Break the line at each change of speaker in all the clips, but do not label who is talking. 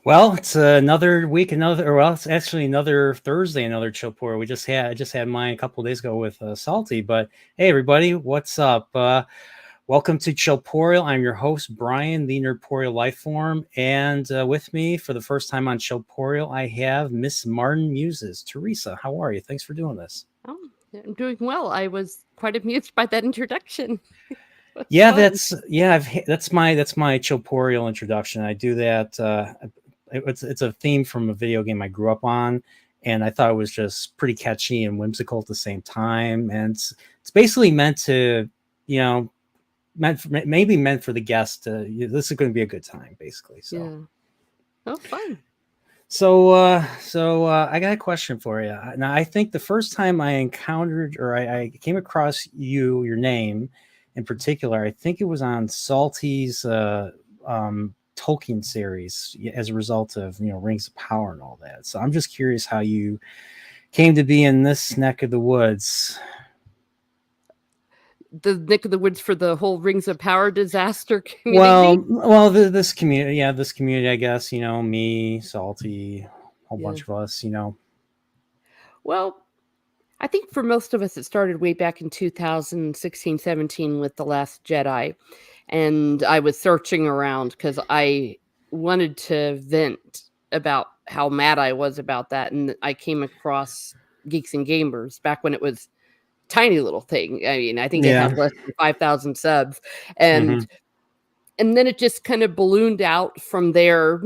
Well, it's another week, it's actually another Thursday, another chill pour. I just had mine a couple of days ago with Salty. But hey, everybody, what's up? Welcome to CHILLPOREAL. I'm your host, Brian, the Nerdporeal Lifeform, and with me for the first time on CHILLPOREAL, I have Miss Martin Muses. Teresa, how are you? Thanks for doing this.
Oh, I'm doing well. I was quite amused by that introduction. That's
Yeah,
fun.
that's my CHILLPOREAL introduction. I do that. It's a theme from a video game I grew up on, and I thought it was just pretty catchy and whimsical at the same time. And it's basically meant to, you know, maybe meant for the guest. This is going to be a good time, basically.
Yeah. Oh, fun.
I got a question for you. Now, I think the first time I encountered or I came across your name in particular, I think it was on Salty's Tolkien series as a result of Rings of Power and all that. So I'm just curious how you came to be in this neck of the woods.
The neck of the woods for the whole Rings of Power disaster
Well,
community.
this community, this community, I guess, me, Salty, a whole
Yeah.
bunch of us,
Well, I think for most of us, it started way back in 2016, 17 with The Last Jedi. And I was searching around because I wanted to vent about how mad I was about that. And I came across Geeks and Gamers back when it was tiny little thing. I mean, I think it
Yeah.
had less than 5,000 subs.
Mm-hmm.
And then it just kind of ballooned out from there.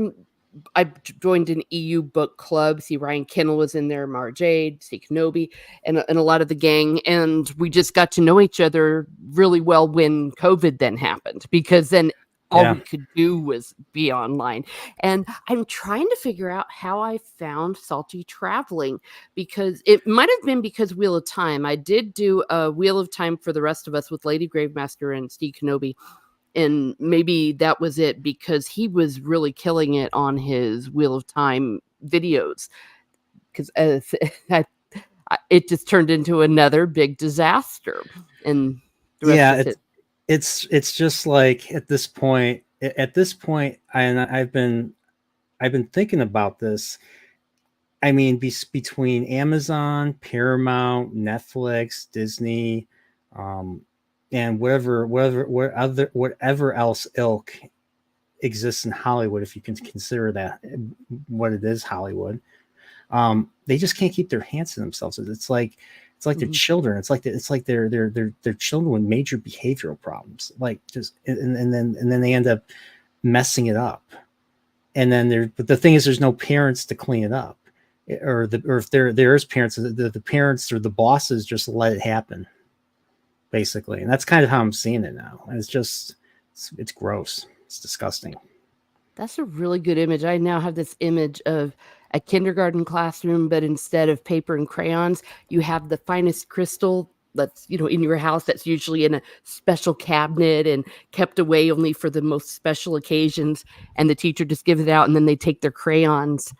I joined an EU book club. See, Ryan Kennel was in there, Mara Jade, Steve Kenobi, and a lot of the gang. And we just got to know each other really well when COVID then happened, because then all
Yeah.
we could do was be online. And I'm trying to figure out how I found Salty Traveling, because it might have been because Wheel of Time. I did do a Wheel of Time for the rest of us with Lady Gravemaster and Steve Kenobi, and maybe that was it, because he was really killing it on his Wheel of Time videos, because it just turned into another big disaster, and the rest
Yeah,
is it.
it's just like at this point, and I've been thinking about this. I mean, between Amazon, Paramount, Netflix, Disney, um, and whatever else ilk exists in Hollywood, if you can consider that what it is, Hollywood. They just can't keep their hands to themselves. It's like they're
Mhm.
children. They're children with major behavioral problems. Like just and then they end up messing it up. And then but the thing is, there's no parents to clean it up, or if there is parents, the parents or the bosses just let it happen, basically. And that's kind of how I'm seeing it now. And it's gross. It's disgusting.
That's a really good image. I now have this image of a kindergarten classroom, but instead of paper and crayons, you have the finest crystal that's, in your house, that's usually in a special cabinet and kept away only for the most special occasions. And the teacher just gives it out, and then they take their crayons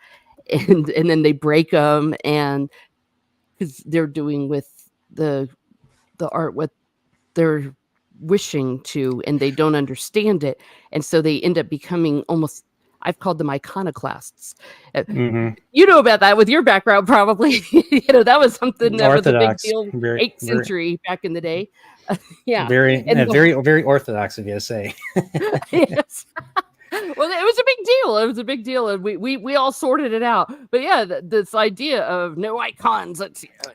and then they break them, and because they're doing with the art what they're wishing to, and they don't understand it, and so they end up becoming almost, I've called them iconoclasts. Uh,
Mm-hmm.
you know about that with your background, probably. That was something that was a big
Orthodox,
deal,
very,
8th
very,
century back in the day. Yeah,
very,
and
very, very orthodox, if you say.
yes. Well, it was a big deal. It was a big deal, and we all sorted it out. But yeah, this idea of no icons,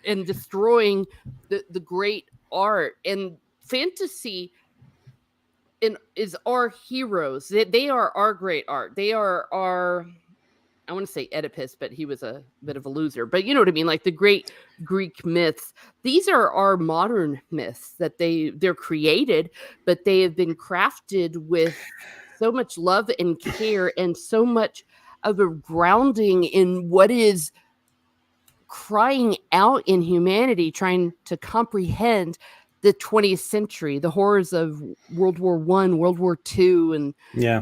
and destroying the great art and fantasy is our heroes. They are our great art. They are our, I want to say Oedipus, but he was a bit of a loser. But you know what I mean? Like the great Greek myths. These are our modern myths that they're created, but they have been crafted with so much love and care, and so much of a grounding in what is crying out in humanity, trying to comprehend the 20th century, the horrors of World War I, World War II, and
Yeah.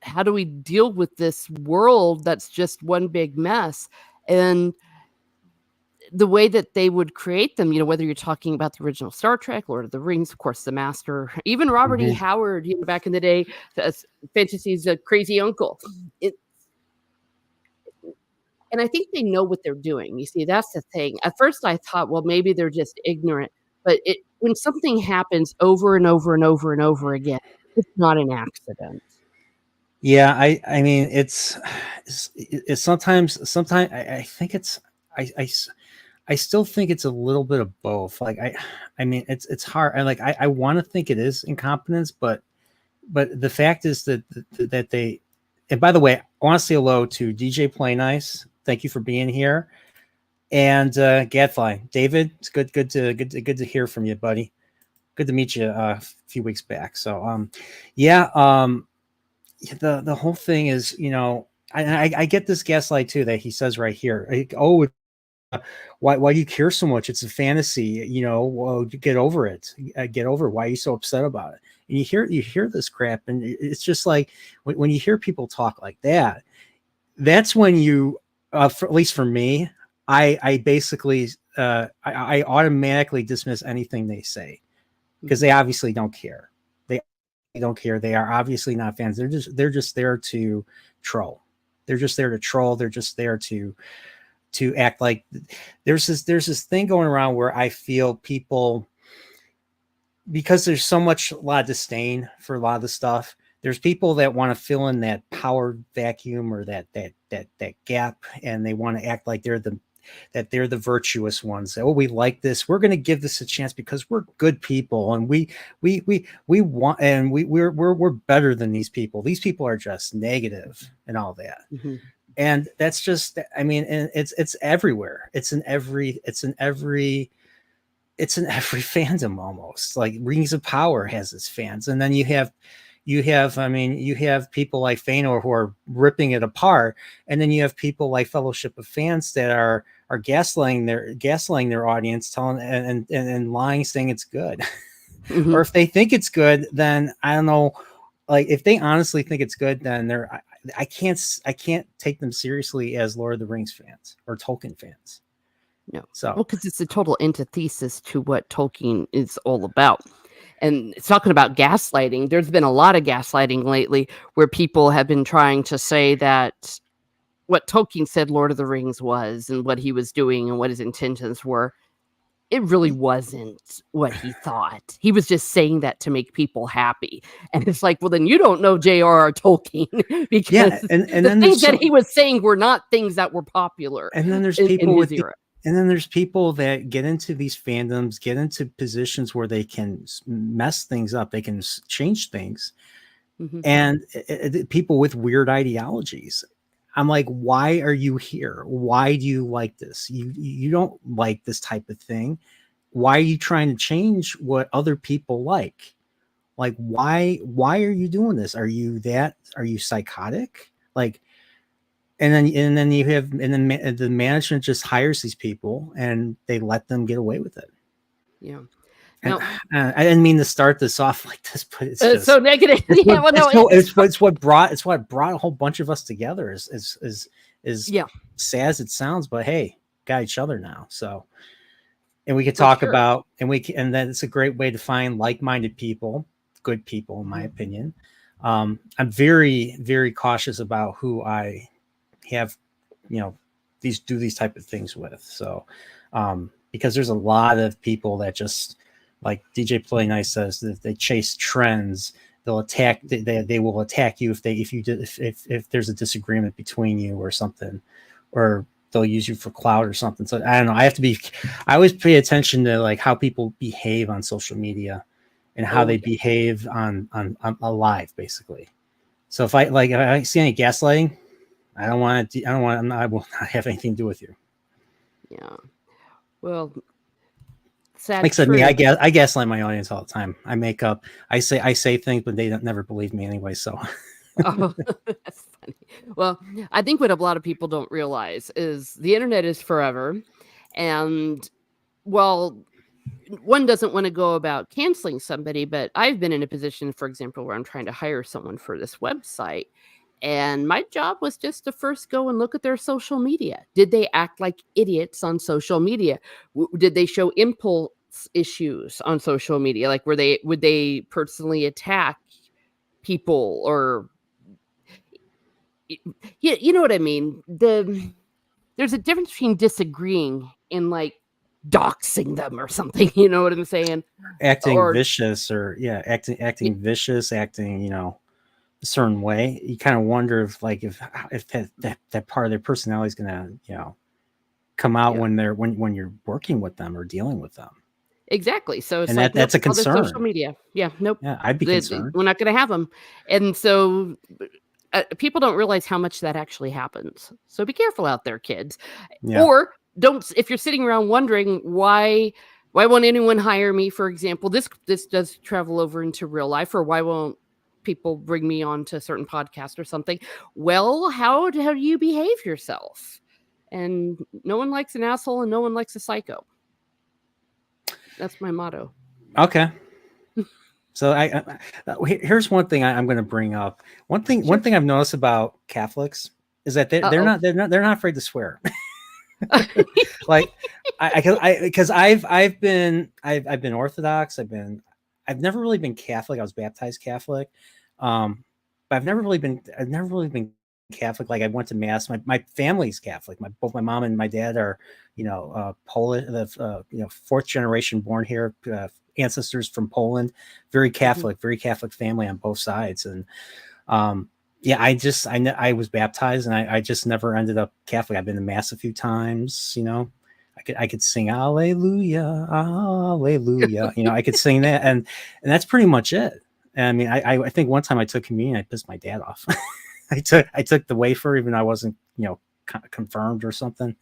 how do we deal with this world that's just one big mess. And the way that they would create them, whether you're talking about the original Star Trek, Lord of the Rings, of course, the Master, even Robert E.
Mm-hmm.
Howard, back in the day, fantasy's a crazy uncle. And I think they know what they're doing. You see, that's the thing. At first I thought, well, maybe they're just ignorant, but when something happens over and over and over and over again, it's not an accident.
Yeah, I mean, it's sometimes I think it's I, I s- I still think it's a little bit of both. Like I mean, it's hard. I want to think it is incompetence, but the fact is that they. And by the way, I want to say hello to DJ Play Nice. Thank you for being here. And Gadfly, David, it's good to hear from you, buddy. Good to meet you a few weeks back. So yeah, the whole thing is, I get this gaslight too that he says right here. Like, oh, why do you care so much? It's a fantasy, well, get over it. Get over it. Why are you so upset about it? And you hear this crap, and it's just like when you hear people talk like that, that's when you, at least for me, I basically I automatically dismiss anything they say because they obviously don't care. They don't care. They are obviously not fans. They're just there to troll. They're just there to troll. They're just there to act like there's this thing going around where I feel people, because there's a lot of disdain for a lot of the stuff. There's people that want to fill in that power vacuum or that gap, and they want to act like they're the virtuous ones. Oh, we like this. We're going to give this a chance because we're good people, and we want, and we're better than these people. These people are just negative and all that.
Mm-hmm.
And that's just, I mean, and it's everywhere. It's in every fandom almost. Like Rings of Power has its fans, and then you have people like Fëanor who are ripping it apart, and then you have people like Fellowship of Fans that are gaslighting their audience, telling and lying, saying it's good.
Mm-hmm.
Or if they think it's good, then I don't know. Like if they honestly think it's good, then I can't take them seriously as Lord of the Rings fans or Tolkien fans.
No.
So,
Well, because it's a total antithesis to what Tolkien is all about. And it's talking about gaslighting. There's been a lot of gaslighting lately where people have been trying to say that what Tolkien said Lord of the Rings was and what he was doing and what his intentions were, it really wasn't what he thought. He was just saying that to make people happy. And it's like, well, then you don't know J.R.R. Tolkien because
yeah, and
the
then
things that he was saying were not things that were popular
and then there's
in
people
his era.
and then there's people that get into these fandoms, get into positions where they can mess things up, they can change things,
Mm-hmm.
and people with weird ideologies. I'm like, why are you here? Why do you like this? You don't like this type of thing. Why are you trying to change what other people like? Like, why are you doing this? Are you psychotic? Like, and then you have, and then the management just hires these people and they let them get away with it.
Yeah.
And
Now,
I didn't mean to start this off like this, but it's just
so negative. Yeah, well, no,
it's what brought a whole bunch of us together. Is
yeah,
sad as it sounds, but hey, got each other now. So, and we could
for
talk
sure.
about, and then it's a great way to find like-minded people, good people, in my opinion. I'm very, very cautious about who I have, these type of things with. So, because there's a lot of people that just, like DJ Play Nice says, that they chase trends. They'll attack. They will attack you if there's a disagreement between you or something, or they'll use you for clout or something. So I don't know. I always pay attention to like how people behave on social media and how they behave on live, basically. So if I see any gaslighting, I will not have anything to do with you.
Yeah. Well, sad
Like I said,
truth.
I gaslight my audience all the time. I say things, but they don't never believe me anyway. So,
Oh, that's funny. Well, I think what a lot of people don't realize is the internet is forever. And while one doesn't want to go about canceling somebody, but I've been in a position, for example, where I'm trying to hire someone for this website. And my job was just to first go and look at their social media. Did they act like idiots on social media? Did they show impulse issues on social media? Like, would they personally attack people, or you know what I mean? there's a difference between disagreeing and like doxing them or something. You know what I'm saying?
Acting
Or
vicious, or acting vicious, acting, you know, a certain way. You kind of wonder if that part of their personality is gonna, you know, come out
yeah,
when you're working with them or dealing with them.
exactly. So it's
And
like, nope,
that's a
all the social
concern.
media. Yeah, nope.
Yeah, I'd be concerned.
We're not going to have them. And so people don't realize how much that actually happens. So be careful out there, kids.
Yeah.
Or don't, if you're sitting around wondering why won't anyone hire me, for example, this does travel over into real life, or why won't people bring me on to a certain podcast or something? Well, how do you behave yourself? And no one likes an asshole and no one likes a psycho. That's my motto.
Okay. So here's one thing I'm going to bring up. One thing I've noticed about Catholics is that they're not afraid to swear. Like because I've been Orthodox. I've never really been Catholic. I was baptized Catholic, but I've never really been Catholic. Like I went to mass. My family's Catholic. Both my mom and my dad are, you know, Polish. You know, fourth generation born here. Ancestors from Poland, very Catholic family on both sides. And yeah, I was baptized, and I just never ended up Catholic. I've been to mass a few times, you know. I could sing Alleluia, Alleluia. You know, I could sing that, and that's pretty much it. And I mean, I think one time I took communion, I pissed my dad off. I took the wafer, even though I wasn't, you know, confirmed or something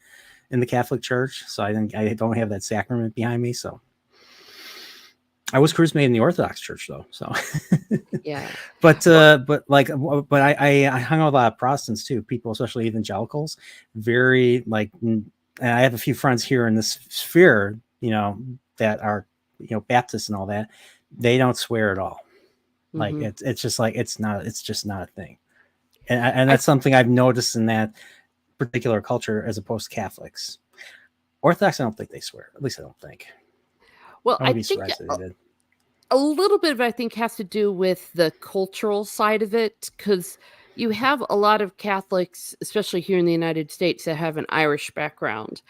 in the Catholic Church. So I don't have that sacrament behind me. So I was chrismated in the Orthodox Church though. So
Yeah.
but I hung out with a lot of Protestants too, people, especially evangelicals, very like, and I have a few friends here in this sphere, you know, that are, you know, Baptists and all that. They don't swear at all. Like it's just like, it's just not a thing. And that's something I've noticed in that particular culture as opposed to Catholics. Orthodox, I don't think they swear. At least I don't think.
Well,
I would
I
be
think
surprised if they did.
a little bit of it, I think, has to do with the cultural side of it, because you have a lot of Catholics, especially here in the United States, that have an Irish background,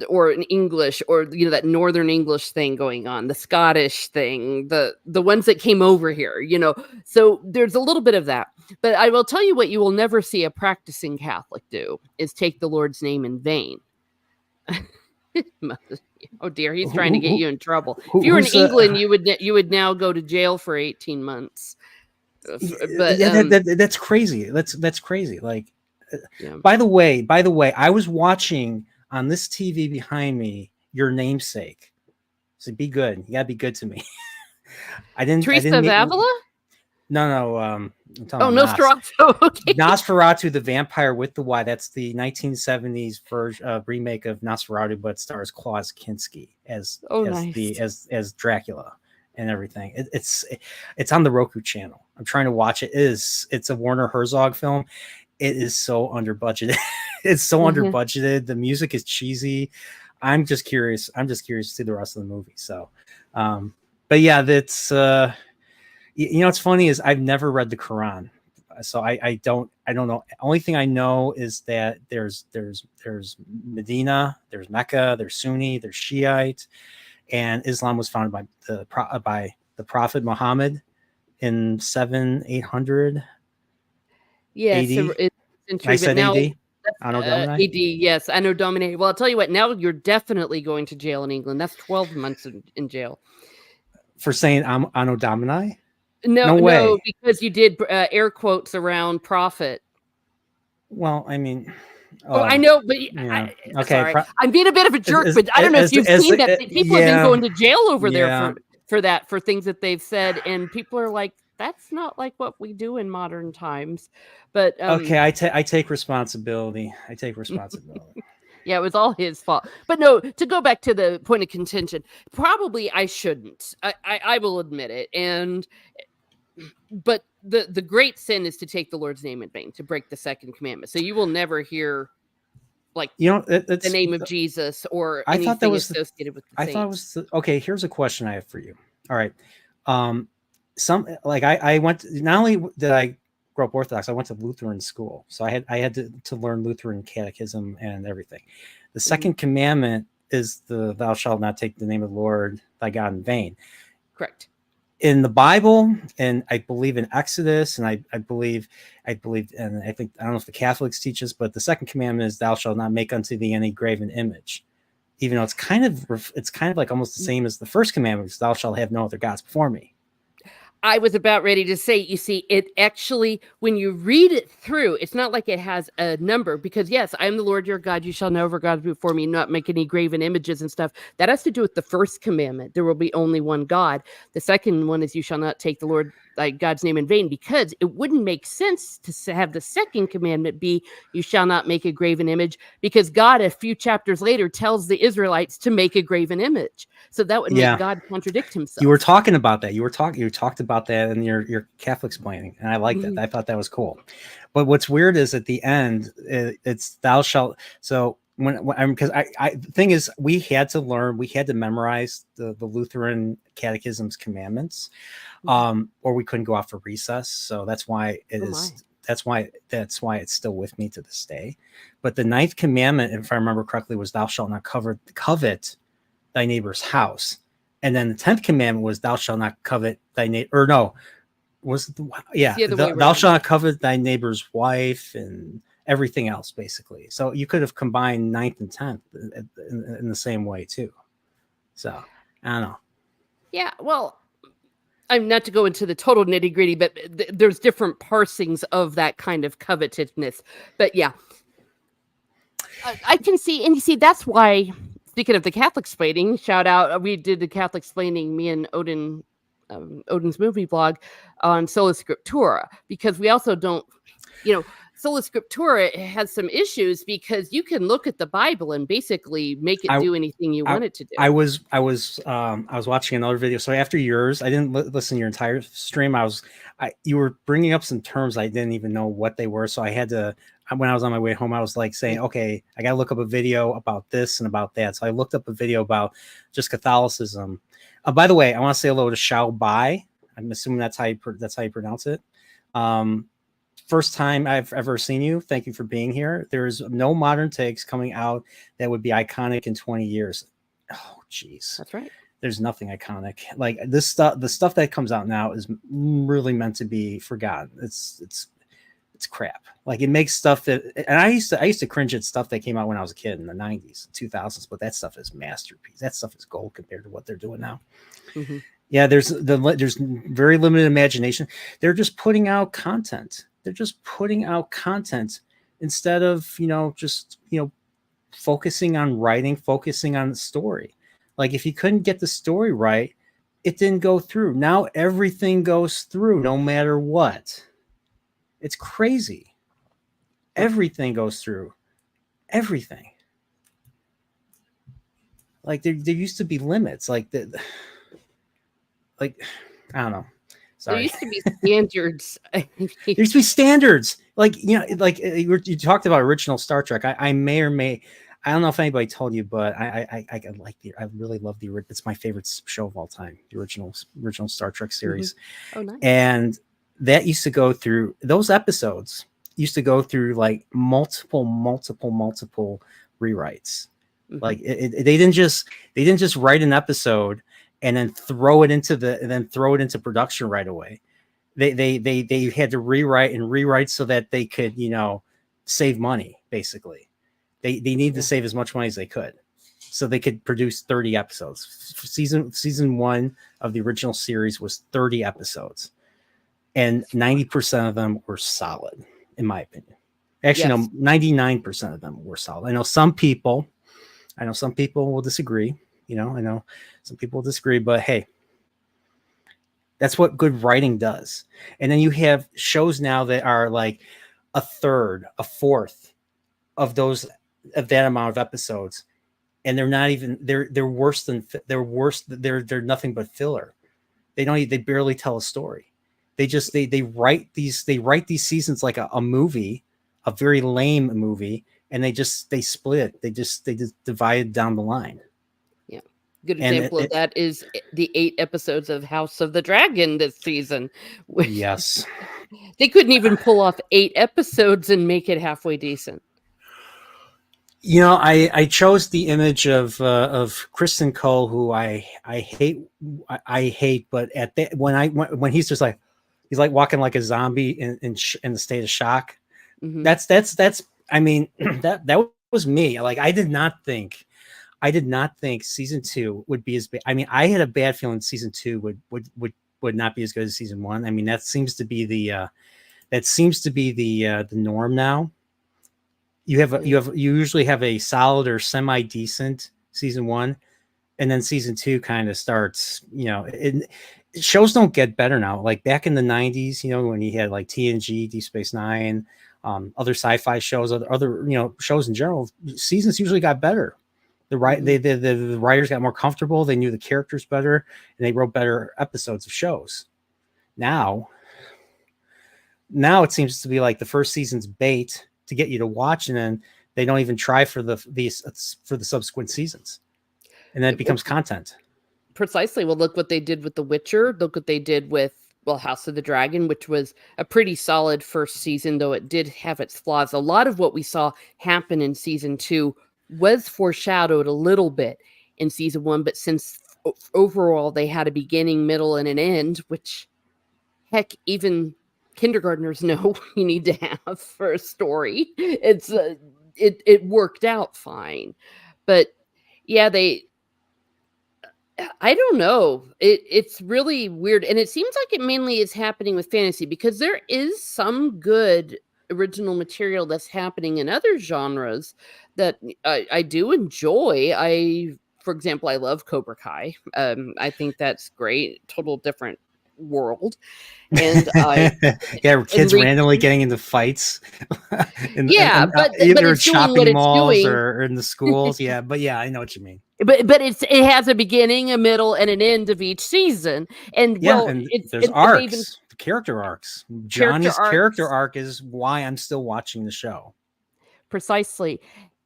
or an English, or, you know, that Northern English thing going on, the Scottish thing, the ones that came over here, you know. So there's a little bit of that. But I will tell you what you will never see a practicing Catholic do is take the Lord's name in vain. Oh dear, he's trying to get you in trouble. If you were in England, you would now go to jail for 18 months. But
that's crazy. That's crazy. Like, yeah. By the way, I was watching on this TV behind me Your Namesake. So be good. You gotta be good to me.
Teresa of Avila?
No.
Nosferatu. Okay.
Nosferatu, the Vampire with the Y. That's the 1970s version, remake of Nosferatu, but stars Klaus Kinski as Dracula and everything. It's on the Roku channel. I'm trying to watch it. It's a Werner Herzog film. It is so under budgeted. It's so under budgeted. The music is cheesy. I'm just curious to see the rest of the movie. So, but yeah, that's. You know, what's funny is I've never read the Quran, so I don't know. Only thing I know is that there's Medina, there's Mecca, there's Sunni, there's Shiite, and Islam was founded by the Prophet Muhammad in 700-800.
Yes,
I said
now,
AD. Anno Domini.
AD, yes, Anno Domini. Well, I'll tell you what. Now you're definitely going to jail in England. That's 12 months in jail
for saying Anno Domini.
No way. No, because you did air quotes around prophet.
Well, I mean,
I know, but yeah. Okay, sorry. I'm being a bit of a jerk, but I don't know if you've seen that people have been going to jail over there for things that they've said, and people are like, "That's not like what we do in modern times." But
okay, I take responsibility.
Yeah, it was all his fault. But no, to go back to the point of contention, probably I shouldn't. I will admit it. But the great sin is to take the Lord's name in vain, to break the second commandment. So you will never hear, like,
you know,
the name of Jesus or anything associated with the saints.
I thought it was okay. Here's a question I have for you. All right, I went. Not only did I grow up Orthodox. I went to Lutheran school, so I had to learn Lutheran catechism and everything. The second commandment is the "Thou shalt not take the name of the Lord thy God in vain."
Correct.
In the Bible, and I believe in Exodus, and I believe, and I think, I don't know if the Catholics teach this, but the second commandment is "Thou shalt not make unto thee any graven image." Even though it's kind of like almost the same as the first commandment, "Thou shalt have no other gods before me."
I was about ready to say, you see, it actually, when you read it through, it's not like it has a number, because yes, I am the Lord your God, you shall know other gods before me, not make any graven images and stuff. That has to do with the first commandment. There will be only one God. The second one is you shall not take the Lord thy God's name in vain, because it wouldn't make sense to have the second commandment be you shall not make a graven image, because God a few chapters later tells the Israelites to make a graven image. So that would make God contradict himself.
You were talking about that. You talked about that in your Catholic explaining, and I liked that. I thought that was cool. But what's weird is at the end, it's "Thou shalt." So because the thing is, we had to memorize the Lutheran Catechism's commandments, or we couldn't go out for recess. So that's why it is. That's why it's still with me to this day. But the 9th commandment, if I remember correctly, was "Thou shalt not covet thy neighbor's house." And then the 10th commandment was "Thou shalt not covet thy neighbor." Or no, thou shalt not covet thy neighbor's wife and everything else, basically. So you could have combined 9th and 10th in the same way too. So I don't know.
Yeah, well, I'm not to go into the total nitty gritty, but there's different parsings of that kind of covetousness. But yeah, I can see, and you see, that's why. Speaking of the Catholic explaining, shout out, we did the Catholic explaining, me and Odin, Odin's movie blog on Sola Scriptura, because we also don't, Sola Scriptura has some issues, because you can look at the Bible and basically make it do anything you want it to do.
I was watching another video. So after yours, I didn't listen to your entire stream. You were bringing up some terms I didn't even know what they were. So I had to, when I was on my way home, I was like saying, okay, I got to look up a video about this and about that. So I looked up a video about just Catholicism. By the way, I want to say hello to Xiao Bai. I'm assuming that's how you pronounce it. First time I've ever seen you. Thank you for being here. There's no modern takes coming out that would be iconic in 20 years. Oh, geez.
That's right.
There's nothing iconic. Like this stuff, the stuff that comes out now is really meant to be forgotten. It's crap. Like it makes stuff that, and I used to cringe at stuff that came out when I was a kid in the 90s, 2000s, but that stuff is masterpiece. That stuff is gold compared to what they're doing now.
Mm-hmm.
Yeah, there's very limited imagination. They're just putting out content. Instead of, focusing on writing, focusing on the story. Like if you couldn't get the story right, it didn't go through. Now everything goes through no matter what. It's crazy. Everything goes through. Everything. Like there used to be limits. Like I don't know. Sorry.
There used to be standards.
There used to be standards. Like, you talked about original Star Trek. I may or may, I don't know if anybody told you, but I really love it's my favorite show of all time, the original Star Trek series.
Mm-hmm. Oh, nice.
And that used to go through, those episodes used to go through like multiple rewrites. Mm-hmm. Like they didn't just write an episode and then throw it into production right away. They had to rewrite so that they could, save money. Basically, they needed to save as much money as they could, so they could produce 30 episodes. Season 1 of the original series was 30 episodes, and 90% of them were solid, in my opinion. Actually, yes. No, 99% of them were solid. I know some people will disagree. I know some people will disagree, but hey, that's what good writing does. And then you have shows now that are like a third, a fourth of that amount of episodes, and they're not even they're worse. They're nothing but filler. They barely tell a story. They write these seasons like a movie, a very lame movie, and they split it. They just divide down the line.
Good example of that is the 8 episodes of House of the Dragon this season.
Yes.
They couldn't even pull off 8 episodes and make it halfway decent.
You know, I chose the image of Kristen Cole, who I hate. I hate, but at that when he's just like he's like walking like a zombie in the state of shock.
Mhm.
That's I mean that was me. Like I did not think season 2 would be as bad. I mean, I had a bad feeling season 2 would not be as good as season 1. I mean, that seems to be the norm now. You usually have a solid or semi decent season 1, and then season 2 kind of starts. You know, shows don't get better now. Like back in the 90s, you know, when you had like TNG, Deep Space Nine, other sci-fi shows, other shows in general, seasons usually got better. The writers got more comfortable. They knew the characters better, and they wrote better episodes of shows. Now it seems to be like the first season's bait to get you to watch, and then they don't even try for the subsequent seasons, and then it becomes content.
Precisely. Well, look what they did with The Witcher. Look what they did with House of the Dragon, which was a pretty solid first season, though it did have its flaws. A lot of what we saw happen in season 2 was foreshadowed a little bit in season 1, but since overall they had a beginning, middle, and an end, which heck, even kindergartners know you need to have for a story. It's it worked out fine, but yeah, I don't know. It's really weird, and it seems like it mainly is happening with fantasy because there is some good original material that's happening in other genres that I do enjoy. For example, I love Cobra Kai. I think that's great. Total different world. And
kids randomly getting into fights
but it's
shopping
doing what
malls
it's doing.
or in the schools. But yeah, I know what you mean.
But it has a beginning, a middle, and an end of each season. And
there's arcs, character arcs. Johnny's character arc is why I'm still watching the show.
Precisely.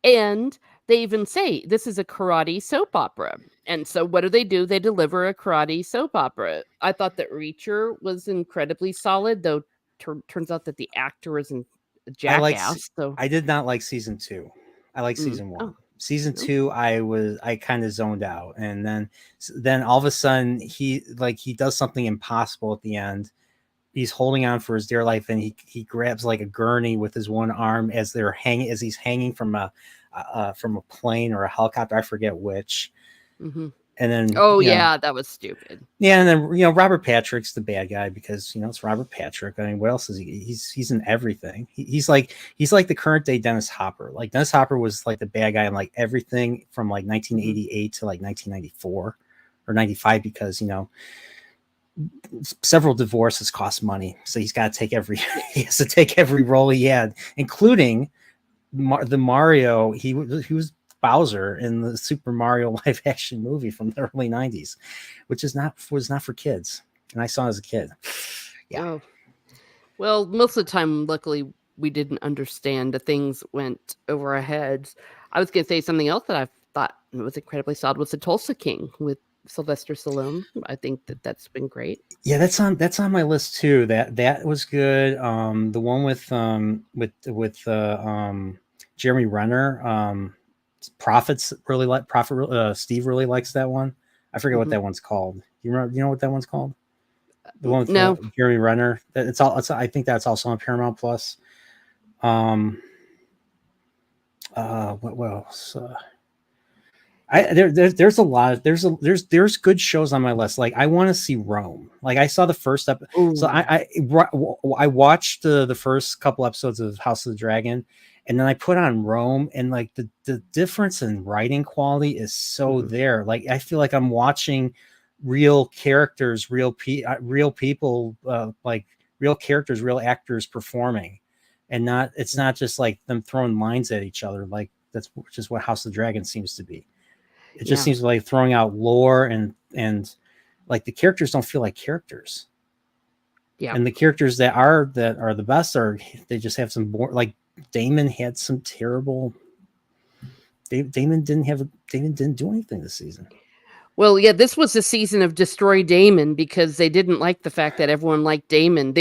And they even say this is a karate soap opera. And so what do? They deliver a karate soap opera. I thought that Reacher was incredibly solid, though turns out that the actor isn't a jackass.
I did not like season 2. I like season 1. Oh. Season 2, I kind of zoned out. And then all of a sudden he does something impossible at the end. He's holding on for his dear life, and he grabs like a gurney with his one arm as he's hanging from a plane or a helicopter, I forget which. Mm-hmm. And then
that was stupid.
Yeah, and then Robert Patrick's the bad guy because it's Robert Patrick. I mean, what else is he? He's in everything. He's like the current day Dennis Hopper. Like Dennis Hopper was like the bad guy in like everything from like 1988 to like 1994 or 95 because several divorces cost money, so he has to take every role he had, including the Mario. He was Bowser in the Super Mario live action movie from the early 90s, which was not for kids, and I saw it as a kid. Yeah.
Oh. Well, most of the time, luckily, we didn't understand. The things went over our heads. I was going to say something else that I thought was incredibly solid was the Tulsa King with Sylvester Stallone. I think that's been great.
Yeah, that's on my list too. That was good. The one with Jeremy Renner. Prophets really like Steve really likes that one. I forget what that one's called. You know what that one's called? The one with Jeremy Renner. I think that's also on Paramount Plus. What else? There's a lot of there's good shows on my list. Like I want to see Rome. Like I saw the first episode, so I watched the first couple episodes of House of the Dragon, and then I put on Rome, and like the difference in writing quality is so there. Like I feel like I'm watching real characters, real people, like real characters, real actors performing, and it's not just like them throwing lines at each other. Like that's just what House of the Dragon seems to be. It just seems like throwing out lore and like the characters don't feel like characters. Yeah. And the characters that are the best they just have some like Damon had some terrible. Damon didn't do anything this season.
Well, yeah, this was the season of Destroy Damon because they didn't like the fact that everyone liked Damon.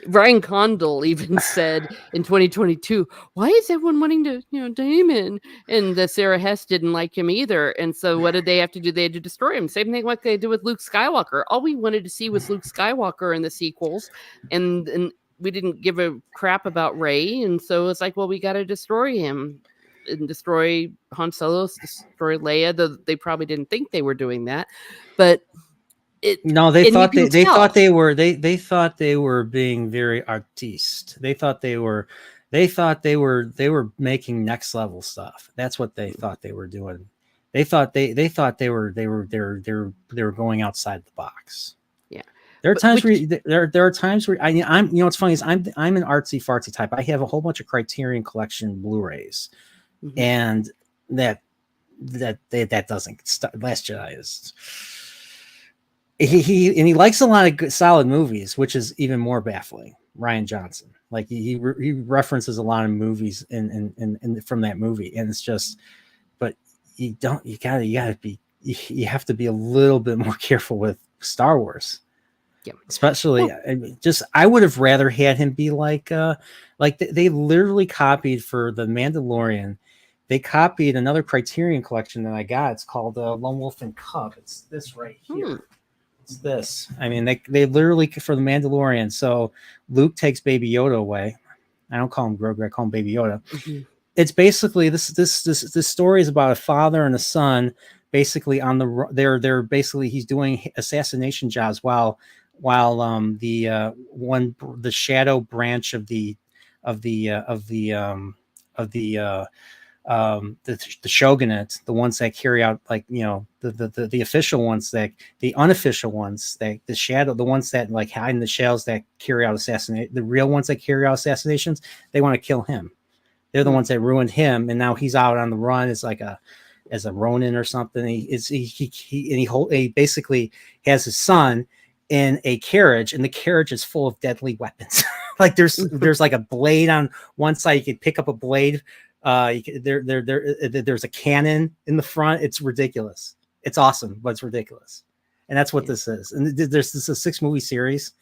Ryan Condal even said in 2022, "Why is everyone wanting to, Damon?" And the Sarah Hess didn't like him either. And so, what did they have to do? They had to destroy him. Same thing like they did with Luke Skywalker. All we wanted to see was Luke Skywalker in the sequels, and we didn't give a crap about Rey. And so it's like, well, we got to destroy him. And destroy Han Solo, destroy Leia. Though they probably didn't think they were doing that, but
No, they
and you
thought
can
they
tell.
thought they were they thought they were being very artiste. They thought they were making next level stuff. That's what they thought they were doing. They thought they were going outside the box.
Yeah,
there are times there are times where I'm what's funny is I'm an artsy fartsy type. I have a whole bunch of Criterion Collection Blu-rays, and that doesn't Last Jedi is. He likes a lot of good, solid movies, which is even more baffling. Ryan Johnson, like he references a lot of movies in from that movie, and it's just, but you have to be a little bit more careful with Star Wars.
Yeah.
Especially, I would have rather had him be like they literally copied for the Mandalorian. They copied another Criterion Collection that I got. It's called Lone Wolf and Cub. It's this right here. It's this. I mean, they literally for the Mandalorian. So Luke takes Baby Yoda away. I don't call him Grogu. I call him Baby Yoda. It's basically this story is about a father and a son. Basically on they're basically he's doing assassination jobs while the shadow branch of the shogunate, the ones that carry out the official ones, that the unofficial ones, that the ones that like hide in the shells that carry out the real ones that carry out assassinations, they want to kill him. They're the ones that ruined him, and now he's out on the run as a Ronin or something. He basically has his son in a carriage, and the carriage is full of deadly weapons. Like there's like a blade on one side. You could pick up a blade. There's a cannon in the front. It's ridiculous. It's awesome, but it's ridiculous. And that's what this is. And this is a 6-movie series.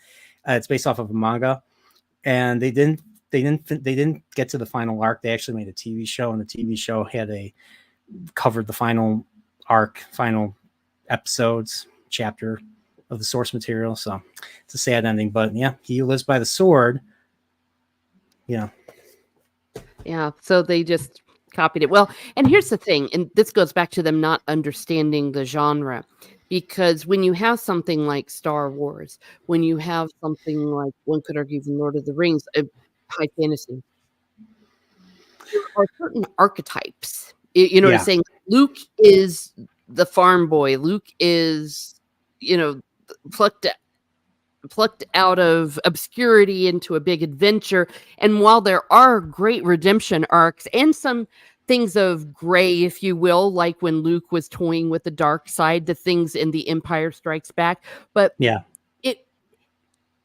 It's based off of a manga, and they didn't get to the final arc. They actually made a TV show, and the TV show covered the final arc, final episodes, chapter of the source material. So it's a sad ending, but yeah, he who lives by the sword. Yeah.
Yeah, so they just copied it. Well, and here's the thing, and this goes back to them not understanding the genre, because when you have something like Star Wars, when you have something like, one could argue, even Lord of the Rings, high fantasy, there are certain archetypes. You know what I'm saying? Luke is the farm boy. Luke is, plucked out of obscurity into a big adventure. And while there are great redemption arcs and some things of gray, if you will, like when Luke was toying with the dark side, the things in The Empire Strikes Back, but it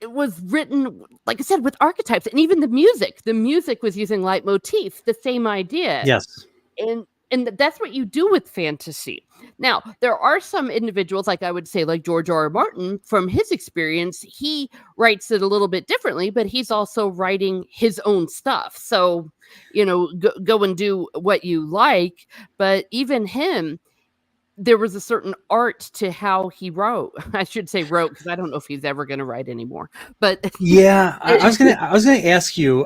was written, like I said, with archetypes, and even the music was using leitmotif, the same idea.
Yes.
And that's what you do with fantasy. Now, there are some individuals, like I would say, like George R.R. Martin, from his experience, he writes it a little bit differently, but he's also writing his own stuff. So, go and do what you like. But even him, there was a certain art to how he wrote. I should say wrote, because I don't know if he's ever going to write anymore. But
yeah, I was gonna ask you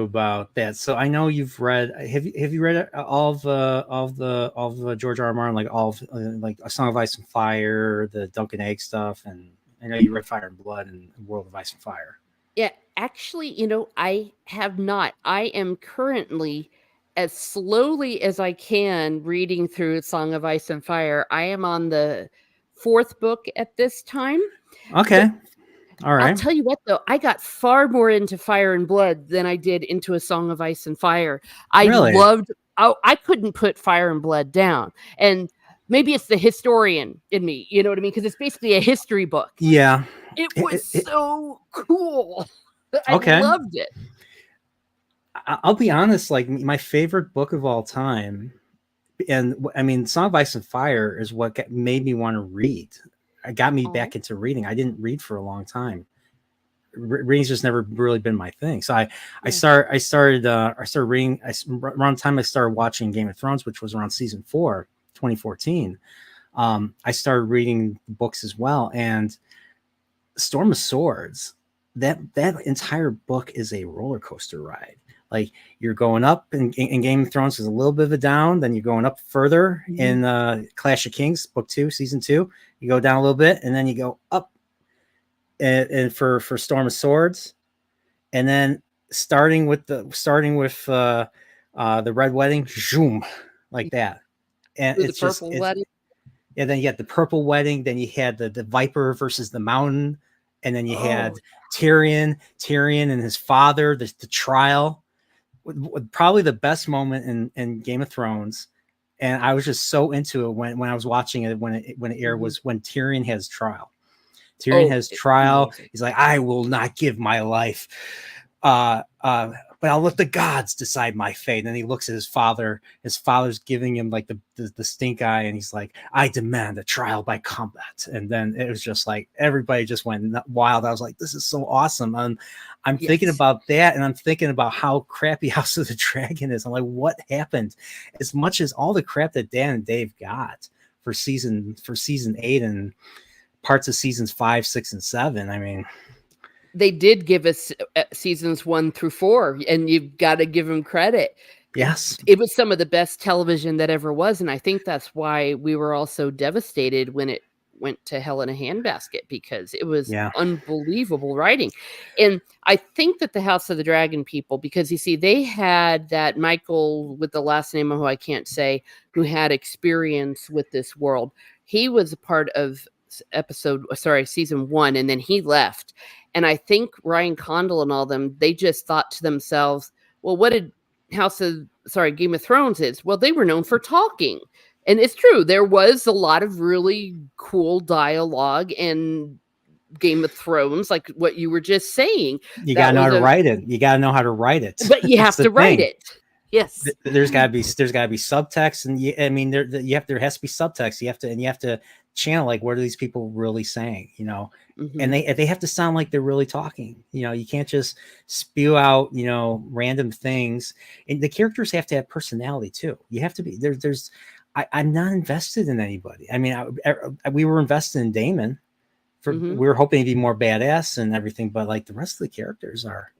about that. So I know you've read. Have you read all of the George R. R. Martin, like all of like A Song of Ice and Fire, the Dunk and Egg stuff, and I know you read Fire and Blood and World of Ice and Fire.
Yeah, actually, I have not. I am currently, as slowly as I can, reading through Song of Ice and Fire. I am on the 4th book at this time.
Okay. All right.
I'll tell you what, though, I got far more into Fire and Blood than I did into A Song of Ice and Fire. I couldn't put Fire and Blood down. And maybe it's the historian in me, you know what I mean? Because it's basically a history book.
Yeah.
It was so cool. I loved it.
I'll be honest, like my favorite book of all time, I mean, Song of Ice and Fire is what made me want to read. It got me back into reading. I didn't read for a long time. Reading's just never really been my thing. So I started reading around the time I started watching Game of Thrones, which was around season 4, 2014. I started reading books as well, and Storm of Swords, that entire book is a roller coaster ride. Like, you're going up in Game of Thrones is a little bit of a down, then you're going up further in Clash of Kings, book 2, season 2. You go down a little bit, and then you go up. And for Storm of Swords, and then starting with the Red Wedding, zoom, like that, and
With the purple wedding.
And then you had the Purple Wedding, then you had the Viper versus the Mountain, and then you had Tyrion and his father, the trial, probably the best moment in Game of Thrones. And I was just so into it when I was watching it when it aired, was when Tyrion has trial. Tyrion has trial. Amazing. He's like, I will not give my life, but I'll let the gods decide my fate. And then he looks at his father. His father's giving him like the stink eye, and he's like, I demand a trial by combat. And then it was just like everybody just went wild. I was like, this is so awesome. I'm thinking about that, and I'm thinking about how crappy House of the Dragon is. I'm like, what happened? As much as all the crap that Dan and Dave got for season 8 and parts of seasons 5, 6, and 7. I mean,
they did give us seasons 1 through 4, and you've got to give them credit.
Yes,
it was some of the best television that ever was, and I think that's why we were all so devastated when it went to hell in a handbasket, because it was unbelievable writing. And I think that the House of the Dragon people, because you see, they had that Michael with the last name who I can't say, who had experience with this world. He was a part of season 1, and then he left. And I think Ryan Condal and all them, they just thought to themselves, well, what did Game of Thrones is? Well, they were known for talking. And it's true, there was a lot of really cool dialogue in Game of Thrones, like what you were just saying.
You gotta know how to write it. You gotta know how to write it.
But you have to write it. Yes.
There's gotta be subtext, and there has to be subtext. You have to channel, like, what are these people really saying, and they have to sound like they're really talking. You can't just spew out random things, and the characters have to have personality too. You have to be I'm not invested in anybody. I mean, we were invested in Daemon. We were hoping to be more badass and everything, but like the rest of the characters they're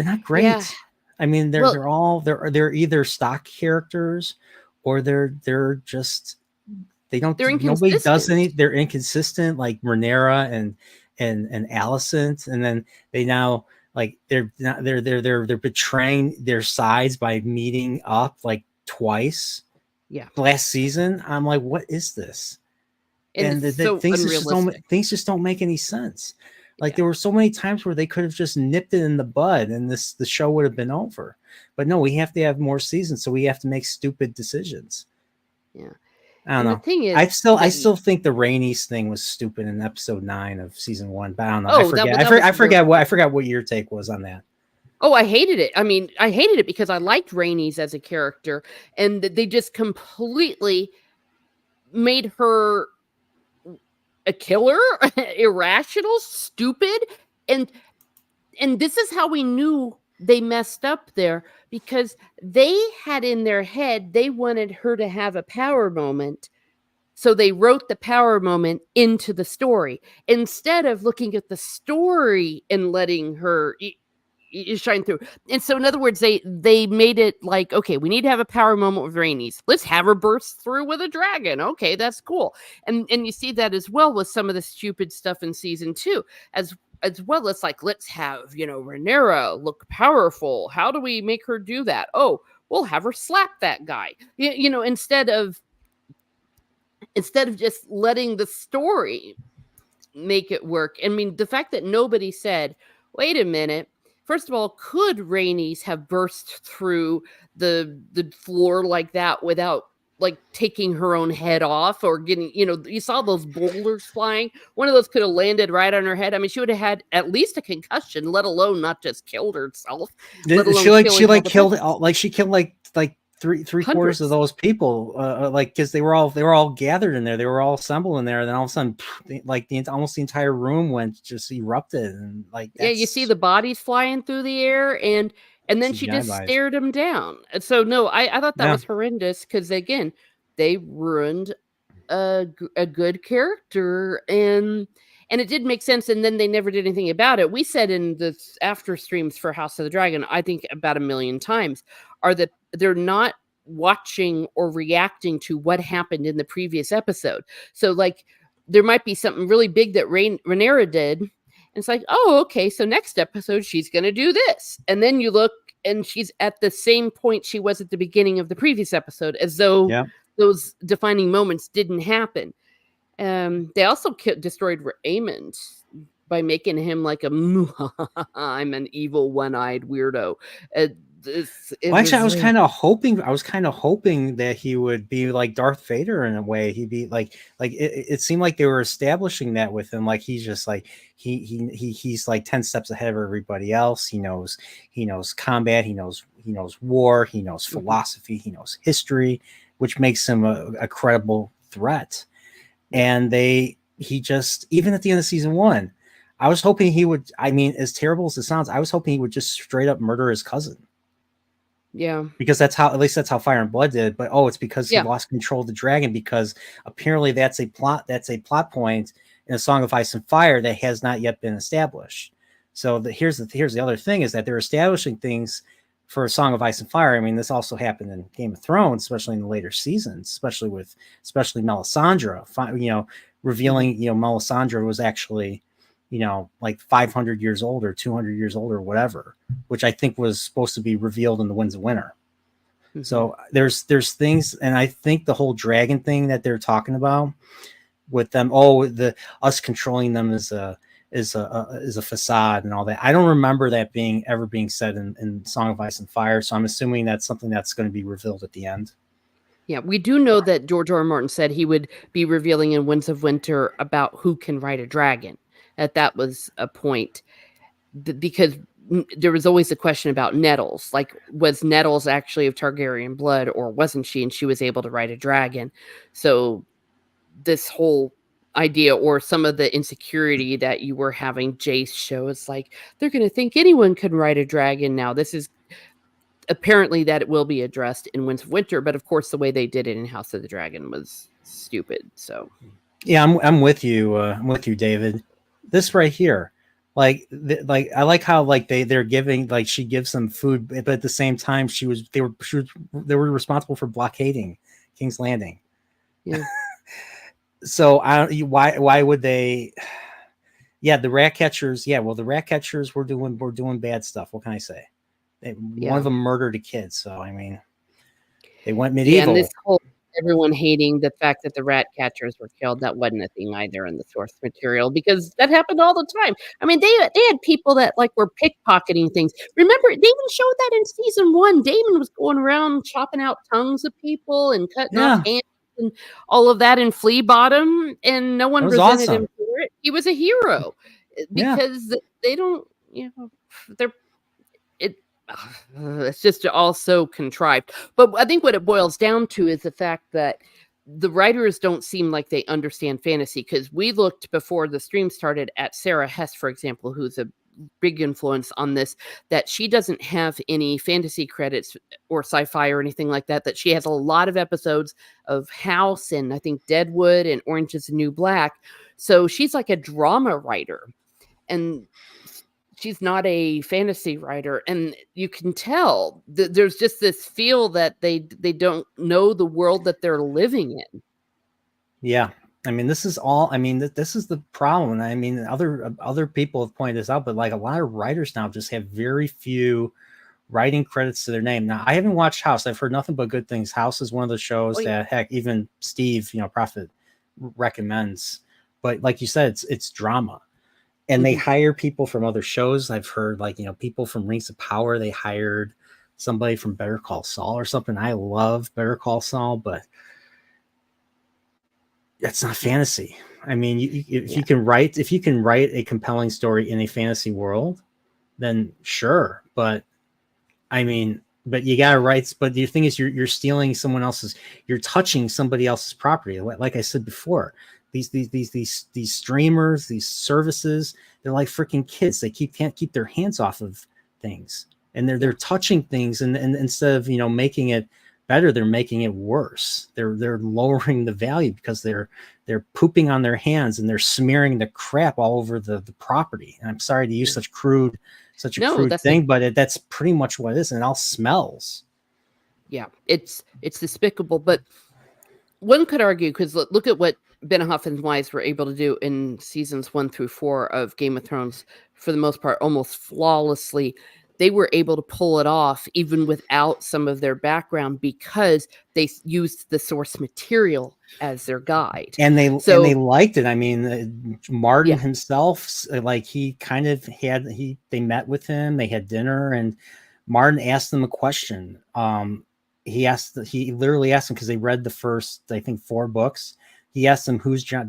not great. Yeah. I mean, they're either stock characters, or they're just nobody does any. They're inconsistent, like Rhaenyra and Alicent, and then they now like they're betraying their sides by meeting up like twice.
Yeah,
last season, I'm like, what is this? And things just don't make any sense. Like there were so many times where they could have just nipped it in the bud, and the show would have been over. But no, we have to have more seasons, so we have to make stupid decisions.
Yeah.
I don't know. The thing is, I still think the Rhaenys thing was stupid in episode 9 of season 1. But I don't know. I forgot what your take was on that.
Oh, I hated it. I mean, I hated it because I liked Rhaenys as a character, and they just completely made her a killer, irrational, stupid, and this is how we knew they messed up there, because they had in their head they wanted her to have a power moment, so they wrote the power moment into the story instead of looking at the story and letting her shine through. And so in other words, they made it like, okay, we need to have a power moment with Rhaenys, let's have her burst through with a dragon. Okay, that's cool. And you see that as well with some of the stupid stuff in season 2 as well as like, let's have Rhaenyra look powerful. How do we make her do that? Oh, we'll have her slap that guy, instead of just letting the story make it work. I mean, the fact that nobody said, wait a minute, first of all, could Rhaenys have burst through the floor like that without like taking her own head off or getting, you saw those boulders flying. One of those could have landed right on her head. I mean, she would have had at least a concussion, let alone not just killed herself.
She killed 3 three quarters
Hundreds.
of those people, like, because they were all gathered in there, they were all assembled in there, and then all of a sudden, like almost the entire room just erupted, and like
Yeah, you see the bodies flying through the air, and then she
CGI
just
bodies.
stared him down. And so no, I thought that
Yeah.
was horrendous because again, they ruined a good character, and it did make sense, and then they never did anything about it. We said in the after streams for House of the Dragon, I think about 1,000,000 times, are that they're not watching or reacting to what happened in the previous episode. So like there might be something really big that Rhaenyra did, and it's like, oh, okay, so next episode she's going to do this, and then you look and she's at the same point she was at the beginning of the previous episode, as though those defining moments didn't happen. They also destroyed Aemond by making him like a I'm an evil one-eyed weirdo.
Actually, I was kind of hoping that he would be like Darth Vader in a way. He'd be like it seemed like they were establishing that with him. Like he's just like he's like 10 steps ahead of everybody else. He knows combat. He knows war. He knows philosophy. He knows history, which makes him a credible threat. And he just, even at the end of season 1, I was hoping he would. I mean, as terrible as it sounds, I was hoping he would just straight up murder his cousin.
Yeah,
because at least that's how Fire and Blood did. But it's because he lost control of the dragon, because apparently that's a plot point in A Song of Ice and Fire that has not yet been established. So here's the other thing, is that they're establishing things for A Song of Ice and Fire. I mean, this also happened in Game of Thrones, especially in the later seasons, especially Melisandre, revealing, Melisandre was actually, like 500 years old or 200 years old or whatever, which I think was supposed to be revealed in the Winds of Winter. Mm-hmm. So there's things, and I think the whole dragon thing that they're talking about with them, us controlling them is a facade and all that. I don't remember that ever being said in Song of Ice and Fire, so I'm assuming that's something that's going to be revealed at the end.
Yeah, we do know that George R. R. Martin said he would be revealing in Winds of Winter about who can ride a dragon. That was a point, because there was always a question about Nettles. Like, was Nettles actually of Targaryen blood, or wasn't she? And she was able to ride a dragon. So this whole idea, or some of the insecurity that you were having Jace show, is like, they're going to think anyone can ride a dragon now. This is apparently that it will be addressed in Winds of Winter, but of course the way they did it in House of the Dragon was stupid. So
yeah, I'm with you. I'm with you, David. This right here, like I like how like they're giving, like, she gives them food, but at the same time they were responsible for blockading King's Landing.
Yeah.
So why would they? Yeah, the rat catchers. Yeah, well, the rat catchers were doing bad stuff. What can I say? One of them murdered a kid. So I mean, they went medieval.
Yeah, and this whole everyone hating the fact that the rat catchers were killed, that wasn't a thing either in the source material, because that happened all the time. I mean, they had people that like were pickpocketing things. Remember, they even showed that in season 1. Daemon was going around chopping out tongues of people and cutting off hands and all of that in Flea Bottom, and no one resented him for it. He was a hero because they don't, it's just all so contrived. But I think what it boils down to is the fact that the writers don't seem like they understand fantasy, because we looked before the stream started at Sarah Hess, for example, who's a big influence on this, that she doesn't have any fantasy credits or sci-fi or anything like that, that she has a lot of episodes of House and I think Deadwood and Orange is the New Black. So she's like a drama writer, and she's not a fantasy writer, and you can tell there's just this feel that they don't know the world that they're living in.
Yeah, I mean, this is the problem. I mean, other people have pointed this out, but like a lot of writers now just have very few writing credits to their name. Now, I haven't watched House. I've heard nothing but good things. House is one of the shows that, heck, even Steve, Prophet, recommends. But like you said, it's drama. And they hire people from other shows. I've heard, like, people from Rings of Power. They hired somebody from Better Call Saul or something. I love Better Call Saul, but that's not fantasy. I mean, if you can write a compelling story in a fantasy world, then sure. But I mean, but you got rights. But the thing is, you're stealing someone else's, you're touching somebody else's property. Like I said before, these streamers, these services, they're like freaking kids. They can't keep their hands off of things, and they're touching things, and instead of making it better, they're making it worse. They're lowering the value because they're pooping on their hands and they're smearing the crap all over the property. And I'm sorry to use such a crude thing, but that's pretty much what it is, and it all smells.
Yeah, it's despicable. But one could argue, because look at what Benioff and Weiss were able to do in seasons 1 through 4 of Game of Thrones, for the most part, almost flawlessly. They were able to pull it off even without some of their background, because they used the source material as their guide.
And they liked it. I mean, Martin himself, like he kind of had, they met with him, they had dinner, and Martin asked them a question. He literally asked them, because they read the first, I think, 4 books. He asked them who's Jon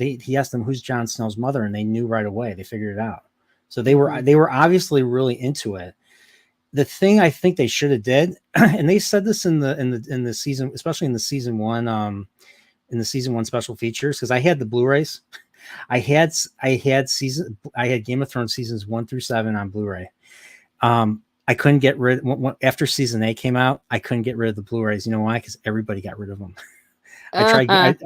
Snow's mother, and they knew right away. They figured it out. So they were obviously really into it. The thing I think they should have did, and they said this in the season, especially in the season 1, in the season 1 special features, because I had the Blu-rays. I had Game of Thrones seasons 1 through 7 on Blu-ray. I couldn't get rid after season 8 came out. I couldn't get rid of the Blu-rays. You know why? Because everybody got rid of them. I tried.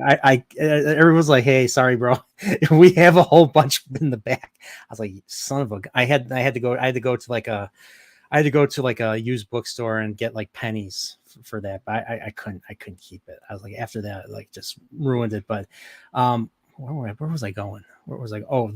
Everyone's like, "Hey, sorry, bro. We have a whole bunch in the back." I was like, "Son of a!" I had to go to like a used bookstore and get like pennies for that. But I couldn't keep it. I was like, after that, like, just ruined it. But where was I going? Where was I? Oh,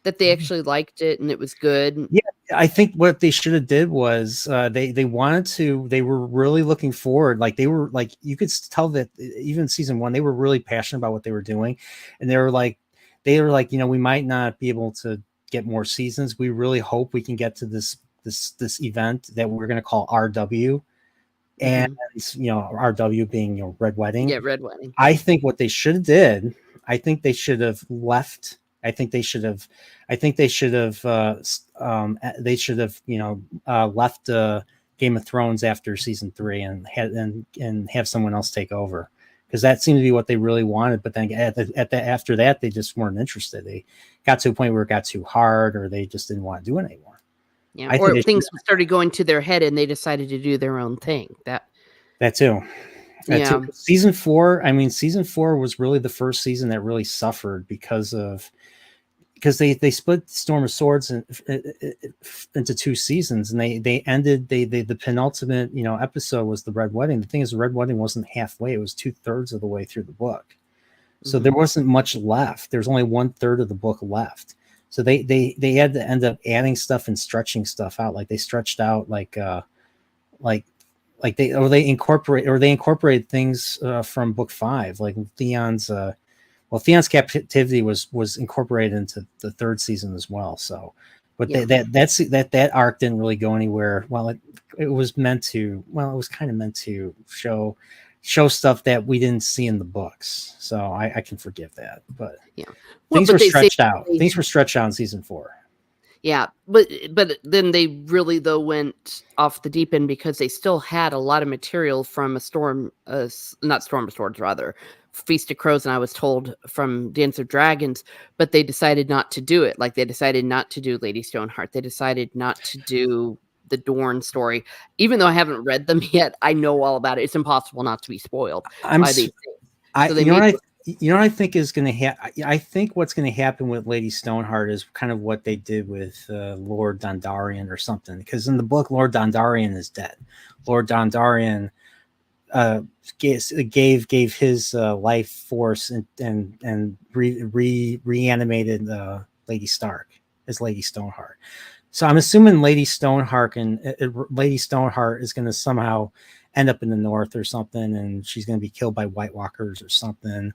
that they actually liked it and it was good.
Yeah, I think what they should have did was they were really looking forward. Like, they were like, you could tell that even season 1, they were really passionate about what they were doing. And they were like, we might not be able to get more seasons. We really hope we can get to this event that we're going to call RW. And RW being Red Wedding.
Yeah, Red Wedding.
I think what they should have did, I think they should have left. I think they should have left Game of Thrones after season 3 and have someone else take over, because that seemed to be what they really wanted. But then after that, they just weren't interested. They got to a point where it got too hard, or they just didn't want to do it anymore.
Yeah, or things started going to their head and they decided to do their own thing. That too.
Season 4 was really the first season that really suffered because they split Storm of Swords into 2 seasons, and they ended the penultimate episode was the Red Wedding. The thing is, the Red Wedding wasn't halfway; it was 2/3 of the way through the book, so there wasn't much left. There's only 1/3 of the book left, so they had to end up adding stuff and stretching stuff out. Like, they stretched out they incorporated things from book 5, like Theon's. Theon's captivity was incorporated into the 3rd season as well. So, but that arc didn't really go anywhere. Well, it was meant to. Well, it was kind of meant to show stuff that we didn't see in the books. So I can forgive that. But things were stretched out. Things were stretched out in season 4.
Yeah, but then they really went off the deep end, because they still had a lot of material from not Storm of Swords, rather Feast of Crows, and I was told from Dance of Dragons, but they decided not to do it. Like, they decided not to do Lady Stoneheart. They decided not to do the Dorne story. Even though I haven't read them yet, I know all about it. It's impossible not to be spoiled by these things.
You know what I think is going to happen? I think what's going to happen with Lady Stoneheart is kind of what they did with Lord Dondarrion or something. Because in the book, Lord Dondarrion is dead. Lord Dondarrion gave his life force and reanimated Lady Stark as Lady Stoneheart. So I'm assuming Lady Stoneheart is going to somehow end up in the north or something, and she's going to be killed by White Walkers or something.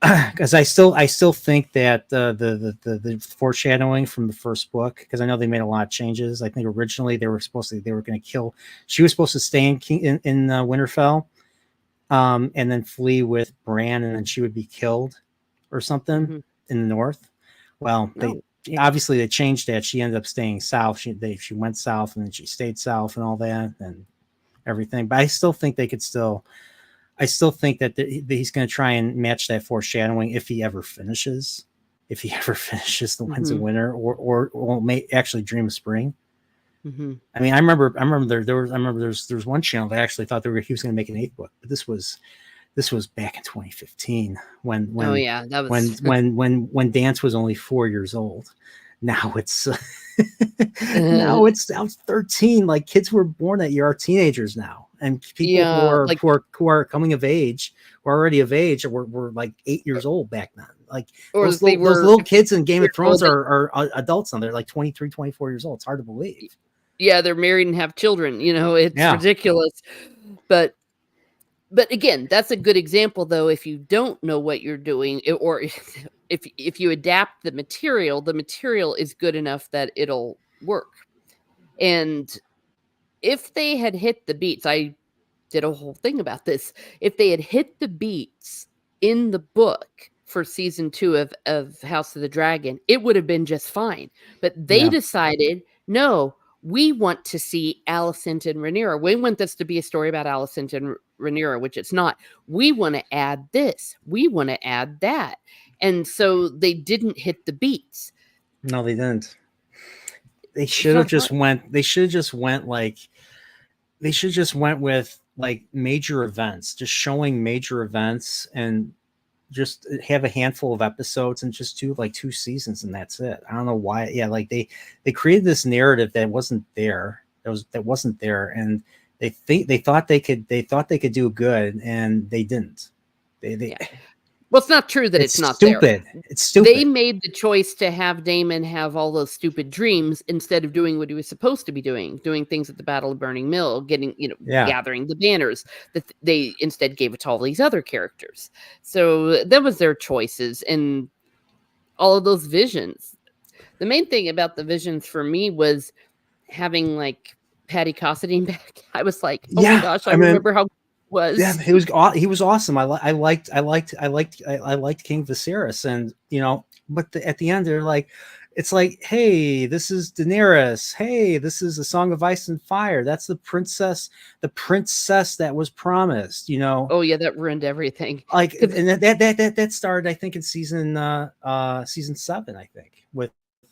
Because I still think that the foreshadowing from the first book, because I know they made a lot of changes. I think originally they were going to kill. She was supposed to stay in Winterfell, and then flee with Bran, and then she would be killed or something in the north. Well, obviously they changed that. She ended up staying south. She went south, and then she stayed south and all that. And everything. But I still think they could still. I still think that he's going to try and match that foreshadowing if he ever finishes. If he ever finishes The Winds of Winter, or may actually Dream of Spring.
Mm-hmm.
I mean, I remember there's one channel that actually thought he was going to make an 8th book, but this was back in 2015 when
that was
when Dance was only 4 years old. Now it's now it's 13. Like, kids who were born that year are teenagers now, and people who are coming of age, who are already of age, were like 8 years old back then. Like, those little kids in Game of Thrones are adults now. They're like 23, 24 years old. It's hard to believe.
Yeah, they're married and have children. It's ridiculous. But again, that's a good example, though. If you don't know what you're doing, or if you adapt the material is good enough that it'll work. And if they had hit the beats, I did a whole thing about this. If they had hit the beats in the book for season 2 of House of the Dragon, it would have been just fine. But they decided, no, we want to see Alicent and Rhaenyra. We want this to be a story about Alicent and Rhaenyra, which it's not. We want to add this. We want to add that. And so they didn't hit the beats.
No, they didn't. They should have just went. They should have just went with like major events, just showing major events, and just have a handful of episodes and just do like 2 seasons, and that's it. I don't know why. Yeah, like they created this narrative that wasn't there. That wasn't there, and they thought they could do good, and they didn't. Well,
it's not true that it's not
stupid.
There.
It's stupid.
They made the choice to have Daemon have all those stupid dreams instead of doing what he was supposed to be doing things at the Battle of Burning Mill, gathering the banners. That they instead gave it to all these other characters. So that was their choices, and all of those visions. The main thing about the visions for me was having like Patty Considine back. I was like, oh my gosh, I remember how was.
Yeah, he was awesome. I liked King Viserys, and but at the end they're like, it's like, hey, this is Daenerys. Hey, this is a Song of Ice and Fire. That's the princess that was promised.
Oh yeah, that ruined everything.
Like, and that started, I think, in season 7, I think,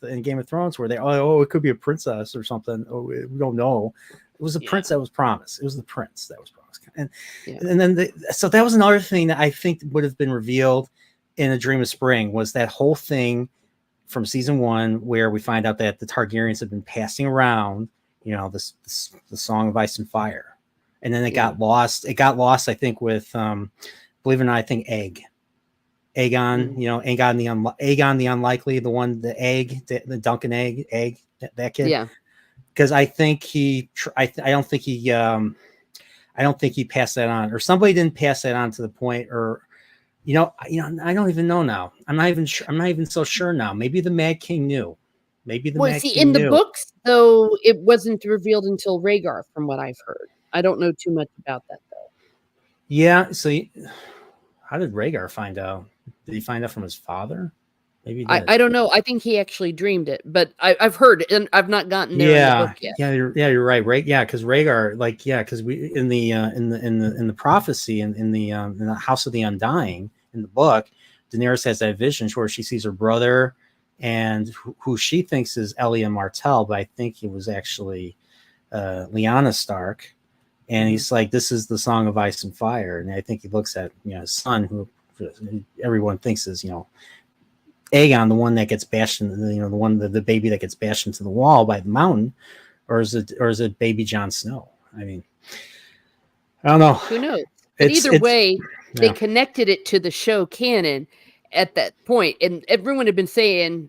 in Game of Thrones, where they it could be a princess or something. Oh, we don't know. It was a prince that was promised. It was the prince that was promised. And then so that was another thing that I think would have been revealed in A Dream of Spring, was that whole thing from season 1 where we find out that the Targaryens have been passing around, the Song of Ice and Fire, and then it got lost. It got lost, I think, with believe it or not, I think Aegon, Aegon the Unlikely, the Duncan Egg, that kid.
Yeah.
Because I think I don't think he passed that on, or somebody didn't pass that on to the point, or I don't even know now. I'm not even so sure now. Maybe the Mad King knew.
In the books, though, it wasn't revealed until Rhaegar, from what I've heard. I don't know too much about that, though.
Yeah. So how did Rhaegar find out? Did he find out from his father? Maybe
I don't know. I think he actually dreamed it, but I've heard it, and I've not gotten there in the book yet.
You're right. Because Rhaegar, because we in the prophecy in the House of the Undying in the book, Daenerys has that vision where she sees her brother and who she thinks is Elia Martell, but I think it was actually Lyanna Stark, and he's like, "This is the Song of Ice and Fire," and I think he looks at his son, who everyone thinks is Aegon, the one that gets bashed in, the baby that gets bashed into the wall by the mountain, or is it baby Jon Snow? I mean, I don't know.
Who knows? But either way, they connected it to the show canon at that point, and everyone had been saying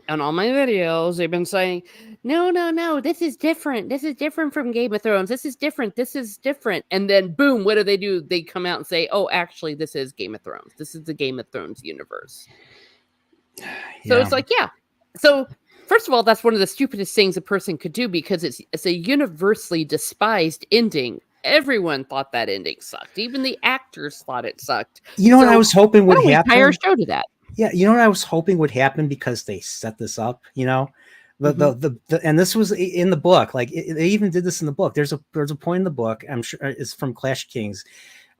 on all my videos, they've been saying, no, this is different. This is different from Game of Thrones. This is different. And then boom, what do? They come out and say, oh, actually, this is Game of Thrones. This is the Game of Thrones universe. So it's like, So first of all, that's one of the stupidest things a person could do, because it's a universally despised ending. Everyone thought that ending sucked. Even the actors thought it sucked.
What I was hoping would happen?
Entire show to that.
Yeah, what I was hoping would happen, because they set this up. And this was in the book. Like they even did this in the book. There's a point in the book. I'm sure it's from Clash of Kings.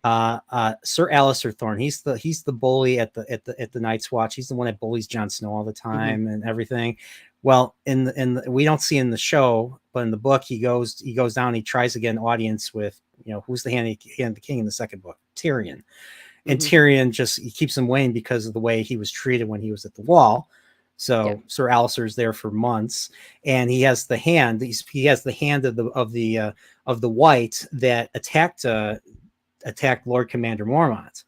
Sir Alistair Thorne. He's the bully at the Night's Watch. He's the one that bullies Jon Snow all the time and everything. Well, we don't see in the show, but in the book, he goes down. He tries to get an audience with who's the hand of the king in the second book, Tyrion. And Tyrion he keeps him waiting because of the way he was treated when he was at the Wall. So Sir Alistair's there for months, and he has the hand. He has the hand of the White that attacked Lord Commander Mormont,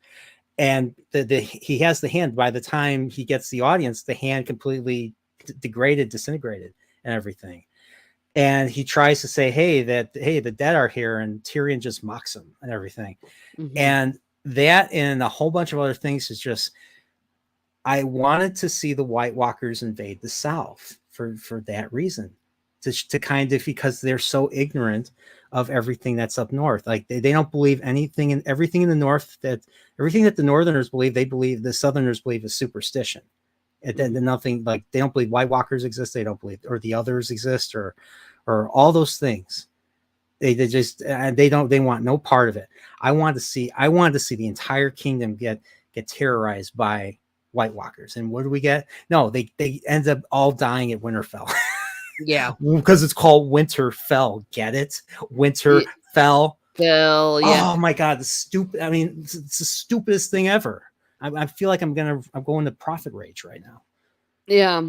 and he has the hand. By the time he gets the audience, the hand completely degraded, disintegrated, and everything. And he tries to say, "Hey, the dead are here," and Tyrion just mocks him and everything. And that and a whole bunch of other things is just. I wanted to see the White Walkers invade the South for that reason, to kind of, because they're so ignorant of everything that's up north. Like they don't believe everything in the north, everything that the Northerners believe, the Southerners believe is superstition. And then nothing, like they don't believe White Walkers exist. They don't believe, or the others exist, or all those things. They want no part of it. I wanted to see the entire kingdom get terrorized by White Walkers. And what do we get? No, they end up all dying at Winterfell.
Yeah.
Because it's called Winterfell. Get it? Winterfell.
Yeah.
Oh my God. It's the stupidest thing ever. I feel like I'm going to prophet rage right now.
Yeah.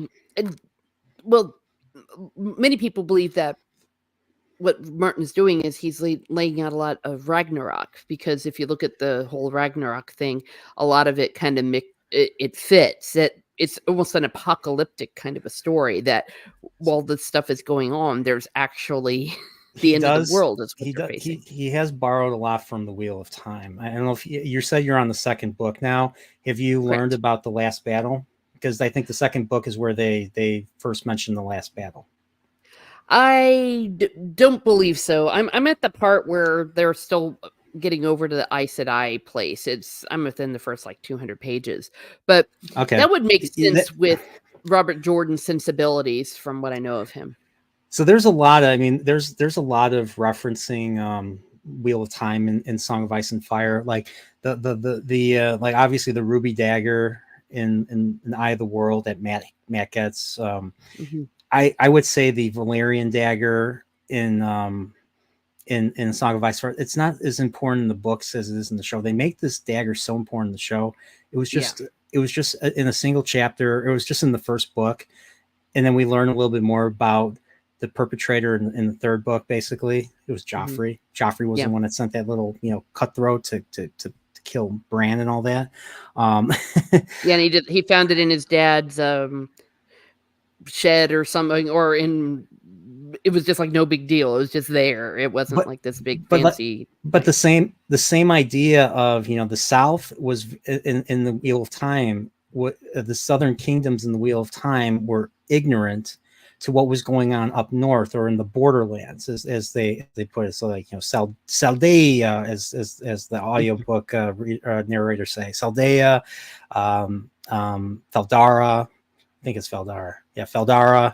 Well, many people believe that what Martin's doing is he's laying out a lot of Ragnarok, because if you look at the whole Ragnarok thing, a lot of it kind of it fits. It's almost an apocalyptic kind of a story that while this stuff is going on, there's actually the end of the world is what they're facing.
He has borrowed a lot from the Wheel of Time. I don't know if you said you're on the second book now. Have you learned about the last battle? Because I think the second book is where they first mentioned the last battle.
I don't believe so. I'm at the part where they're still getting over to the Aes Sedai place. I'm within the first 200 pages, but that would make sense with Robert Jordan's sensibilities from what I know of him.
So there's a lot of, there's a lot of referencing Wheel of Time in Song of Ice and Fire, like the obviously the ruby dagger in Eye of the World that Matt gets. I would say the Valerian dagger in Song of Ice and Fire. It's not as important in the books as it is in the show. They make this dagger so important in the show. It was just in a single chapter. It was just in the first book, and then we learn a little bit more about the perpetrator in the third book. Basically, it was Joffrey. Joffrey was the one that sent that little cutthroat to kill Bran and all that.
And he found it in his dad's shed or something, or it was just no big deal. It was just there. It wasn't this big fancy.
But the same idea of the South was in the Wheel of Time. What the Southern kingdoms in the Wheel of Time were ignorant to what was going on up north or in the borderlands, as they put it. So Saldea, as the audiobook narrator say, Saldea, Feldara. I think it's Feldara. Yeah, Feldara.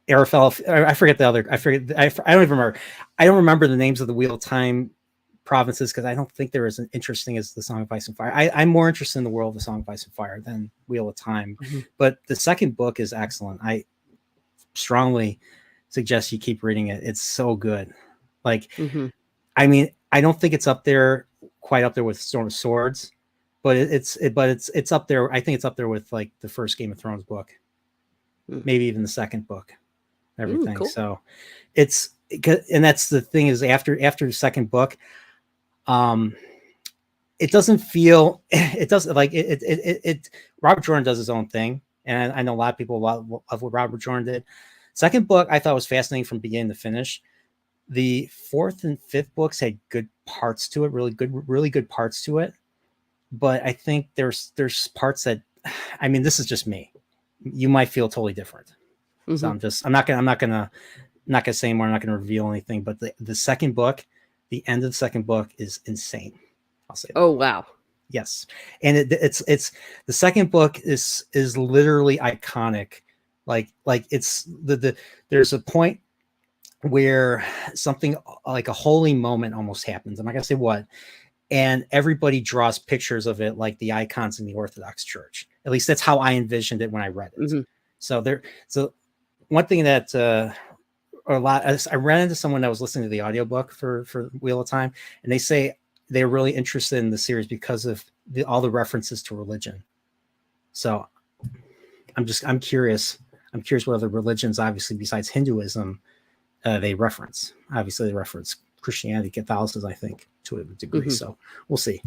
Arafel, I forget the other. I don't even remember. I don't remember the names of the Wheel of Time provinces because I don't think they're as interesting as the Song of Ice and Fire. I'm more interested in the world of the Song of Ice and Fire than Wheel of Time. But the second book is excellent. I strongly suggest you keep reading it. It's so good. I don't think it's quite up there with Storm of Swords, but it's up there. I think it's up there with the first Game of Thrones book, maybe even the second book. Everything. Cool. So and that's the thing is after the second book, it doesn't feel, it doesn't Robert Jordan does his own thing. And I know a lot of people love what Robert Jordan did. Second book, I thought was fascinating from beginning to finish. The fourth and fifth books had good parts to it, really good parts to it. But I think there's parts that, this is just me. You might feel totally different. So I'm not gonna say more. I'm not gonna reveal anything. But the second book, the end of the second book is insane. I'll say that.
Oh wow!
Yes, and it's the second book is literally iconic. Like it's the there's a point where something like a holy moment almost happens. I'm not gonna say what, and everybody draws pictures of it like the icons in the Orthodox Church. At least that's how I envisioned it when I read it. So one thing that I ran into someone that was listening to the audiobook for Wheel of Time, and they say they're really interested in the series because of all the references to religion. So I'm curious. I'm curious what other religions, obviously besides Hinduism, they reference. Obviously, they reference Christianity, Catholicism, I think, to a degree. So we'll see.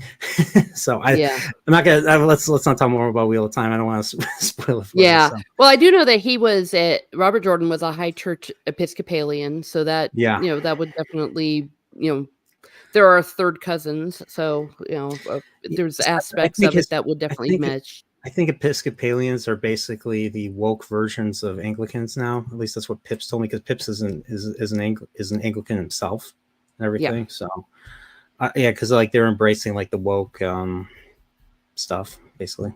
So I'm not gonna. Let's not talk more about Wheel of Time. I don't want to spoil it for you. So.
Well, I do know that Robert Jordan was a high church Episcopalian, so that that would definitely there are third cousins, so there's aspects of it that would definitely mesh.
I think Episcopalians are basically the woke versions of Anglicans now. At least that's what Pips told me, because Pips is an Anglican himself and everything. So because like they're embracing like the woke stuff basically.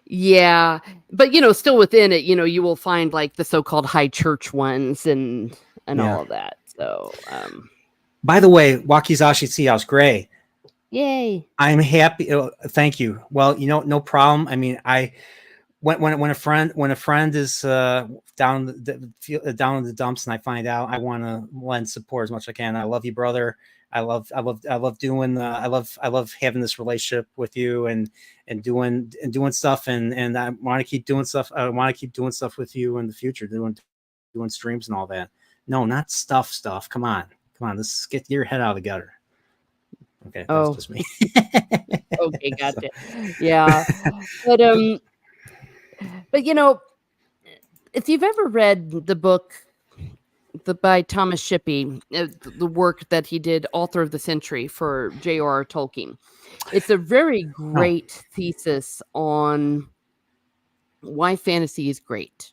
Yeah, but still within it, you will find like the so-called high church ones and all of that. So,
by the way, Wakizashi Seahouse Gray.
Yay!
I'm happy. Thank you. Well, no problem. I mean, when a friend is down in the dumps, and I find out, I want to lend support as much as I can. I love you, brother. I love having this relationship with you and doing stuff, and I want to keep doing stuff. I want to keep doing stuff with you in the future, doing streams and all that. No, not stuff. Come on. Let's get your head out of the gutter. Okay, that's just me.
Okay, gotcha. Yeah, but if you've ever read the book by Thomas Shippey, the work that he did, Author of the Century, for J.R.R. Tolkien, it's a very great thesis on why fantasy is great,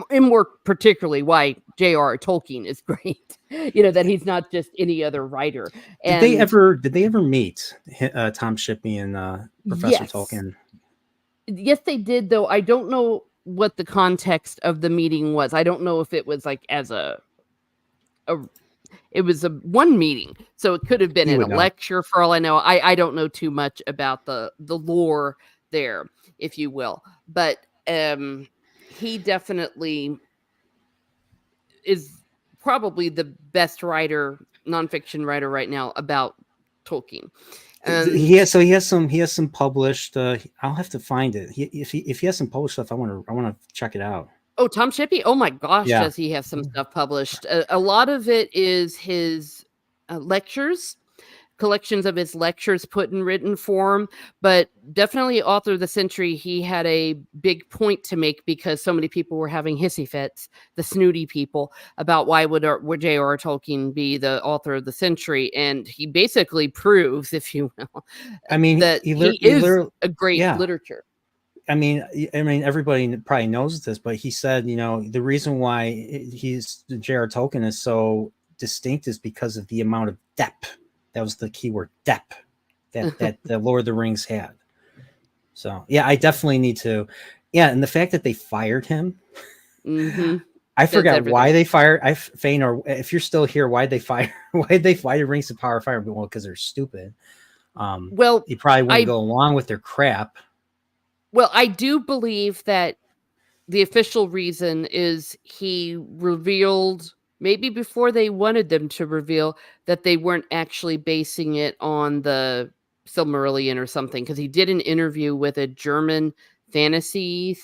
and more particularly why J.R.R. Tolkien is great. That he's not just any other writer.
And did they ever meet Tom Shippey and Professor Tolkien?
Yes, they did. Though I don't know what the context of the meeting was. I don't know if it was like as it was a one meeting, so it could have been in a lecture for all I know. I don't know too much about the lore there, if you will, but he definitely is probably the best nonfiction writer right now about Tolkien.
He has some published. I'll have to find it. If he has some published stuff, I want to check it out.
Oh, Tom Shippey! Oh my gosh, does he have some stuff published? A lot of it is his lectures, collections of his lectures put in written form, but definitely Author of the Century, he had a big point to make because so many people were having hissy fits, the snooty people, about why would J.R.R. Tolkien be the author of the century, and he basically proves, if you will,
I mean,
that he is a great literature.
I mean, everybody probably knows this, but he said, the reason why J.R.R. Tolkien is so distinct is because of the amount of depth. That was the key word, depth, that the Lord of the Rings had. So, I definitely need to. Yeah, and the fact that they fired him. I forgot why they fired. Fane, or if you're still here, why'd they fire Rings of Power fire? Well, because they're stupid.
Well,
you probably wouldn't go along with their crap.
Well, I do believe that the official reason is he revealed, maybe before they wanted them to reveal, that they weren't actually basing it on the Silmarillion or something, because he did an interview with a German fantasy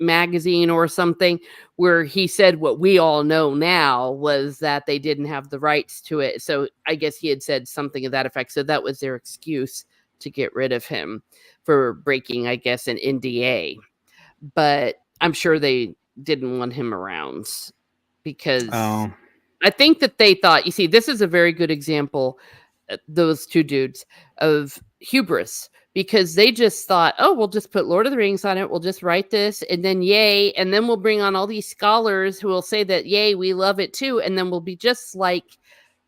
magazine or something where he said what we all know now was that they didn't have the rights to it. So I guess he had said something of that effect. So that was their excuse to get rid of him for breaking, I guess, an NDA. But I'm sure they didn't want him around because I think that they thought, you see, this is a very good example, those two dudes, of hubris, because they just thought, oh, we'll just put Lord of the Rings on it. We'll just write this and then yay. And then we'll bring on all these scholars who will say that, yay, we love it too. And then we'll be just like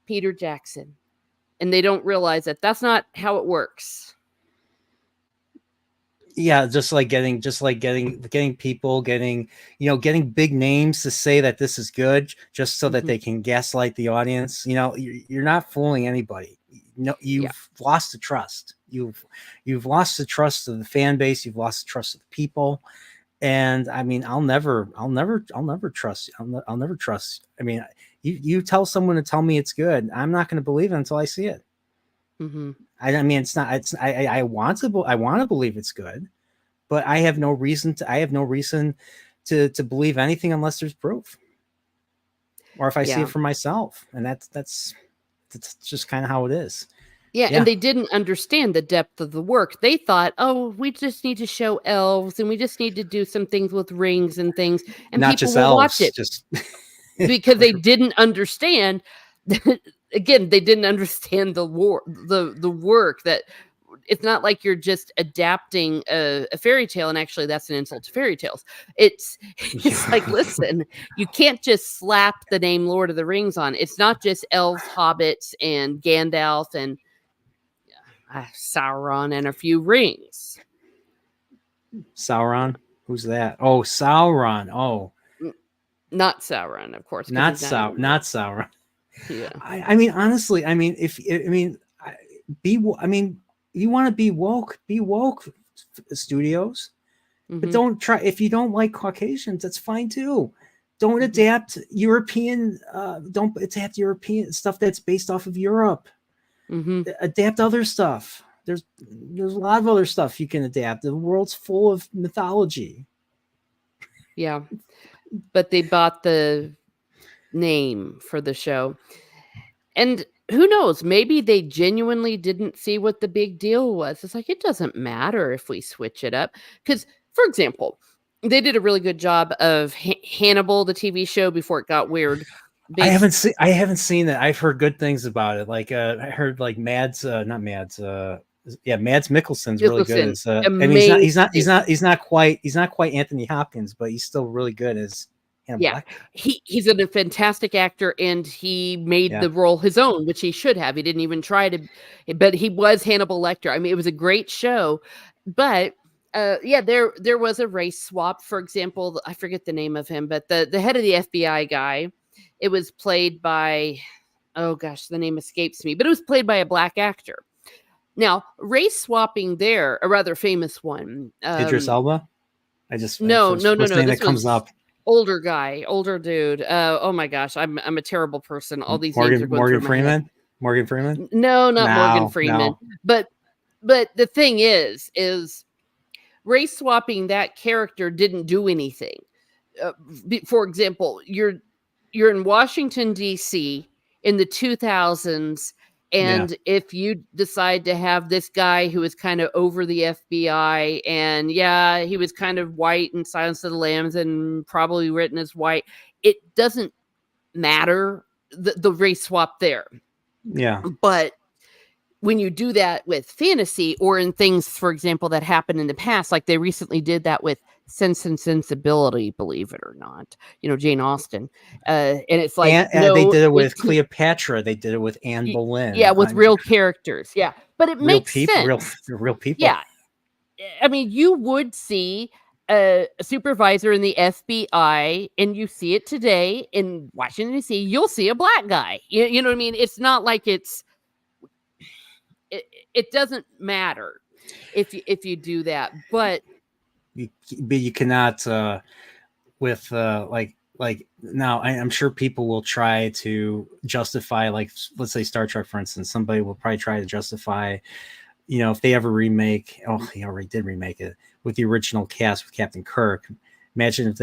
Peter Jackson. And they don't realize that that's not how it works.
Yeah, just like getting people, getting big names to say that this is good, just so that they can gaslight the audience. You're not fooling anybody. No, you've lost the trust. You've lost the trust of the fan base. You've lost the trust of the people. And I mean, I'll never trust. I'll never trust. I mean, you tell someone to tell me it's good, I'm not going to believe it until I see it. I mean, it's not. I want to believe it's good, but I have no reason to believe anything unless there's proof, or if I see it for myself. And that's just kind of how it is.
Yeah, and they didn't understand the depth of the work. They thought, oh, we just need to show elves, and we just need to do some things with rings and things, and
not
people
just
will
elves,
watch it.
just
Because they didn't understand. Again, they didn't understand the work, that it's not like you're just adapting a fairy tale, and actually that's an insult to fairy tales. It's like, listen, you can't just slap the name Lord of the Rings on. It's not just elves, hobbits, and Gandalf, and Sauron, and a few rings.
Sauron? Who's that? Oh, Sauron. Oh,
not Sauron, of course.
Not Sauron.
Yeah.
I mean, honestly, I mean, you want to be woke, studios, but don't try. If you don't like Caucasians, that's fine too. Don't adapt European. Don't adapt European stuff that's based off of Europe. Adapt other stuff. There's a lot of other stuff you can adapt. The world's full of mythology.
Yeah, but they bought the name for the show, and who knows, maybe they genuinely didn't see what the big deal was. It's like, it doesn't matter if we switch it up, because, for example, they did a really good job of Hannibal, the TV show, before it got weird.
I haven't seen it. I've heard good things about it. Like I heard like Mads Mikkelsen's really good as I mean, he's not quite Anthony Hopkins, but he's still really good as Hannibal Lecter.
He's a fantastic actor, and he made the role his own, which he should have. He didn't even try to, but he was Hannibal Lecter. I mean, it was a great show, but there was a race swap. For example, I forget the name of him, but the head of the FBI guy, it was played by, oh gosh, the name escapes me, but it was played by a black actor. Now, race swapping there, a rather famous one.
Idris Elba?
No.
Thing that comes up.
Older guy, older dude. Oh my gosh, I'm a terrible person. All these
names
are going through my head.
Morgan Freeman?
No, not Morgan Freeman. No. But the thing is race swapping that character didn't do anything. For example, you're in Washington D.C. in the 2000s, and if you decide to have this guy who is kind of over the FBI, and he was kind of white in Silence of the Lambs and probably written as white, it doesn't matter the race swap there.
Yeah.
But when you do that with fantasy, or in things, for example, that happened in the past, like they recently did that with Sense and Sensibility, believe it or not, Jane Austen, and it's like,
they did it with Cleopatra, they did it with Anne Boleyn,
with real characters, but it makes sense,
real people,
I mean, you would see a supervisor in the FBI, and you see it today in Washington D.C., you'll see a black guy, you know what I mean? It's not like it doesn't matter if you do that, but
you cannot with like now I'm sure people will try to justify, like, let's say Star Trek, for instance. Somebody will probably try to justify, if they ever remake, he already did remake it with the original cast with Captain Kirk. Imagine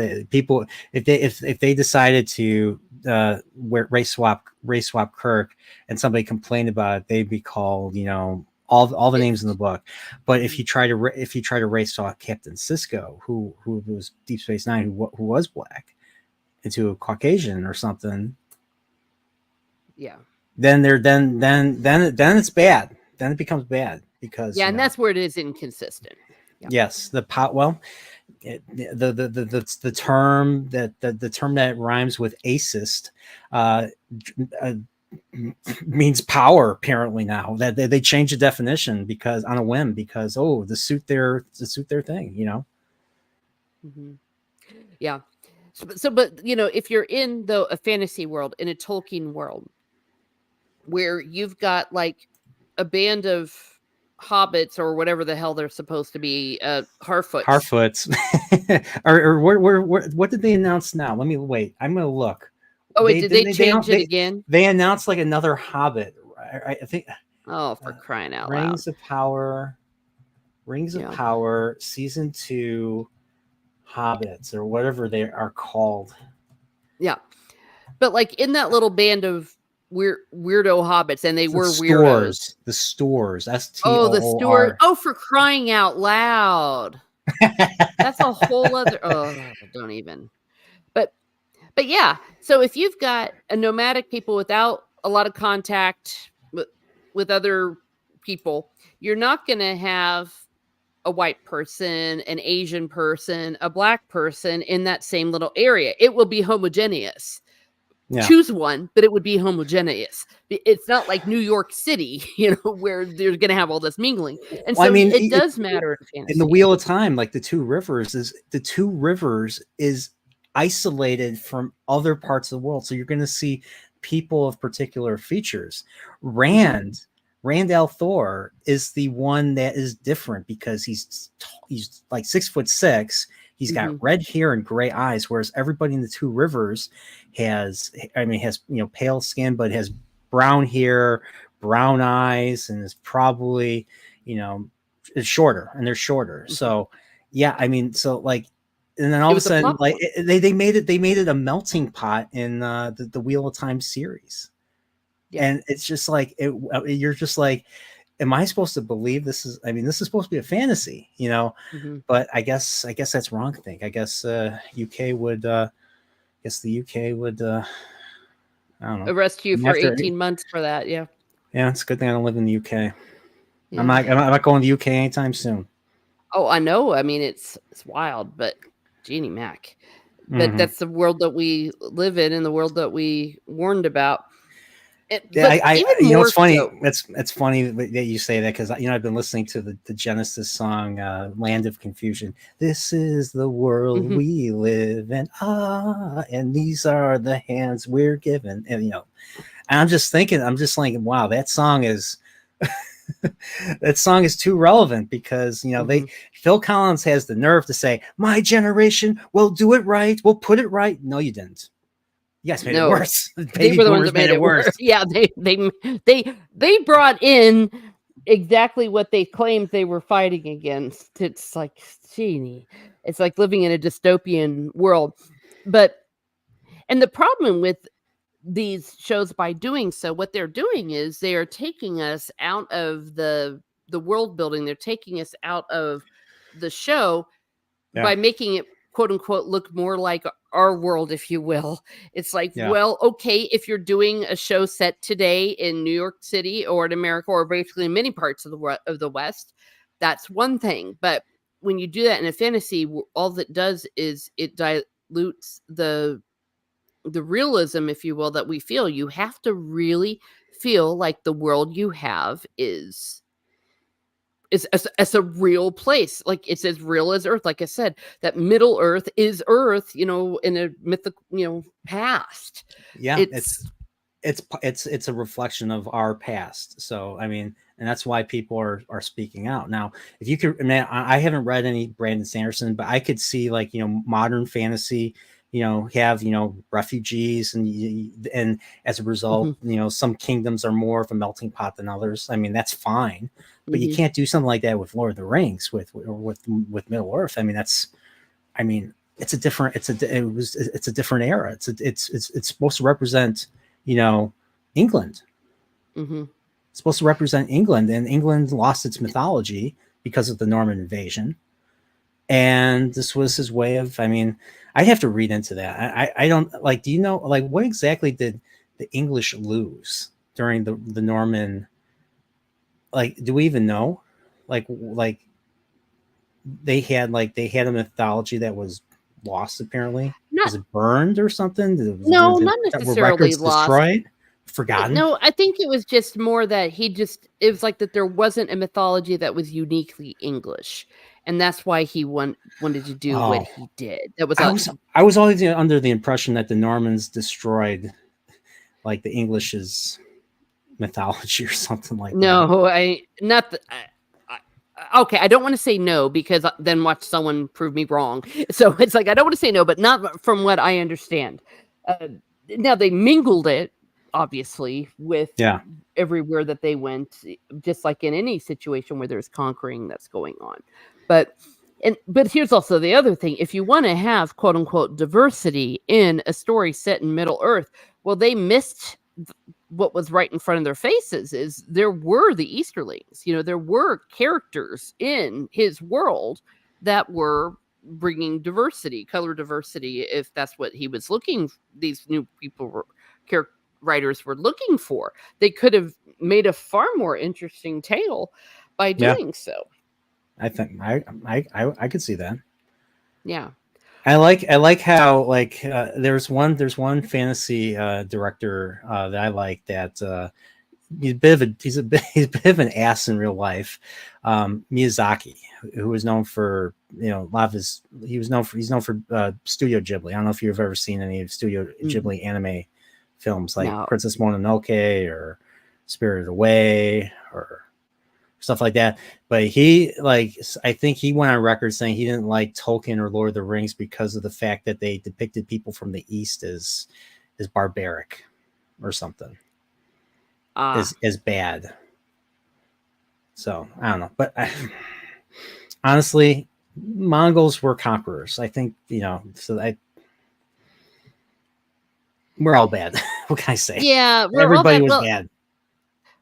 if they decided to race swap Kirk, and somebody complained about it, they'd be called, all the names in the book. But if you try to race swap Captain Sisko, who was Deep Space Nine, who was black, into a Caucasian or something, then it's bad. Then it becomes bad, because
and that's where it is inconsistent.
Yes, the term that rhymes with acist means power apparently now. That they changed the definition because on a whim, because to suit their thing, you know.
Mm-hmm. Yeah. So, but if you're in a fantasy world, in a Tolkien world, where you've got like a band of hobbits or whatever the hell they're supposed to be,
Harfoots. or what did they announce now? Let me wait. I'm gonna look.
Oh wait, did they change it again?
They announced like another Hobbit. I think.
Oh, for crying out loud!
Rings of Power, season 2, Hobbits or whatever they are called.
Yeah, but like in that little band of weirdo hobbits, and they were
weirdos.
weirdos.
The Stores. STOR.
Oh, the Stores. Oh, for crying out loud! That's a whole other. Oh, don't even. But yeah. So if you've got a nomadic people without a lot of contact with other people, you're not going to have a white person, an Asian person, a black person in that same little area. It will be homogeneous. Yeah. Choose one, but it would be homogeneous. It's not like New York City, where they're going to have all this mingling. And so it does matter in fantasy.
In the Wheel of Time, like the Two Rivers is isolated from other parts of the world. So you're going to see people of particular features. Rand al'Thor is the one that is different because he's like 6'6". He's got red hair and gray eyes, whereas everybody in the Two Rivers has pale skin, but has brown hair, brown eyes, and is probably, is shorter, and they're shorter. So yeah, and then all of a sudden, like they made it a melting pot in the Wheel of Time series. Yeah. And it's just like you're just like, am I supposed to believe this is? I mean, this is supposed to be a fantasy, But I guess that's wrong. I guess UK would. I don't know.
Arrest you for 18 months for that. Yeah.
Yeah, it's a good thing I don't live in the UK. Yeah. I'm not going to the UK anytime soon.
Oh, I know. I mean, it's wild, but Jeannie Mac. But that's the world that we live in the world that we warned about.
It's funny. It's funny that you say that because I've been listening to the Genesis song "Land of Confusion." This is the world we live in, and these are the hands we're given. And I'm just like, wow, that song is that song is too relevant because Phil Collins has the nerve to say, "My generation will do it right, we'll put it right." No, you didn't. You guys made it worse.
They were the ones that made it worse. Yeah, they brought in exactly what they claimed they were fighting against. It's like, Jeannie, it's like living in a dystopian world. And the problem with these shows, by doing so, what they're doing is they are taking us out of the world building. They're taking us out of the show by making it, quote unquote, look more like our world, if you will. It's like, well, okay, if you're doing a show set today in New York City or in America or basically in many parts of the West, that's one thing. But when you do that in a fantasy, all that does is it dilutes the realism, if you will, that we feel. You have to really feel like the world you have is a real place. Like, it's as real as Earth. Like I said, that Middle Earth is Earth, in a mythical, past.
Yeah, it's a reflection of our past. So, I mean, and that's why people are speaking out. Now, if you could, I haven't read any Brandon Sanderson, but I could see like, modern fantasy, have, refugees and as a result, some kingdoms are more of a melting pot than others. I mean, that's fine, but you can't do something like that with Lord of the Rings with Middle Earth. I mean, it's a different era. It's supposed to represent, England. It's supposed to represent England, and England lost its mythology because of the Norman invasion. And this was his way of, I'd have to read into that. I don't do you know, what exactly did the English lose during the Norman? Do we even know? They had a mythology that was lost, apparently. Was it burned or something?
Not necessarily lost.
Destroyed? forgotten.
No, I think it was just more that it was like that there wasn't a mythology that was uniquely English. And that's why he wanted to do what
Oh,
he did. That was
I was always under the impression that the Normans destroyed like the English's mythology or something like that.
No, okay, I don't want to say no because then watch someone prove me wrong. So it's like I don't want to say no, but not from what I understand. Now they mingled it, obviously, with everywhere that they went, just like in any situation where there's conquering that's going on. But here's also the other thing: if you want to have quote unquote diversity in a story set in Middle Earth, well, they missed what was right in front of their faces. Is there were the Easterlings, there were characters in his world that were bringing diversity, color diversity, if that's what he was looking. These new writers were looking for. They could have made a far more interesting tale by doing so.
I think I could see that.
Yeah.
I like how there's one fantasy director that I like that he's a bit of an ass in real life. Miyazaki, who is known for a lot of he's known for Studio Ghibli. I don't know if you've ever seen any of Studio Ghibli anime films like Princess Mononoke or Spirited Away or stuff like that. But I think he went on record saying he didn't like Tolkien or Lord of the Rings because of the fact that they depicted people from the East as barbaric or something, as bad. So I don't know, but honestly, Mongols were conquerors. I think we're all bad. What can I say?
Yeah,
everybody was bad.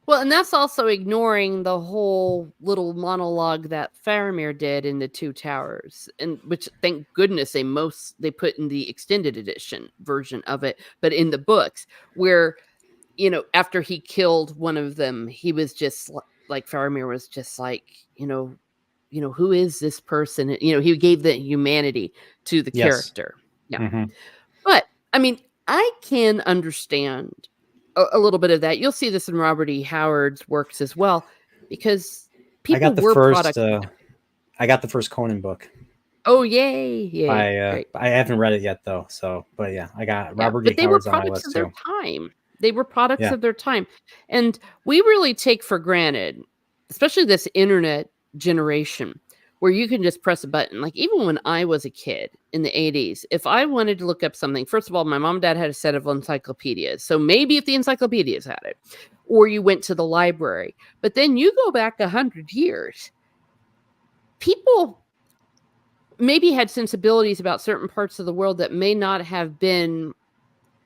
Well, and that's also ignoring the whole little monologue that Faramir did in the Two Towers, and which, thank goodness, they put in the extended edition version of it, but in the books, where after he killed one of them, he was just like Faramir was just like, who is this person? He gave the humanity to the character. Yeah, but I mean, I can understand a little bit of that. You'll see this in Robert E. Howard's works as well, because people were products.
I got the first Conan book.
Oh, yay!
I haven't read it yet though. So, but yeah, I got Robert E. Howard's on my list too.
They were products of their time, and we really take for granted, especially this internet generation, where you can just press a button. Like even when I was a kid in the 80s, if I wanted to look up something, first of all, my mom and dad had a set of encyclopedias. So maybe if the encyclopedias had it, or you went to the library, but then you go back 100 years, people maybe had sensibilities about certain parts of the world that may not have been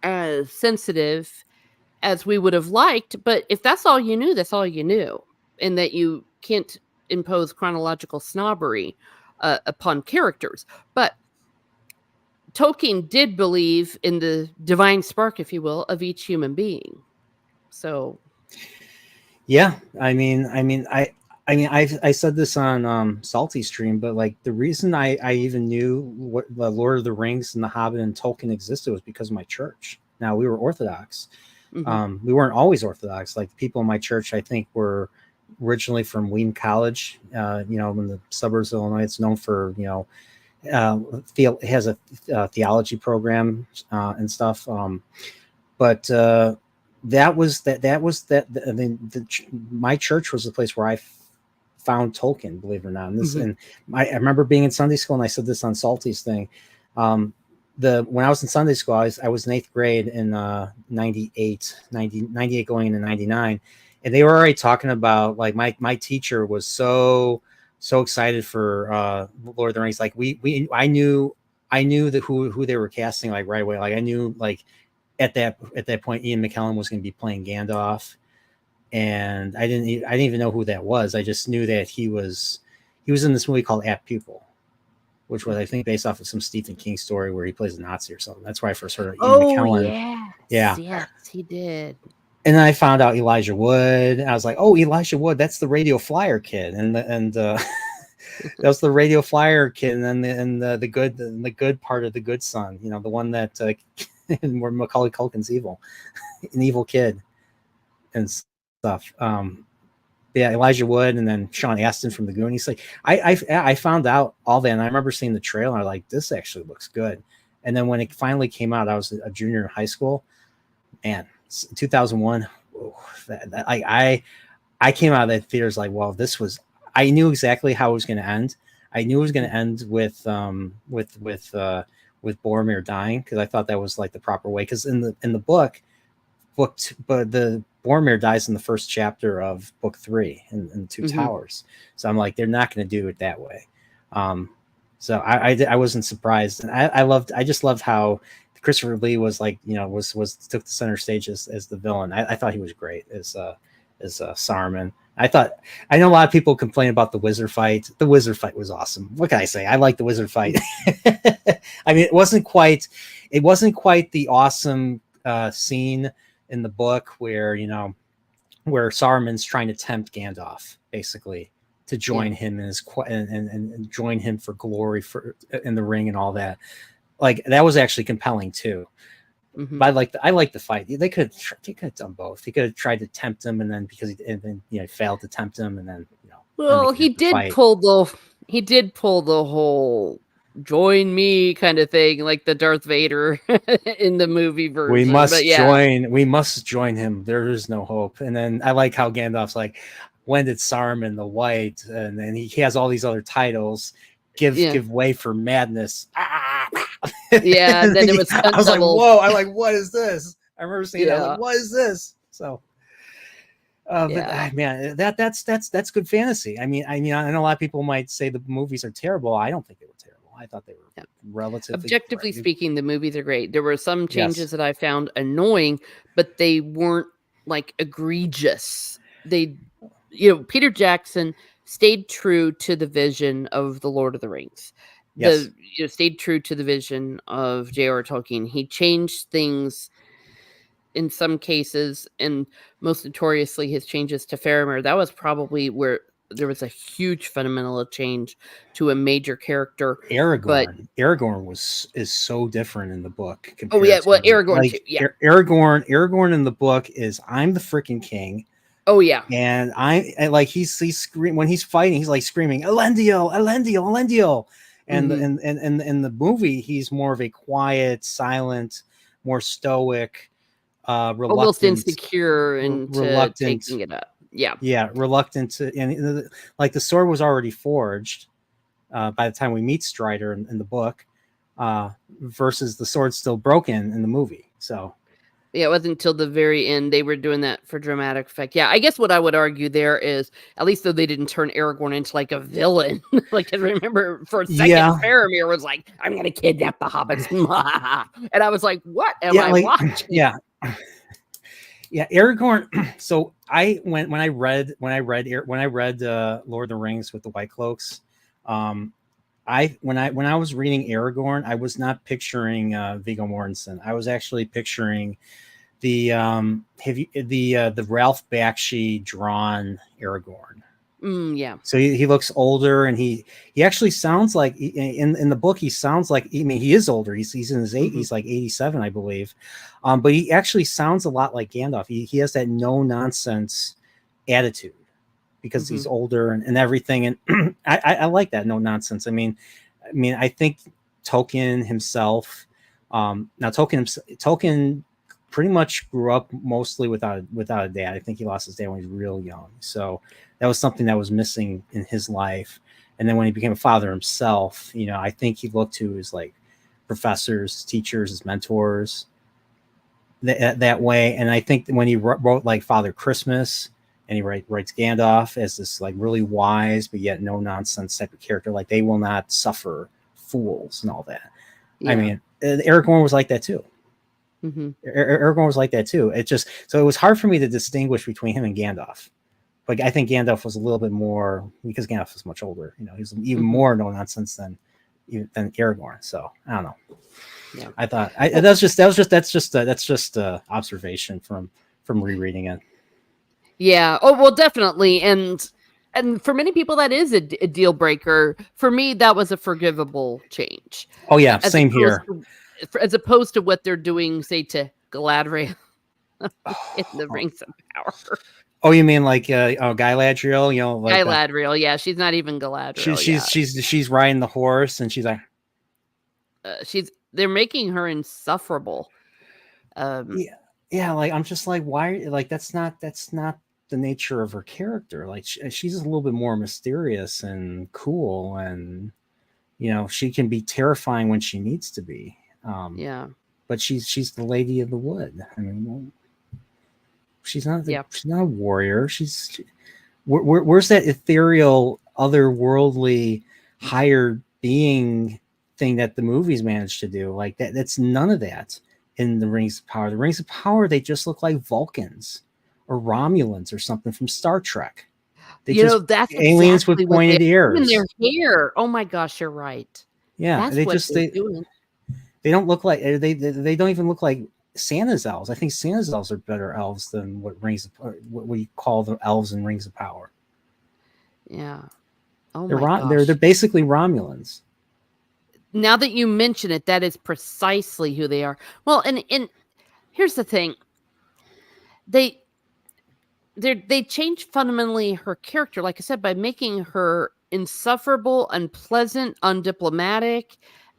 as sensitive as we would have liked. But if that's all you knew, that's all you knew. And that you can't impose chronological snobbery upon characters. But Tolkien did believe in the divine spark, if you will, of each human being. So
yeah, I said this on Salty Stream, but like the reason I even knew what the Lord of the Rings and the Hobbit and Tolkien existed was because of my church. Now we were Orthodox. We weren't always Orthodox. Like people in my church, I think, were originally from Wheaton College, in the suburbs of Illinois. It's known for, it has a theology program and stuff. But my church was the place where I found Tolkien, believe it or not. And I remember being in Sunday school, and I said this on Salty's thing. When I was in Sunday school, I was in 8th grade in 98 going into 99. And they were already talking about, like, my teacher was so excited for Lord of the Rings. Like I knew that who they were casting, like, right away. Like I knew, like, at that point Ian McKellen was going to be playing Gandalf, and I didn't even know who that was. I just knew that he was in this movie called Apt Pupil, which was, I think, based off of some Stephen King story where he plays a Nazi or something. That's where I first heard of Ian McKellen.
Yes, he did.
And then I found out Elijah Wood. I was like, oh, Elijah Wood, that's the Radio Flyer kid. And that was the Radio Flyer kid. And then the good part of The Good Son, the one that and where Macaulay Culkin's evil, an evil kid and stuff. Yeah, Elijah Wood and then Sean Astin from The Goonies. Like I found out all that, and I remember seeing the trailer. And I was like, this actually looks good. And then when it finally came out, I was a junior in high school. Man, 2001. I came out of that theaters like, well, this was. I knew exactly how it was going to end. I knew it was going to end with Boromir dying, because I thought that was like the proper way. Because in the book, but the Boromir dies in the first chapter of book 3 in Two Towers. So I'm like, they're not going to do it that way. So I wasn't surprised, and I just loved how Christopher Lee was like, was took the center stage as the villain. I thought he was great as Saruman. I know a lot of people complain about the wizard fight. The wizard fight was awesome. What can I say? I like the wizard fight. I mean, it wasn't quite the awesome scene in the book where Saruman's trying to tempt Gandalf basically to join him in his and join him for glory in the ring and all that. Like, that was actually compelling too. But I like the fight. They could have done both. He could have tried to tempt him, and then he failed to tempt him, and then
Well, he did pull the whole join me kind of thing, like the Darth Vader in the movie version.
We must join him. There is no hope. And then I like how Gandalf's like, when did Saruman the White, and then he has all these other titles, give way for madness.
Yeah, and then it was
I was like, whoa, I like, what is this? I remember seeing that. Like, what is this? So but man, that's good fantasy. I mean, I know a lot of people might say the movies are terrible. I don't think they were terrible. I thought they were relatively
objectively speaking, the movies are great. There were some changes that I found annoying, but they weren't like egregious. Peter Jackson stayed true to the vision of the Lord of the Rings. Stayed true to the vision of J.R.R. Tolkien. He changed things in some cases, and most notoriously his changes to Faramir. That was probably where there was a huge fundamental change to a major character.
Aragorn is so different in the book.
Aragorn too. Yeah,
Aragorn in the book is, I'm the freaking king.
Oh yeah,
and he's screaming when he's fighting. He's like screaming, Elendil, Elendil, Elendil. And in the movie, he's more of a quiet, silent, more stoic, reluctant,
almost insecure and reluctant, taking it up.
Yeah, reluctant to, and like the sword was already forged by the time we meet Strider in the book, versus the sword's still broken in the movie. So.
Yeah, it wasn't until the very end they were doing that for dramatic effect. Yeah, I guess what I would argue there is, at least though they didn't turn Aragorn into like a villain. Like, I remember for a second, Faramir was like, I'm going to kidnap the hobbits. And I was like, what am I watching?
Yeah. Yeah, Aragorn. So when I read Lord of the Rings with the White Cloaks, when I was reading Aragorn, I was not picturing Viggo Mortensen. I was actually picturing the Ralph Bakshi drawn Aragorn.
Yeah.
So he looks older, and he actually sounds like, in the book, he sounds like, I mean, he is older. He's in his 80s, like 87, I believe. But he actually sounds a lot like Gandalf. He has that no nonsense attitude, because he's older and everything. And I like that no nonsense. I mean, I think Tolkien himself, Tolkien pretty much grew up mostly without a dad. I think he lost his dad when he was real young. So that was something that was missing in his life. And then when he became a father himself, I think he looked to his like professors, his teachers, his mentors that way. And I think when he wrote like Father Christmas, and he writes Gandalf as this like really wise but yet no nonsense type of character, like they will not suffer fools and all that. Yeah. I mean, Aragorn was like that too. Aragorn was like that too. It was hard for me to distinguish between him and Gandalf. Like, I think Gandalf was a little bit more, because Gandalf was much older. He's even more no nonsense than Aragorn. So I don't know. Yeah, I thought that's just observation from rereading it.
Yeah. Oh, well, definitely. And for many people, that is a deal breaker. For me, that was a forgivable change.
Oh yeah, same here.
as opposed to what they're doing, say, to Galadriel in the Rings of Power.
Oh, you mean like Galadriel? You know, like
Galadriel, yeah, she's not even Galadriel.
she's riding the horse, and she's like,
they're making her insufferable.
Yeah, like I'm just like, why? Like that's not the nature of her character. Like she's a little bit more mysterious and cool, and you know, she can be terrifying when she needs to be.
Yeah,
but she's the Lady of the Wood. I mean, she's not she's not a warrior. Where's that ethereal, otherworldly, higher being thing that the movies managed to do? Like that's none of that in the Rings of Power. The Rings of Power, they just look like Vulcans or Romulans or something from Star Trek.
That's
aliens
exactly
with pointed ears.
In their hair. Oh my gosh, you're right.
Yeah,
that's they're doing.
They don't look like they don't even look like Santa's elves. I think Santa's elves are better elves than what we call the elves in Rings of Power.
Yeah. Oh my gosh.
They're basically Romulans.
Now that you mention it, that is precisely who they are. Well, and here's the thing. They changed fundamentally her character, like I said, by making her insufferable, unpleasant, undiplomatic.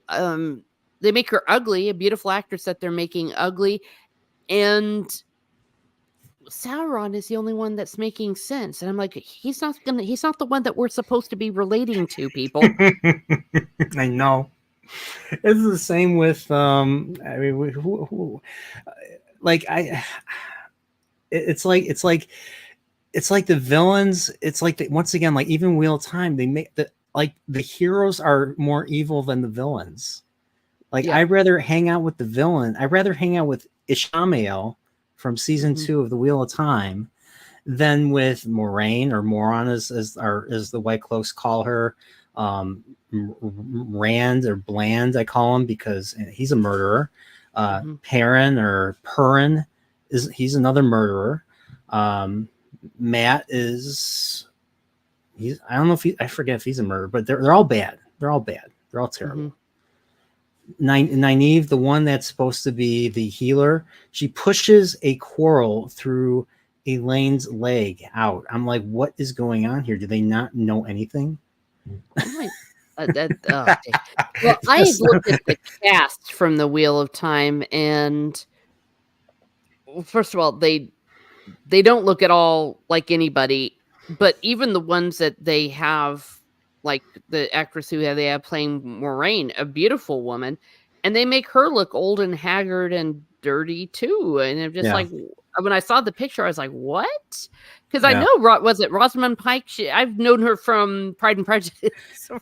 They make her ugly, a beautiful actress that they're making ugly. And Sauron is the only one that's making sense. And I'm like, he's not the one that we're supposed to be relating to, people.
I know. It's the same with I mean, it's like the villains. It's like once again, like even Wheel of Time, they make the heroes are more evil than the villains. Like I'd rather hang out with the villain. I'd rather hang out with Ishamael from season 2 of the Wheel of Time than with Moraine, or Moron as the White Cloaks call her. Rand, or Bland, I call him, because he's a murderer. Perrin, or Purin, he's another murderer. Matt I don't know if I forget if he's a murderer, but they're all bad. They're all bad. They're all terrible. Nynaeve, the one that's supposed to be the healer, she pushes a quarrel through Elaine's leg out. I'm like, what is going on here? Do they not know anything?
Well, I looked at the cast from the Wheel of Time, and first of all, they don't look at all like anybody, but even the ones that they have, like the actress they have playing Moraine, a beautiful woman, and they make her look old and haggard and dirty too. And I'm just like, when I saw the picture, I was like, what? Because I know, was it Rosamund Pike? I've known her from Pride and Prejudice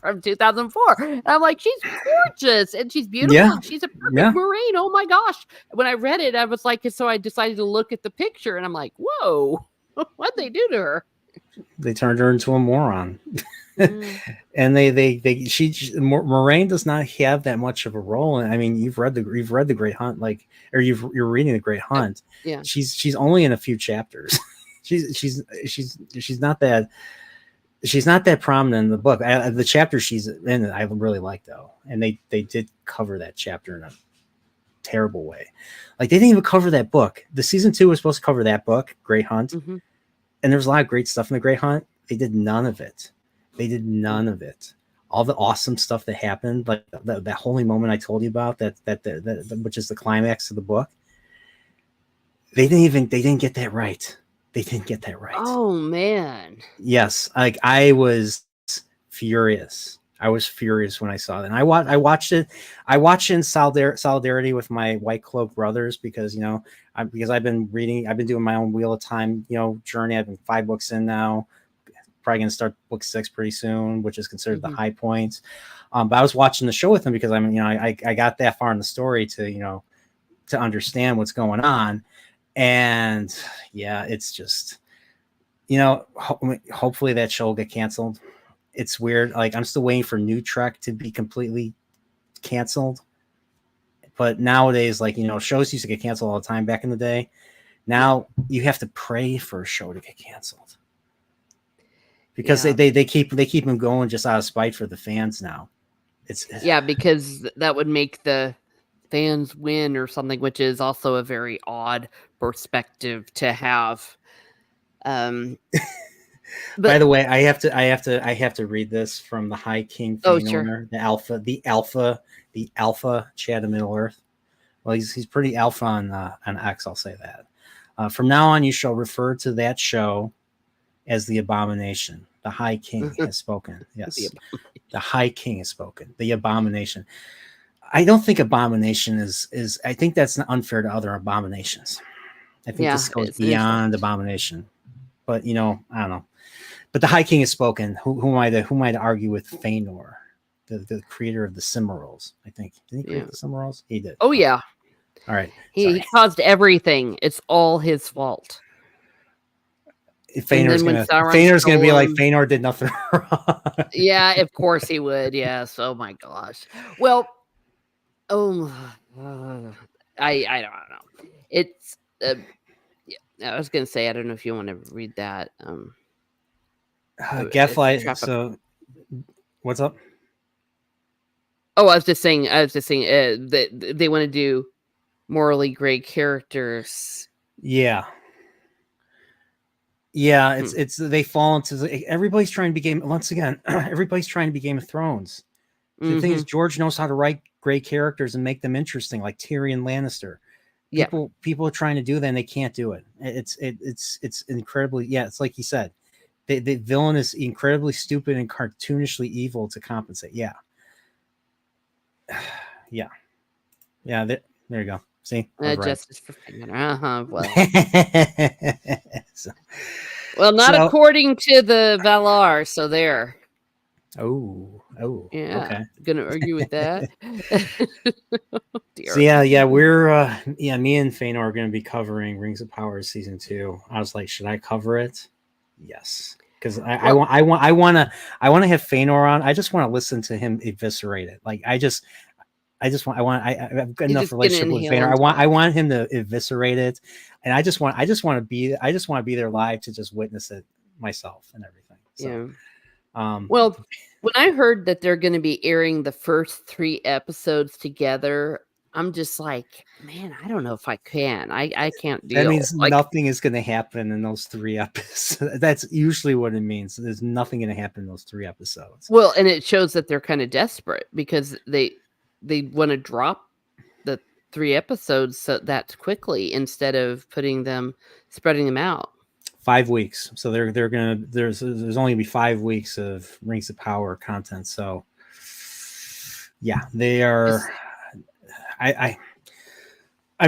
from 2004. And I'm like, she's gorgeous and she's beautiful. Yeah. And she's a perfect Moraine. Oh my gosh. When I read it, I was like, so I decided to look at the picture, and I'm like, whoa, what'd they do to her?
They turned her into a moron. And Moraine does not have that much of a role. And I mean, you've read the Great Hunt, or you're reading the Great Hunt.
Yeah.
She's only in a few chapters. she's not that prominent in the book. The chapter she's in, I really like though. And they did cover that chapter in a terrible way. Like they didn't even cover that book. The season 2 was supposed to cover that book, Great Hunt. And there's a lot of great stuff in the Great Hunt. They did none of it. All the awesome stuff that happened, like that holy moment I told you about, that which is the climax of the book. They didn't get that right.
Oh man.
Yes, like I was furious. When I saw that. And I watched it in solidarity with my White Cloak brothers, because I've been doing my own Wheel of Time journey. I've been 5 books in now. Probably going to start book 6 pretty soon, which is considered the high point. But I was watching the show with them because I got that far in the story to understand what's going on. And yeah, it's just, hopefully that show will get canceled. It's weird. Like I'm still waiting for New Trek to be completely canceled. But nowadays, shows used to get canceled all the time back in the day. Now you have to pray for a show to get canceled. Because they keep them going just out of spite for the fans now. Because
that would make the fans win or something, which is also a very odd perspective to have.
By
But
the way, I have to read this from the High King
oh, sure.
Feanor, the Alpha Chad of Middle Earth. Well, he's pretty alpha on X. I'll say that. From now on, you shall refer to that show as the Abomination. The High King has spoken. Yes, the High King has spoken. The Abomination. I don't think Abomination is. I think that's unfair to other abominations. I think
Yeah,
this goes
it's interesting.
beyond Abomination. But I don't know. But the High King has spoken. Who am I to argue with Feanor, the creator of the Cimarrows? I think. Did he create the Cimarrows? He did.
Oh yeah.
All right.
He caused everything. It's all his fault.
Feanor's gonna be like, Feanor did nothing wrong.
Yeah, of course he would. Yes. Oh my gosh. Well, I don't know. It's I was gonna say, I don't know if you want to read that.
Gafflight. So, what's up?
Oh, I was just saying. That they want to do morally gray characters.
Yeah. Yeah, it's they fall into everybody's trying to be Game once again. Everybody's trying to be Game of Thrones. The thing is, George knows how to write gray characters and make them interesting, like Tyrion Lannister. People are trying to do that and they can't do it. It's incredibly It's like he said, the villain is incredibly stupid and cartoonishly evil to compensate. Yeah. There you go. See,
justice for Feanor. Well, not according to the Valar. So there.
Oh,
yeah.
Okay.
Gonna argue with that.
So we're me and Feanor are going to be covering Rings of Power season 2. I was like, should I cover it? Yes, because I want to have Feanor on. I just want to listen to him eviscerate it. Like I've got enough relationship with Feanor. I want him to eviscerate it, and I just want to be there live to just witness it myself and everything. So,
well, when I heard that they're going to be airing the first 3 episodes together, I'm just like, man, I don't know if I can. I can't deal.
That means nothing is going to happen in those 3 episodes. That's usually what it means. There's nothing going to happen in those 3 episodes.
Well, and it shows that they're kind of desperate because they want to drop the 3 episodes so that quickly instead of spreading them out.
5 weeks. So they're gonna there's only gonna be 5 weeks of Rings of Power content. So yeah, they are. I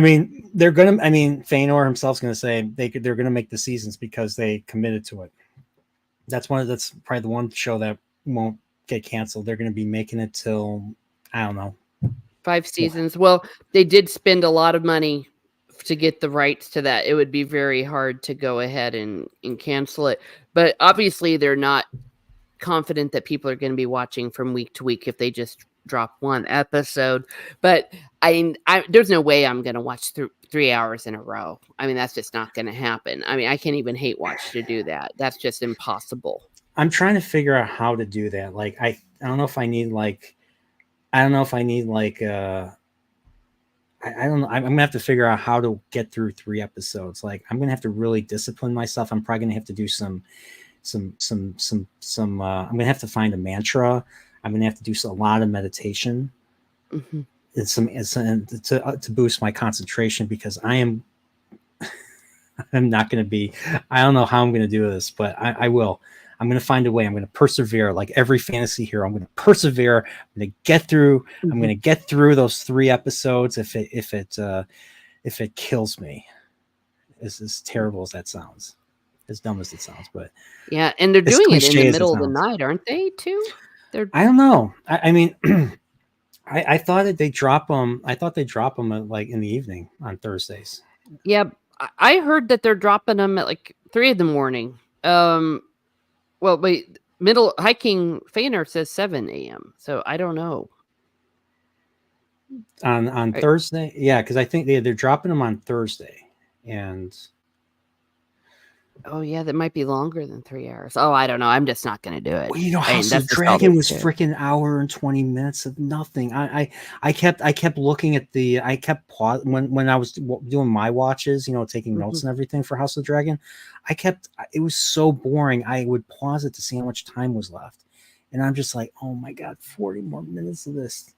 mean, they're gonna. I mean, Feanor himself's gonna say they're gonna make the seasons because they committed to it. That's probably the one show that won't get canceled. They're gonna be making it till I don't know.
5 seasons. Well, they did spend a lot of money to get the rights to that. It would be very hard to go ahead and cancel it. But obviously, they're not confident that people are going to be watching from week to week if they just drop 1 episode. But there's no way I'm going to watch 3 hours in a row. I mean, that's just not going to happen. I mean, I can't even hate watch to do that. That's just impossible.
I'm trying to figure out how to do that. Like, I don't know if I need I don't know. I'm gonna have to figure out how to get through 3 episodes. Like, I'm gonna have to really discipline myself. I'm probably gonna have to do some. I'm gonna have to find a mantra. I'm gonna have to do a lot of meditation. And to boost my concentration because I'm not gonna be. I don't know how I'm gonna do this, but I will. I'm going to find a way. I'm going to persevere like every fantasy hero. I'm going to persevere. I'm going to get through. I'm going to get through those 3 episodes. If it kills me, as terrible as that sounds, as dumb as it sounds, but
yeah. And they're doing it in the middle of the night, aren't they too?
I don't know. I mean, I thought that they drop them. I thought they drop them at, like in the evening on Thursdays.
Yeah. I heard that they're dropping them at like 3 a.m. Well, wait, High King Feanor says 7 a.m. So I don't know.
On Thursday? Yeah, because I think they're dropping them on Thursday. And
Oh yeah, that might be longer than 3 hours. Oh, I don't know. I'm just not gonna do it.
Well, you know,
I mean,
House of
that's
the
just all there
Dragon
is
was
to it.
freaking hour and 20 minutes of nothing. I kept looking at the, I kept when I was doing my watches, you know, taking notes
Mhm.
and everything for House of the Dragon. It was so boring. I would pause it to see how much time was left. And I'm just like, oh my God, 40 more minutes of this.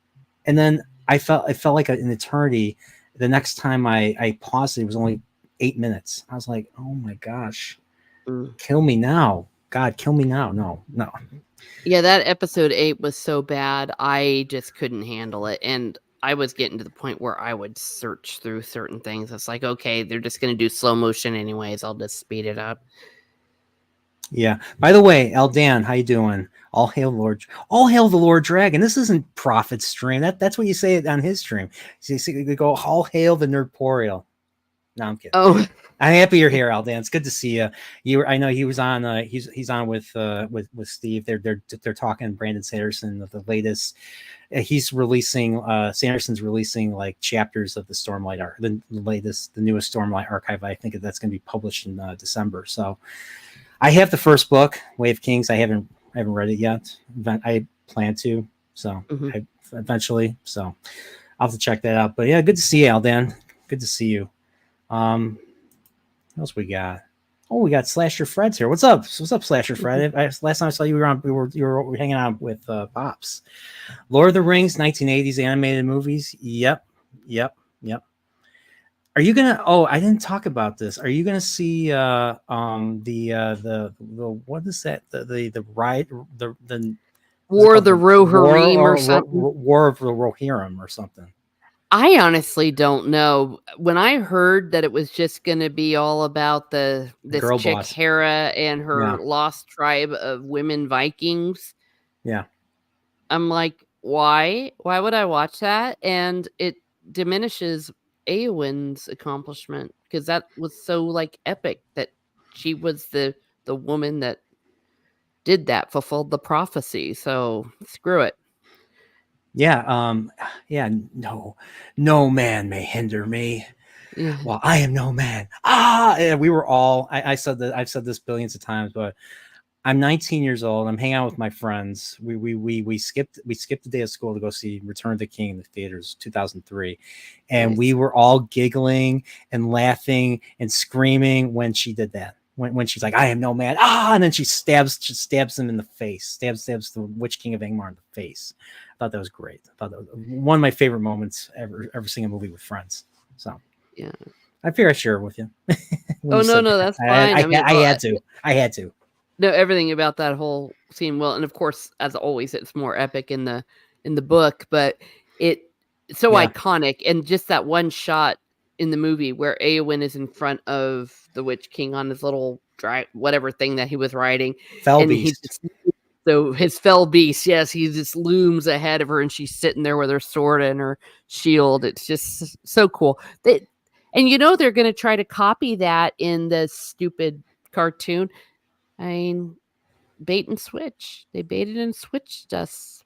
And then it felt like an eternity. The next time I paused it was only 8 minutes. I was like, oh my gosh,
Mm.
kill me now. God, kill me now. No, no.
Yeah, that episode 8 was so bad, I just couldn't handle it, and I was getting to the point where I would search through certain things. It's like, okay, they're just gonna do slow motion anyways. I'll just speed it up.
Yeah. By the way, Eldan, how you doing? All hail the Lord Dragon. This isn't Prophet's stream. That's what you say on his stream. So you see, you go, all hail the Nerdporeal. No, I'm kidding.
Oh,
I'm happy you're here, Eldan. It's good to see you. I know he was on. He's on with Steve. They're talking Brandon Sanderson of the latest. He's releasing. Sanderson's releasing like chapters of the Stormlight arc, the newest Stormlight archive. I think that's going to be published in December. So I have the first book, Way of Kings. I haven't read it yet. I plan to. So
mhm.
eventually. So I'll have to check that out. But yeah, good to see you, Eldan. Good to see you. What else we got? Oh, we got Slasher Fred's here. What's up? What's up, Slasher Fred? Last time I saw you, you were hanging out with Pops. Lord of the Rings, 1980s animated movies. Yep. Are you gonna? Oh, I didn't talk about this. Are you gonna see the what is that? The ride the is it
War of
called
the
the
Rohirrim or something.
War of the Rohirrim or something?
I honestly don't know. When I heard that it was just gonna be all about
The
this
girl
chick
boss.
Hera and her
Yeah.
lost tribe of women Vikings,
Yeah.
I'm like, why? Why would I watch that? And it diminishes Eowyn's accomplishment because that was so like epic that she was the woman that did that, fulfilled the prophecy. So screw it.
Yeah. Yeah. No man may hinder me.
Yeah.
Well, I am no man. Yeah, we were all. I said that. I've said this billions of times, but I'm 19 years old. I'm hanging out with my friends. We skipped the day of school to go see Return of the King in the theaters, 2003, and
Nice.
we were all giggling and laughing and screaming when she did that. When she's like, "I am no man," and then she stabs him in the face, stabs the Witch King of Angmar in the face. I thought that was great. I thought that was one of my favorite moments ever seeing a movie with friends. So
Yeah.
I figure I share it with you when
Oh
you
no,
said
no,
that.
that's fine. I mean,
I had to. I had to.
no, everything about that whole scene. Well, and of course, as always, it's more epic in the book, but it's so
Yeah.
iconic. And just that one shot in the movie where Eowyn is in front of the Witch King on his little whatever thing that he was riding,
Fell
and he
Beast.
just so his fell beast, yes, he just looms ahead of her, and she's sitting there with her sword and her shield. It's just so cool. And they're going to try to copy that in the stupid cartoon. I mean, bait and switch. They baited and switched us.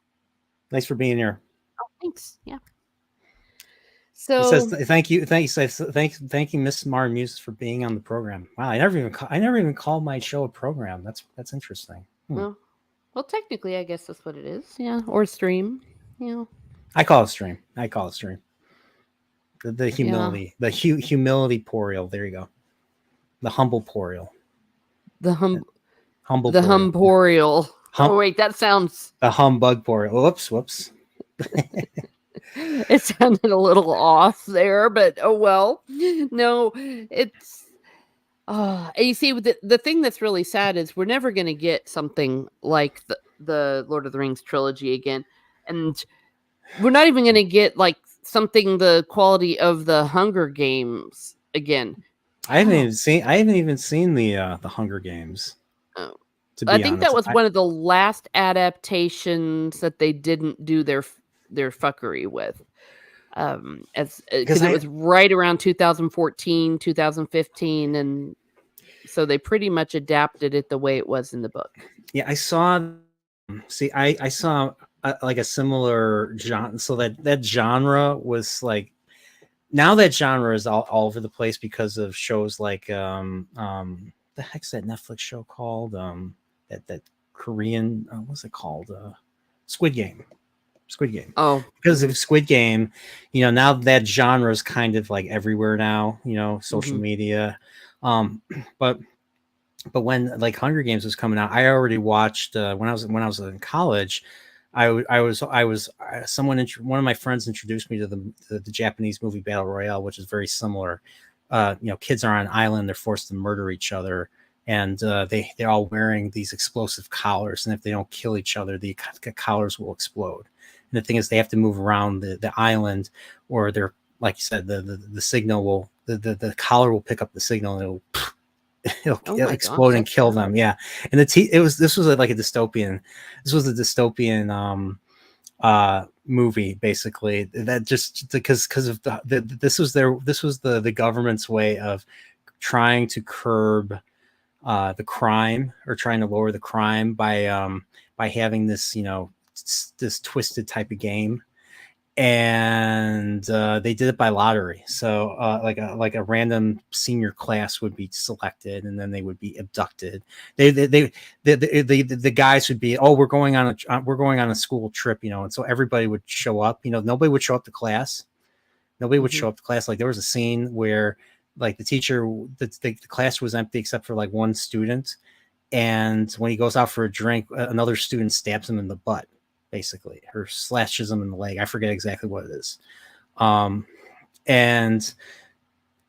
Thanks for being here.
Oh, thanks. Yeah.
He says,
So,
"Thank you, thank you, Miss Mar Muses, for being on the program." Wow, I never even called my show a program. That's interesting.
well, technically, I guess that's what it is. Yeah, or stream. Yeah.
I call it stream. The
Yeah.
humility, the humility porial. There you go. The humble porial.
The
Humble
the
porial.
Humporial. Oh wait, that sounds.
The humbug porial. Whoops.
It sounded a little off there, but oh well. No, it's. And you see, the thing that's really sad is we're never going to get something like the Lord of the Rings trilogy again, and we're not even going to get like something the quality of the Hunger Games again.
I haven't even seen the Hunger Games.
Oh.
To
I
be
think
honest,
that was one of the last adaptations that they didn't do their fuckery with. Because it was right around 2014, 2015, and so they pretty much adapted it the way it was in the book.
Yeah, I saw. See, I saw like a similar genre. So that genre was like, now that genre is all over the place because of shows like the heck's that Netflix show called? That Korean, what's it called? Squid Game. Squid Game.
Oh,
Because of Squid Game, now that genre is kind of like everywhere now. Social media. But when like Hunger Games was coming out, I already watched when I was in college. One of my friends introduced me to the Japanese movie Battle Royale, which is very similar. Kids are on an island, they're forced to murder each other, and they're all wearing these explosive collars, and if they don't kill each other, the collars will explode. And the thing is, they have to move around the island, or they're, like you said, the signal will the collar will pick up the signal, and it'll explode and kill them. Yeah. And this was like a dystopian. This was a dystopian movie, basically, that just because of this was the government's way of trying to curb the crime, or trying to lower the crime by having this this twisted type of game. And they did it by lottery. So like a random senior class would be selected, and then they would be abducted. The guys would be, we're going on a school trip, and so everybody would show up. Nobody would show up to class. Nobody would show up to class. Like, there was a scene where, like, the class was empty except for like one student, and when he goes out for a drink, another student stabs him in the butt, basically, or slashes him in the leg. I forget exactly what it is. And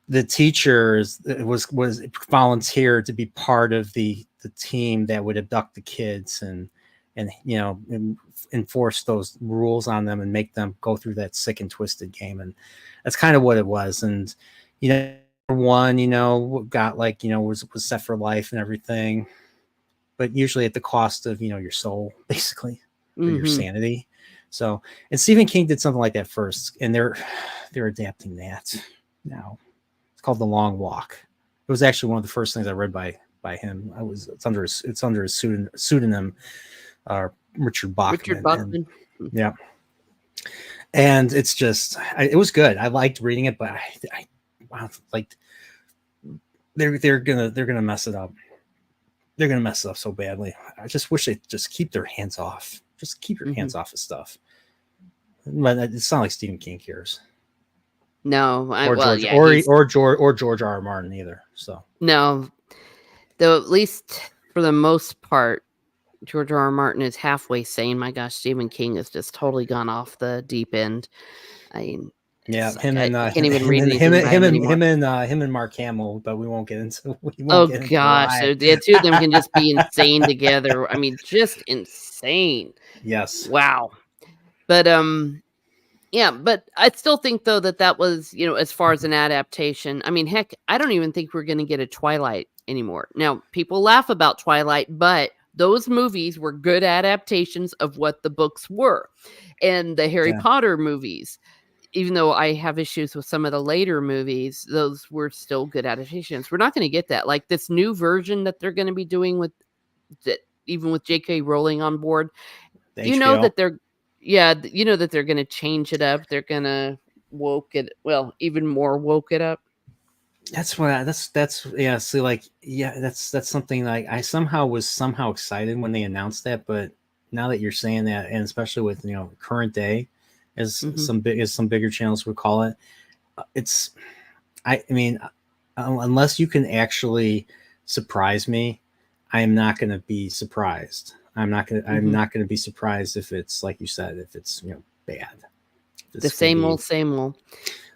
the teacher was volunteered to be part of the team that would abduct the kids and enforce those rules on them and make them go through that sick and twisted game. And that's kind of what it was. And one got was set for life and everything, but usually at the cost of your soul, basically, or your sanity. So, and Stephen King did something like that first, and they're adapting that now. It's called The Long Walk. It was actually one of the first things I read by him. It's under his pseudonym, Richard Bachman. Yeah, and it's just, it was good. I liked reading it, but I like they're gonna mess it up. They're gonna mess it up so badly. I just wish they just keep their hands off. Just keep your hands off of stuff. But it's not like Stephen King cares.
No,
George R. R. Martin either. So
no, though, at least for the most part, George R. R. Martin is halfway sane. My gosh, Stephen King has just totally gone off the deep end. I mean,
yeah,
I can't even read anything
him and Mark Hamill, but we won't get into.
Gosh, the two of them can just be insane together. I mean, just insane.
Yes.
Wow. But yeah, but I still think, though, that was, as far as an adaptation. I mean, heck, I don't even think we're going to get a Twilight anymore. Now, people laugh about Twilight, but those movies were good adaptations of what the books were. And the Harry Potter movies, even though I have issues with some of the later movies, those were still good adaptations. We're not going to get that. Like this new version that they're going to be doing with even with J.K. Rowling on board, that they're going to change it up. They're going to even more woke it up.
That's yeah. See, that's something like I was excited when they announced that, but now that you're saying that, and especially with current day, as some bigger channels would call it, I mean, unless you can actually surprise me, I am not going to be surprised. I'm not going to be surprised if it's, like you said, if it's bad.
The same old.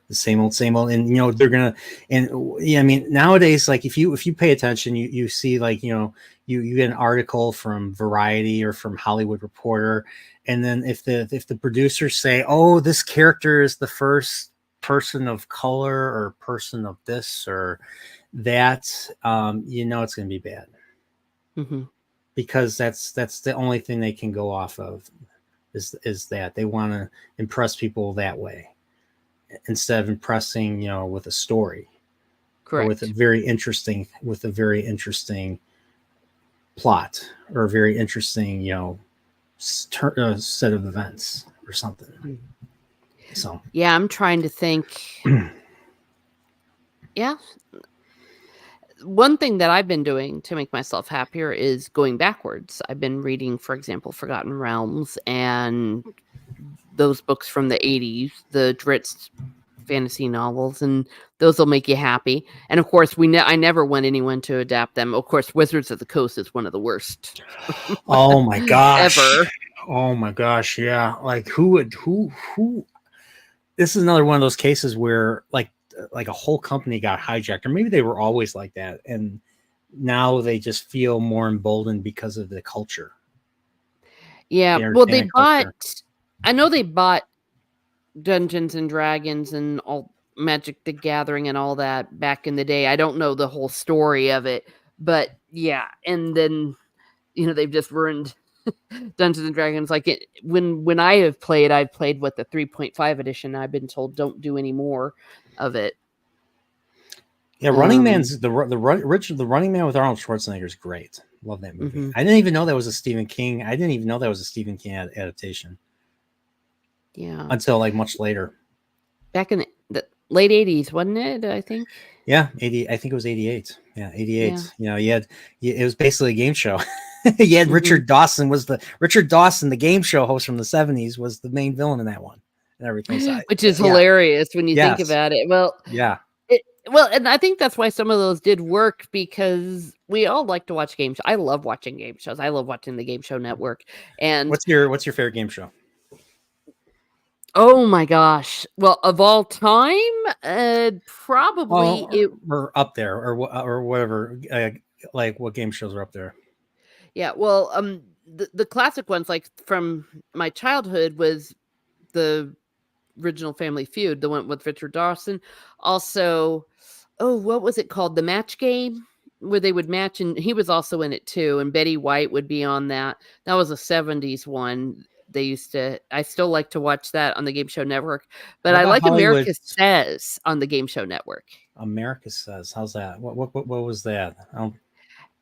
The same old, and they're gonna, and yeah, I mean, nowadays, like if you pay attention, you see, like you get an article from Variety or from Hollywood Reporter, and then if the producers say, oh, this character is the first person of color or person of this or that, it's gonna be bad, because that's the only thing they can go off of is that they want to impress people that way, instead of impressing, with a story,
correct,
with a very interesting plot, or a very interesting, set of events or something. So
yeah, I'm trying to think. Yeah, one thing that I've been doing to make myself happier is going backwards. I've been reading, for example, Forgotten Realms and those books from the 80s, the Dritz fantasy novels, and those will make you happy. And of course, I never want anyone to adapt them. Of course, Wizards of the Coast is one of the worst
Oh my gosh.
ever.
Oh my gosh. Yeah. Like who this is another one of those cases where like a whole company got hijacked, or maybe they were always like that. And now they just feel more emboldened because of the culture.
Yeah.
The
Well, they
entertainment
bought,
culture.
I know they bought Dungeons and Dragons and all Magic the Gathering and all that back in the day. I don't know the whole story of it, but yeah. And then, they've just ruined Dungeons and Dragons. Like when I've played with the 3.5 edition. I've been told don't do any more of it.
Yeah, Running Man's the Running Man with Arnold Schwarzenegger is great. Love that movie.
Mm-hmm.
I didn't even know that was a Stephen King. I didn't even know that was a Stephen King adaptation.
Yeah,
until like much later.
Back in the late 80s, wasn't it? I think.
Yeah, 80. I think it was 88. Yeah, 88.
Yeah.
It was basically a game show. You had Richard Dawson, the game show host from the 70s, was the main villain in that one, and everything.
Which is hilarious when you think
Yes.
about it. Well,
yeah.
And I think that's why some of those did work, because we all like to watch game shows. I love watching game shows. I love watching the Game Show Network. And
what's your favorite game show?
Oh my gosh! Well, of all time, probably
or up there, or whatever. Like what game shows are up there?
Yeah, well, the classic ones, like from my childhood, was the original Family Feud, the one with Richard Dawson. Also, what was it called? The Match Game, where they would match, and he was also in it too. And Betty White would be on that. That was a 70s one. I still like to watch that on the Game Show Network, but I like
Hollywood?
America Says on the Game Show Network.
America Says, how's that? What was that?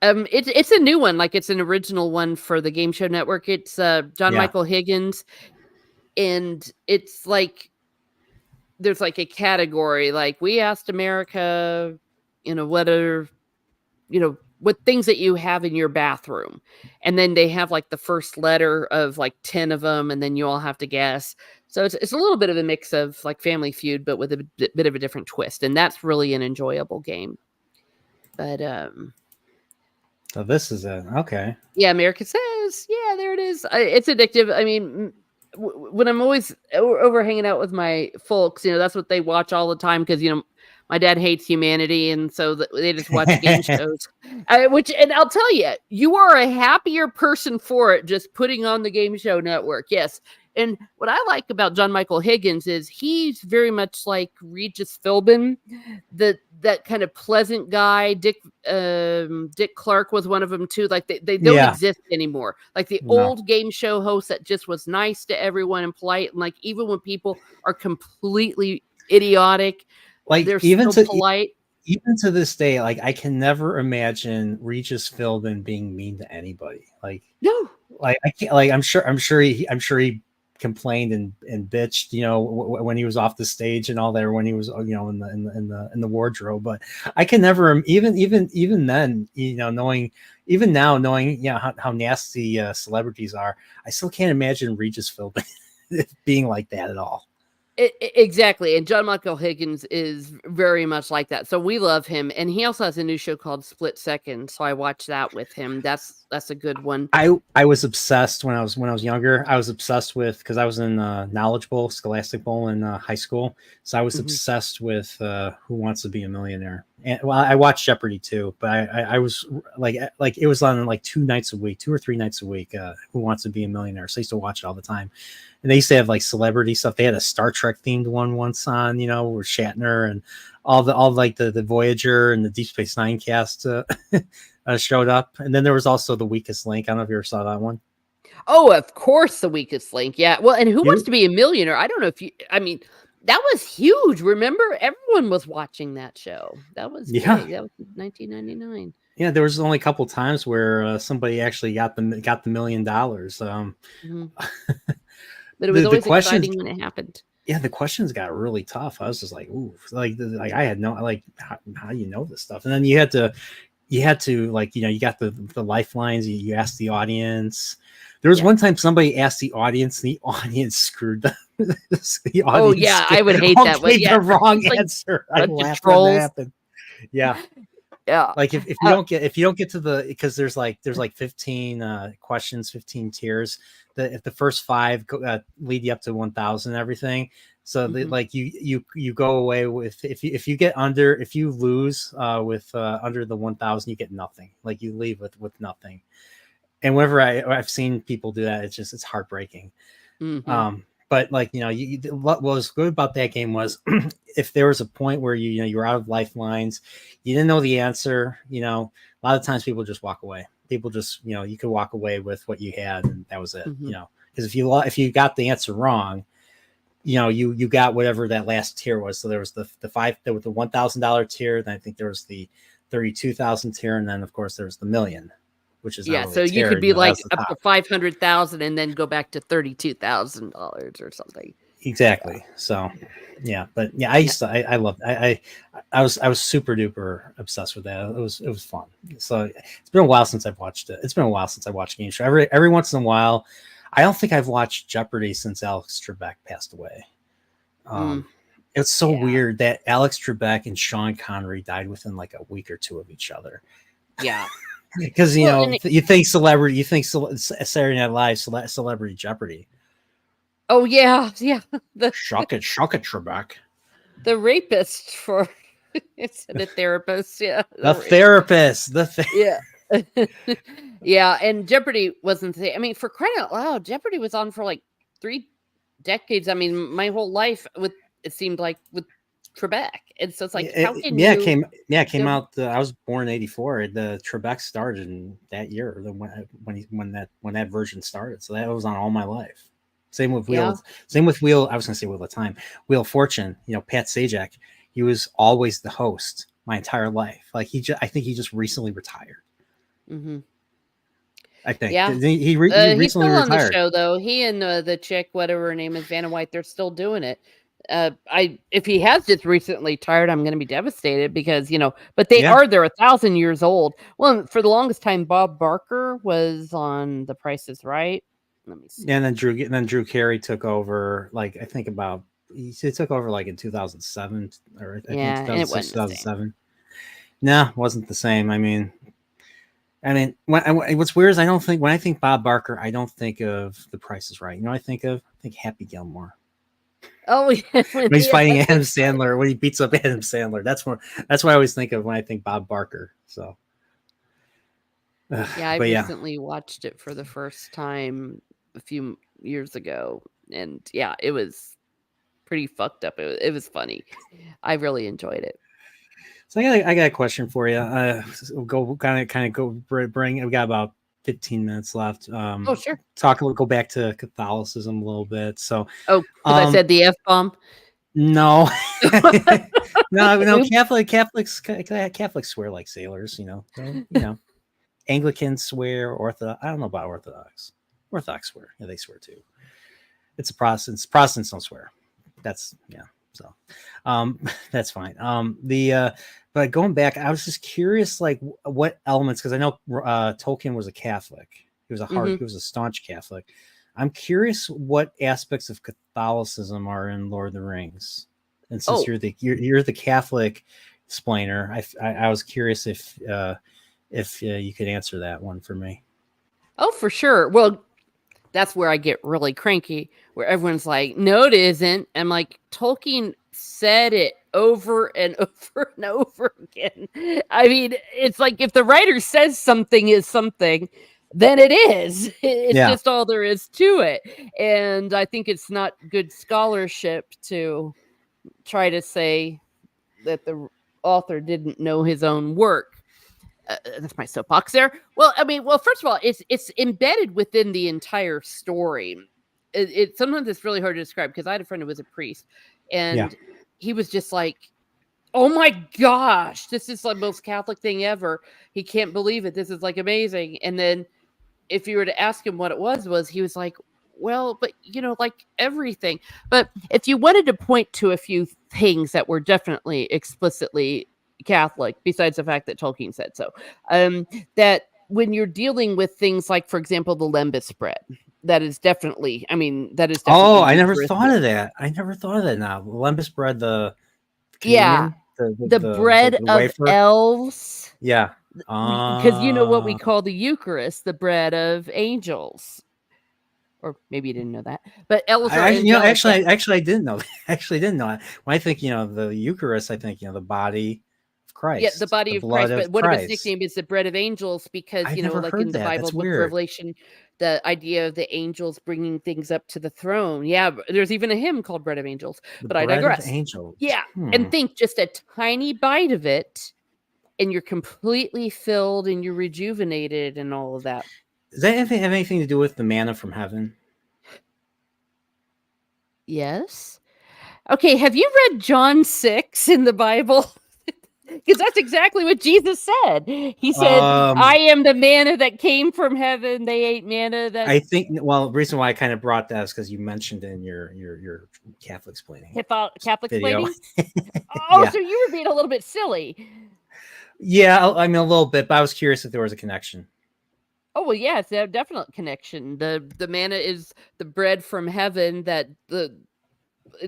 It's a new one, like it's an original one for the Game Show Network. It's John Michael Higgins, and it's like there's like a category, like we asked America, what things that you have in your bathroom, and then they have like the first letter of like 10 of them, and then you all have to guess. So it's a little bit of a mix of like Family Feud, but with a bit of a different twist, and that's really an enjoyable game. But
so this is it. Okay.
Yeah, America Says. Yeah, there it is. It's addictive. I mean, when I'm always over hanging out with my folks, that's what they watch all the time, because my dad hates humanity, and so they just watch game shows. And I'll tell you, you are a happier person for it just putting on the Game Show Network. Yes. And what I like about John Michael Higgins is he's very much like Regis Philbin, that kind of pleasant guy. Dick Clark was one of them too. Like they don't exist anymore. Like the old game show host that just was nice to everyone and polite, and like even when people are completely idiotic,
like
they're
even
still polite.
Even to this day, like I can never imagine Regis Philbin being mean to anybody. Like
no,
like I can't. Like I'm sure he complained and bitched, when he was off the stage and all that, or when he was, in the wardrobe. But I can never, even then, knowing how nasty celebrities are, I still can't imagine Regis Philbin being like that at all.
Exactly. And John Michael Higgins is very much like that. So we love him. And he also has a new show called Split Second. So I watch that with him. That's a good one.
I was obsessed when I was younger. I was obsessed with, because I was in Knowledge Bowl, Scholastic Bowl in high school. So I was obsessed with Who Wants to Be a Millionaire. And well, I watched Jeopardy too, but I was like it was on like 2 or 3 nights a week. Who Wants to Be a Millionaire? So I used to watch it all the time. And they used to have like celebrity stuff. They had a Star Trek themed one once on, where Shatner and all the Voyager and the Deep Space Nine cast showed up. And then there was also The Weakest Link. I don't know if you ever saw that one.
Oh, of course, The Weakest Link. Yeah. Well, and Who Wants to Be a Millionaire? I don't know that was huge. Remember, everyone was watching that show. That was big. That was 1999.
Yeah, there was only a couple times where somebody actually got the $1 million.
But it was always exciting when it happened.
yeah, the questions got really tough. I was just like, ooh, like I had no, like, how do you know this stuff? And then you had to like, you got the lifelines. You asked the audience. There was one time somebody asked the audience, and the audience screwed them. The
Oh
audience
yeah, I would hate
all
that. But
gave
yeah,
the wrong
it's like
answer. I
bunch of
laughed when that
trolls.
happened. Yeah.
Yeah.
Like if you don't get to the, because there's like 15 questions, 15 tiers. If the first 5 lead you up to 1,000 and everything. So like you go away with, if you lose with under the 1,000, you get nothing. Like you leave with nothing. And whenever I've seen people do that, it's heartbreaking. But like, what was good about that game was if there was a point where you were out of lifelines, you didn't know the answer, a lot of times people just walk away. People just, you could walk away with what you had, and that was it. Because if you got the answer wrong, you got whatever that last tier was. So there was the $1,000 tier, then I think there was the 32,000 tier, and then of course there was the million, which is not really
so
a
you
tier,
could be like
the
up
top.
to 500,000 and then go back to $32,000 or something.
Exactly. So yeah, but yeah, I loved, I was super duper obsessed with that. It was fun. So it's been a while since I've watched it. It's been a while since I watched a game show. Every once in a while. I don't think I've watched Jeopardy since Alex Trebek passed away. It's so weird that Alex Trebek and Sean Connery died within like a week or two of each other.
Yeah.
Because you think Saturday Night Live, Celebrity Jeopardy.
Oh yeah.
Shock it, Trebek.
The rapist for it's the therapist. Yeah.
The therapist.
Yeah. Yeah. And Jeopardy wasn't I mean, for crying out loud, Jeopardy was on for like 3 decades. I mean, my whole life it seemed like with Trebek. And so it's like, how can you?
It came out. I was born in '84. The Trebek started in that year. When that version started. So that was on all my life. Same with Wheel. Same with Wheel. I was going to say Wheel of Time. Wheel of Fortune. Pat Sajak. He was always the host my entire life. Like I think he just recently retired. I think.
Yeah.
He recently
he's still
retired.
on the show though. He and the chick, whatever her name is, Vanna White, they're still doing it. If he has just recently retired, I'm going to be devastated because but they're 1,000 years old. Well, for the longest time, Bob Barker was on The Price is Right. Let me see.
And then Drew Carey took over. Like I think he took over like in 2007 or I think 2006, 2007. No, it wasn't the same. I mean, what's weird is when I think Bob Barker, I don't think of The Price is Right. I think Happy Gilmore.
Oh yeah,
when he's fighting Adam Sandler, when he beats up Adam Sandler, that's what I always think of when I think Bob Barker. So
I recently watched it for the first time a few years ago, and it was pretty fucked up. It was funny. I really enjoyed it.
So I got a question for you. We'll go bring. We've got about 15 minutes left.
Oh sure.
Go back to Catholicism a little bit. So
because I said the F-bomb.
No, no. Catholics swear like sailors. Anglicans swear. Orthodox. I don't know about Orthodox. Orthodox swear. Yeah, they swear too. It's a Protestants. Protestants don't swear. That's So, that's fine. But going back, I was just curious, like what elements, because I know Tolkien was a Catholic. He was he was a staunch Catholic. I'm curious what aspects of Catholicism are in Lord of the Rings. And since you're the Catholic explainer, I was curious if you could answer that one for me.
Oh, for sure. Well, that's where I get really cranky, where everyone's like, no, it isn't. I'm like, Tolkien said it over and over and over again. I mean, it's like if the writer says something is something, then it is. It's just all there is to it. And I think it's not good scholarship to try to say that the author didn't know his own work. That's my soapbox there. Well, I mean, first of all, it's embedded within the entire story. It sometimes it's really hard to describe because I had a friend who was a priest, and he was just like, "Oh my gosh, this is like the most Catholic thing ever. He can't believe it. This is like amazing." And then if you were to ask him what it was he was like, well, but like everything. But if you wanted to point to a few things that were definitely explicitly Catholic, besides the fact that Tolkien said so, that when you're dealing with things like, for example, the lembas bread, that is definitely
Oh, I never thought
Eucharistic.
of that. I never thought of that. Now, the lembas bread, the
Yeah,
communion, the
the bread
the
of
wafer.
elves,
Yeah.
because what we call the Eucharist, the bread of angels. Or maybe you didn't know that, but elves are angelic.
I didn't know. Actually, didn't know. When I think, the Eucharist, I think, the body of
Yeah, the
Christ,
body
the
of
blood
Christ,
of
but one of its
Christ.
nickname is the bread of angels because,
I've never
like in
heard
the
that.
Bible,
That's
book of
weird.
Revelation, the idea of the angels bringing things up to the throne. Yeah, there's even a hymn called Bread of Angels,
The
but I
bread of
digress.
angels.
Yeah, and think just a tiny bite of it, and you're completely filled and you're rejuvenated and all of that.
Does that have anything to do with the manna from heaven?
Yes. Okay, have you read John 6 in the Bible? Because that's exactly what Jesus said. He said, I am the manna that came from heaven. They ate manna that
I think, well, the reason why I kind of brought that is because you mentioned in your Catholic explaining
Catholic
video.
explaining. Oh,
Yeah.
so you were being a little bit silly.
Yeah, I mean, a little bit, but I was curious if there was a connection.
Oh well, yeah, it's a definite connection. The manna is the bread from heaven that the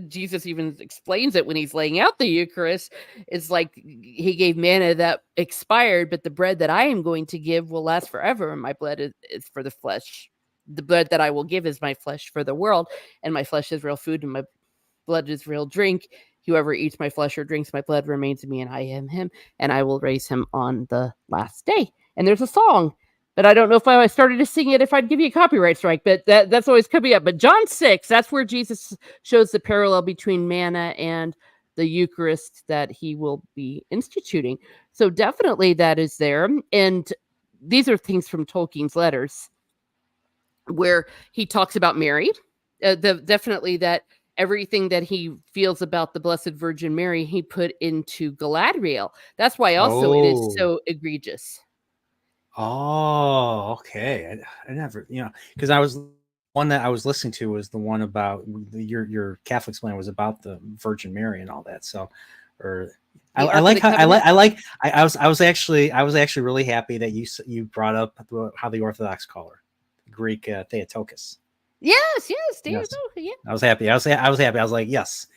Jesus even explains it when he's laying out the Eucharist. It's like he gave manna that expired, but the bread that I am going to give will last forever. And my blood is for the flesh. The bread that I will give is my flesh for the world, and my flesh is real food, and my blood is real drink. Whoever eats my flesh or drinks my blood remains in me, and I am him, and I will raise him on the last day. And there's a song, but I don't know if I started to sing it if I'd give you a copyright strike, but that's always coming up. But John 6, that's where Jesus shows the parallel between manna and the Eucharist that he will be instituting. So definitely that is there. And these are things from Tolkien's letters where he talks about Mary. Definitely that everything that he feels about the Blessed Virgin Mary, he put into Galadriel. That's why also it is so egregious.
Oh, okay. I never, because I was one that I was listening to was the one about your Catholic explainer was about the Virgin Mary and all that. So, or I like how I was actually really happy that you brought up how the Orthodox call her, Greek Theotokos.
Yes,
Yes.
yeah.
I was happy. I was happy. I was like, yes.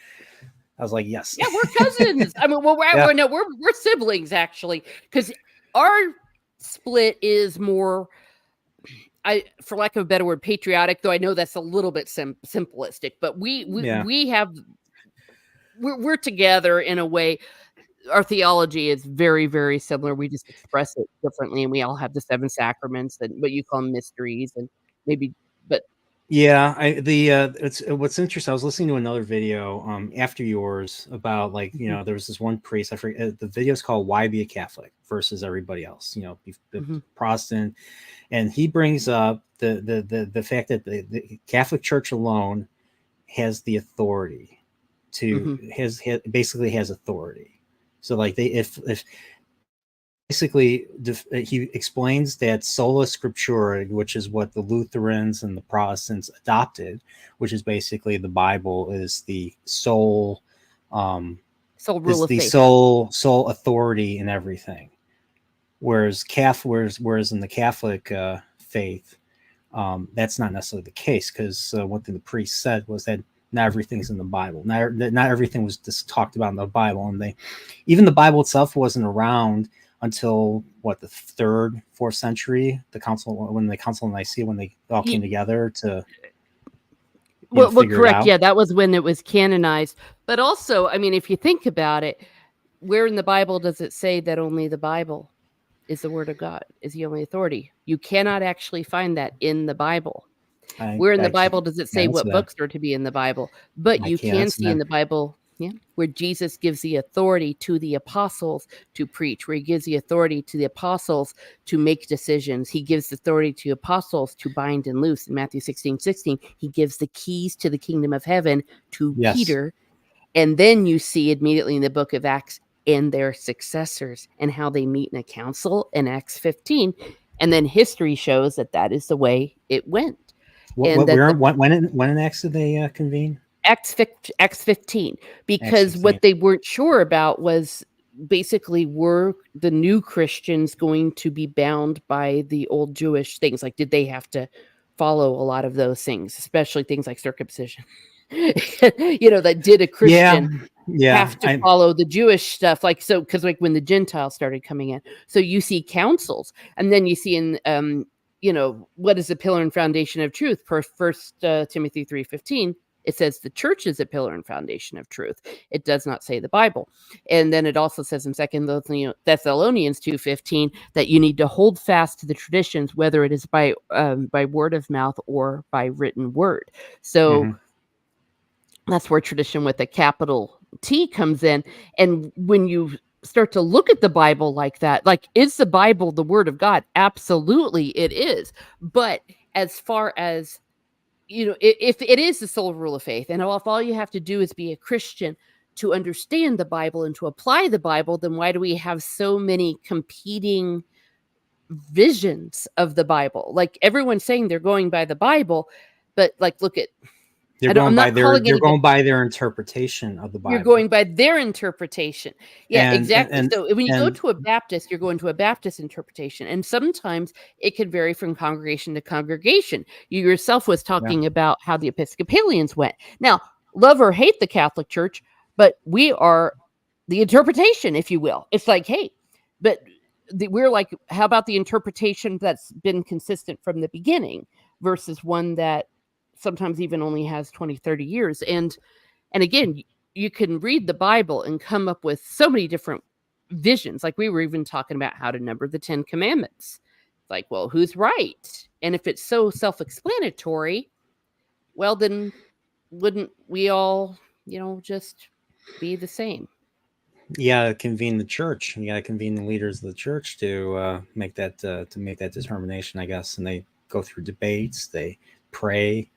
Yeah, we're cousins. I mean, we're siblings actually, because our split is more, for lack of a better word, patriotic. Though I know that's a little bit simplistic, but we're together in a way. Our theology is very, very similar. We just express it differently, and we all have the 7 sacraments and what you call mysteries, and maybe, but
yeah, it's what's interesting. I was listening to another video after yours about there was this one priest. I forget the video is called "Why Be a Catholic Versus Everybody Else." Protestant, and he brings up the fact that the Catholic Church alone has the authority to basically has authority. So like if basically he explains that sola scriptura, which is what the Lutherans and the Protestants adopted, which is basically the Bible is the sole
rule of faith.
sole authority in everything. Whereas in the Catholic faith, that's not necessarily the case, because one thing the priest said was that not everything's in the Bible. Not everything was just talked about in the Bible, and even the Bible itself wasn't around until the 3rd, 4th century. The Council of Nicaea, when they all came together to figure
correct.
it out.
Yeah, that was when it was canonized. But also, I mean, if you think about it, where in the Bible does it say that only the Bible is the word of God, is the only authority? You cannot actually find that in the Bible. Where in the Bible does it say what books are to be in the Bible? But you can see in the Bible, where Jesus gives the authority to the apostles to preach, where he gives the authority to the apostles to make decisions. He gives the authority to apostles to bind and loose. In Matthew 16:16, he gives the keys to the kingdom of heaven to Peter. And then you see immediately in the book of Acts and their successors and how they meet in a council in Acts 15. And then history shows that is the way it went. And that
when in Acts did they convene?
Acts 15, because
Acts 15.
what they weren't sure about was basically, were the new Christians going to be bound by the old Jewish things? Like, did they have to follow a lot of those things, especially things like circumcision? That did a Christian have to follow the Jewish stuff? Like, so, because like when the Gentiles started coming in, so you see councils, and then you see in what is the pillar and foundation of truth? First Timothy 3:15. It says the church is a pillar and foundation of truth. It does not say the Bible. And then it also says in 2 Thessalonians 2:15 that you need to hold fast to the traditions, whether it is by word of mouth or by written word. So that's where tradition with a capital T comes in. And when you start to look at the Bible like that, like, is the Bible the word of God? Absolutely it is. But as far as if it is the sole rule of faith, and if all you have to do is be a Christian to understand the Bible and to apply the Bible, then why do we have so many competing visions of the Bible? Like, everyone's saying they're going by the Bible, but like, look at,
they're going by their interpretation of the Bible.
You're going by their interpretation. Yeah, exactly. So when you go to a Baptist, you're going to a Baptist interpretation. And sometimes it can vary from congregation to congregation. You yourself was talking about how the Episcopalians went. Now, love or hate the Catholic Church, but we are the interpretation, if you will. It's like, hey, but we're like, how about the interpretation that's been consistent from the beginning versus one that sometimes even only has 20, 30 years. And again, you can read the Bible and come up with so many different visions. Like, we were even talking about how to number the 10 commandments. Like, well, who's right? And if it's so self-explanatory, well, then wouldn't we all, just be the same?
You gotta convene the church. You gotta convene the leaders of the church to make that determination, I guess. And they go through debates, they pray,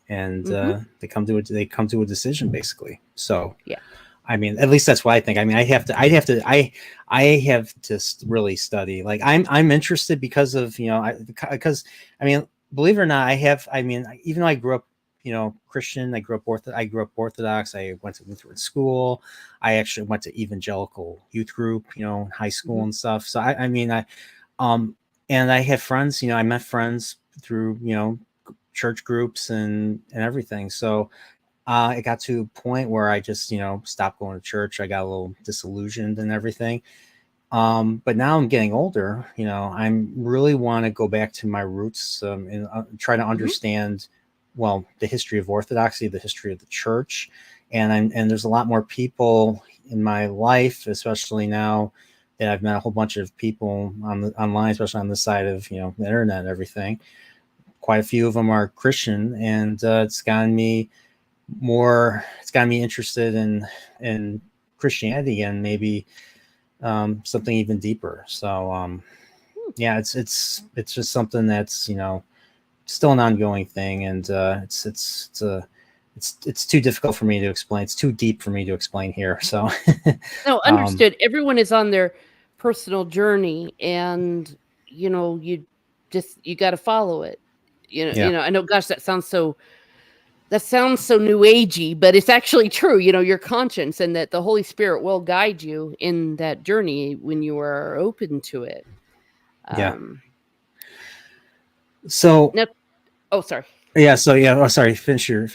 and they come to a decision, basically. So
yeah,
I mean, at least that's what I think. I mean, I have to really study. Like, I'm interested because of because I mean, believe it or not, even though I grew up Christian, I grew up Orthodox. I went to Lutheran school. I actually went to evangelical youth group, in high school and stuff. So and I had friends. I met friends through church groups and everything. So it got to a point where I just stopped going to church. I got a little disillusioned and everything. But now I'm getting older. I really want to go back to my roots and try to understand the history of Orthodoxy, the history of the church, and there's a lot more people in my life, especially now that I've met a whole bunch of people online, especially on this side of the internet and everything. Quite a few of them are Christian, and it's gotten me interested in Christianity and maybe something even deeper. So yeah, it's just something that's still an ongoing thing, and it's too difficult for me to explain. It's too deep for me to explain here. So
no, understood. Everyone is on their personal journey, and you got to follow it. I know, gosh, that sounds so new agey, but it's actually true. Your conscience, and that the Holy Spirit will guide you in that journey when you are open to it.
So
now, sorry.
Yeah. So yeah. Oh, sorry. Finish your.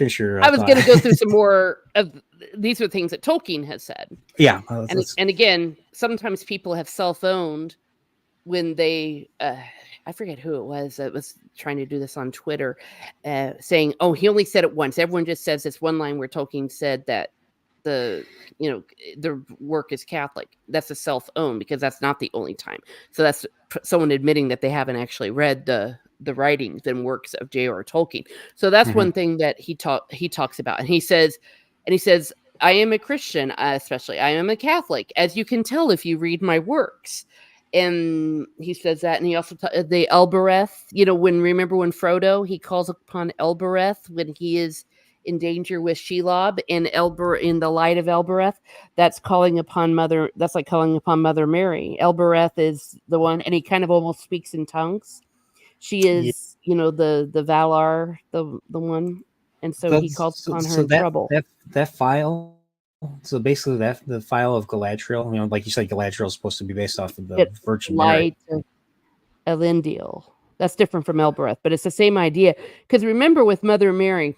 I was going to go through some more of these are things that Tolkien has said.
Yeah.
And again, sometimes people have self-owned when they. I forget who it was that was trying to do this on Twitter, saying, "Oh, he only said it once." Everyone just says this one line where Tolkien said that the work is Catholic. That's a self-own, because that's not the only time. So that's someone admitting that they haven't actually read the writings and works of J.R.R. Tolkien. So that's one thing that he talks about, and he says, I am a Christian, especially I am a Catholic, as you can tell if you read my works. And he says that, and he also the Elbereth. Remember when Frodo, he calls upon Elbereth when he is in danger with Shelob in the light of Elbereth. That's calling upon Mother. That's like calling upon Mother Mary. Elbereth is the one, and he kind of almost speaks in tongues. She
Yeah.
is, the Valar, the one, and so he calls
So,
upon her
so
in trouble.
that file. So basically, that the file of Galadriel. Like you said, Galadriel is supposed to be based off of the
It's
Virgin Mary.
light of Elendil. That's different from Elbereth, but it's the same idea. Because remember, with Mother Mary,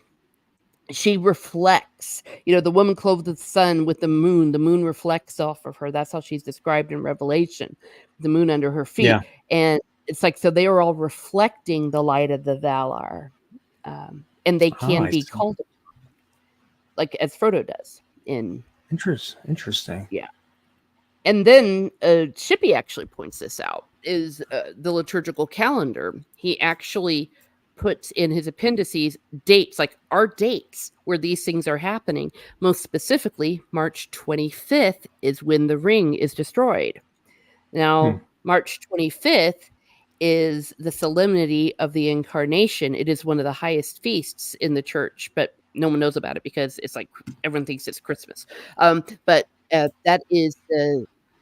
she reflects. The woman clothed with the sun with the moon reflects off of her. That's how she's described in Revelation, the moon under her
Yeah.
feet. And it's like, so they are all reflecting the light of the Valar, and they
Oh,
can
I
be
see.
called like as Frodo does in
Interesting.
yeah. And then Shippey actually points this out, is the liturgical calendar. He actually puts in his appendices dates, like our dates where these things are happening. Most specifically, March 25th is when the ring is destroyed. Now, March 25th is the solemnity of the Incarnation. It is one of the highest feasts in the church, but no one knows about it because it's like everyone thinks it's Christmas. But that is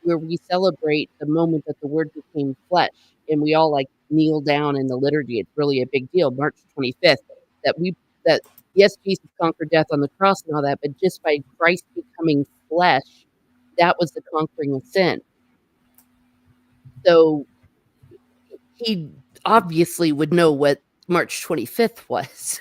where we celebrate the moment that the Word became flesh, and we all like kneel down in the liturgy. It's really a big deal. March 25th, that yes, Jesus conquered death on the cross and all that, but just by Christ becoming flesh, that was the conquering of sin. So he obviously would know what March 25th was.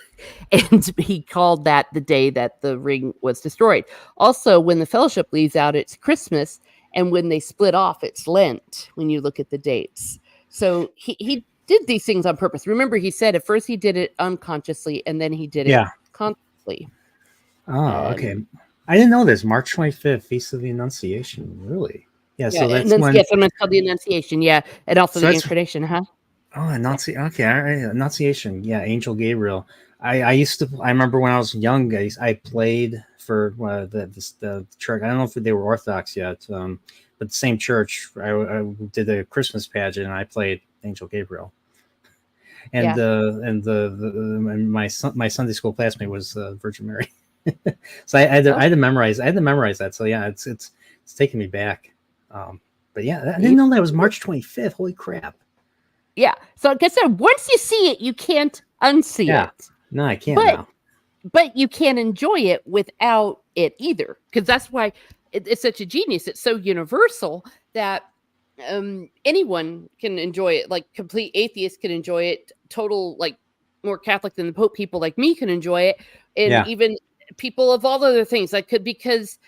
And he called that the day that the ring was destroyed. Also, when the fellowship leaves out, it's Christmas. And when they split off, it's Lent, when you look at the dates. So he did these things on purpose. Remember, he said at first he did it unconsciously, and then he did it consciously.
Oh, okay. I didn't know this. March 25th, Feast of the Annunciation. Really? Yeah. So that's when.
Yes, sometimes called the Annunciation. Yeah, and also the Incarnation, huh?
Oh, Okay, all right. Annunciation. Yeah, Angel Gabriel. I used to. I remember when I was young, I played for the church. I don't know if they were Orthodox yet, but the same church. I did a Christmas pageant, and I played Angel Gabriel. And my Sunday school classmate was Virgin Mary. So I had to memorize. I had to memorize that. So yeah, it's taking me back. But yeah, I didn't know that was March 25th. Holy crap!
Yeah. So like I said, once you see it, you can't unsee it.
No, I can't now.
But you can't enjoy it without it either, because that's why it's such a genius. It's so universal that anyone can enjoy it. Like complete atheists can enjoy it. Total, like more Catholic than the Pope people like me can enjoy it, and even people of all other things. Like because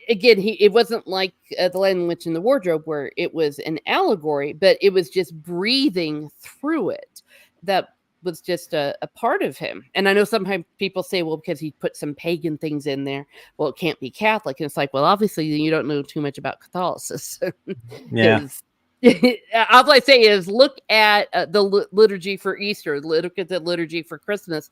again, it wasn't like the Lion, Witch, and the Wardrobe where it was an allegory, but it was just breathing through it. That was just a part of him. And I know sometimes people say, well, because he put some pagan things in there, well, it can't be Catholic. And it's like, well, obviously you don't know too much about Catholicism.
Yeah.
All I say is look at the liturgy for Easter, look at the liturgy for Christmas.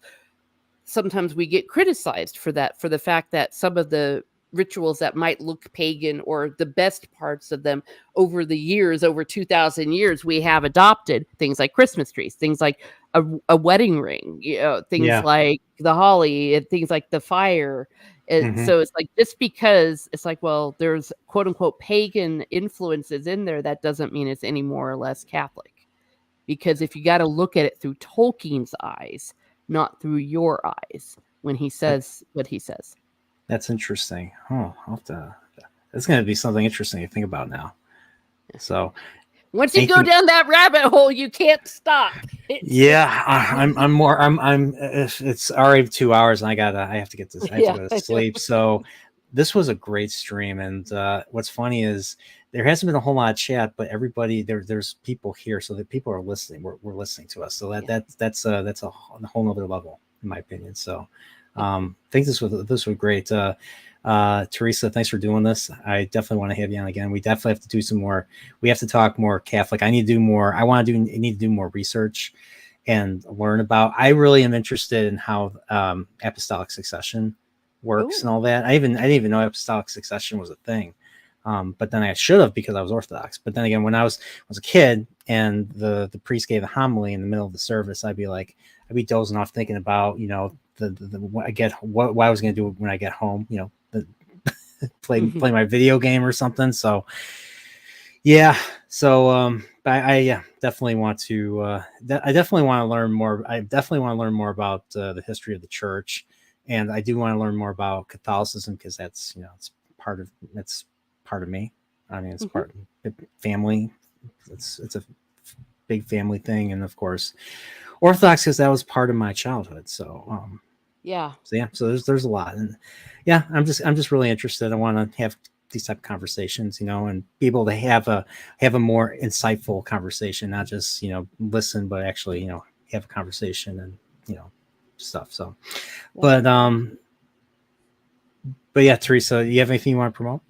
Sometimes we get criticized for that, for the fact that some of the rituals that might look pagan, or the best parts of them over the years, over 2,000 years, we have adopted things like Christmas trees, things like a wedding ring, things like the holly, and things like the fire. So it's like, just because it's like, well, there's quote unquote pagan influences in there, that doesn't mean it's any more or less Catholic. Because if you got to look at it through Tolkien's eyes, not through your eyes, when he says what he says.
That's interesting. Oh, that's going to be something interesting to think about now. So
once you go down that rabbit hole, you can't stop.
It's already 2 hours, and I have to get this. I have to go to sleep. So this was a great stream, and what's funny is there hasn't been a whole lot of chat, but everybody there's people here, so that people are listening. We're listening to us, so that's a whole nother level, in my opinion. So. I think this was great. Teresa, thanks for doing this. I definitely want to have you on again. We definitely have to do some more. We have to talk more Catholic. I need to do more. Need to do more research and learn about. I really am interested in how apostolic succession works and all that. I didn't even know apostolic succession was a thing. But then I should have, because I was Orthodox. But then again, when I was a kid and the priest gave a homily in the middle of the service, I'd be dozing off thinking about, what I was going to do when I get home, play my video game or something. So Yeah. So, but I yeah, definitely want to. I definitely want to learn more. I definitely want to learn more about the history of the church, and I do want to learn more about Catholicism because that's it's part of me. I mean, it's
Mhm.
part of family. It's a big family thing, and of course, Orthodox because that was part of my childhood.
Yeah.
So yeah, so there's a lot, and yeah, I'm just really interested. I want to have these type of conversations, and be able to have a more insightful conversation, not just listen, but actually have a conversation and you know stuff. So,
Yeah.
but but yeah, Teresa, you have anything you want to promote?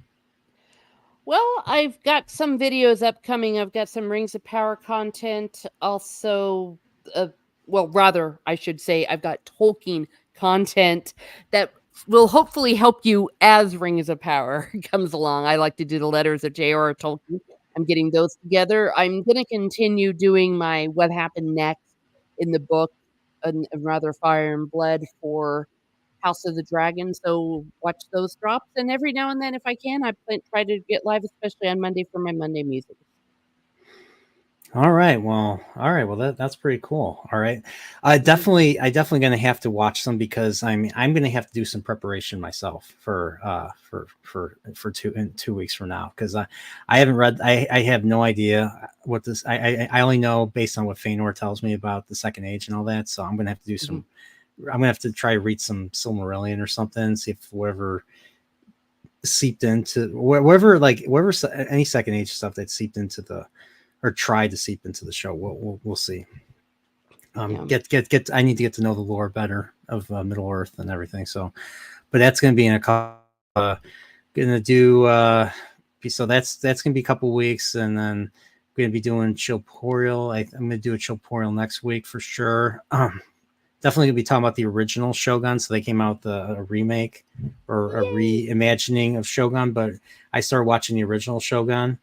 Well, I've got some videos upcoming. I've got some Rings of Power content. Also, uh, well, rather, I should say, I've got Tolkien content that will hopefully help you as Rings of Power comes along. I like to do the letters of J.R.R. Tolkien. I'm getting those together. I'm going to continue doing my What Happened Next in the book, and rather Fire and Blood for House of the Dragon, so watch those drops, and every now and then, if I can, try to get live, especially on Monday for my Monday music.
All right. Well, that's pretty cool. All right.
Mhm,
I definitely going to have to watch some because I'm going to have to do some preparation myself for 2 weeks from now because I haven't read. I have no idea what this. I only know based on what Feanor tells me about the Second Age and all that. So I'm going to have to do
mhm.
some. I'm going to have to try to read some Silmarillion or something. See if whatever seeped into whatever any Second Age stuff that seeped into the or tried to seep into the show. We'll see.
Yeah,
Get. I need to get to know the lore better of Middle Earth and everything. So, but that's going to be in a couple. Gonna do. So that's going to be a couple weeks, and then I'm going to be doing Chilporial. I'm going to do a Chilporial next week for sure. Definitely going to be talking about the original Shogun. So they came out with a remake or a
yay!
reimagining of Shogun, but I started watching the original Shogun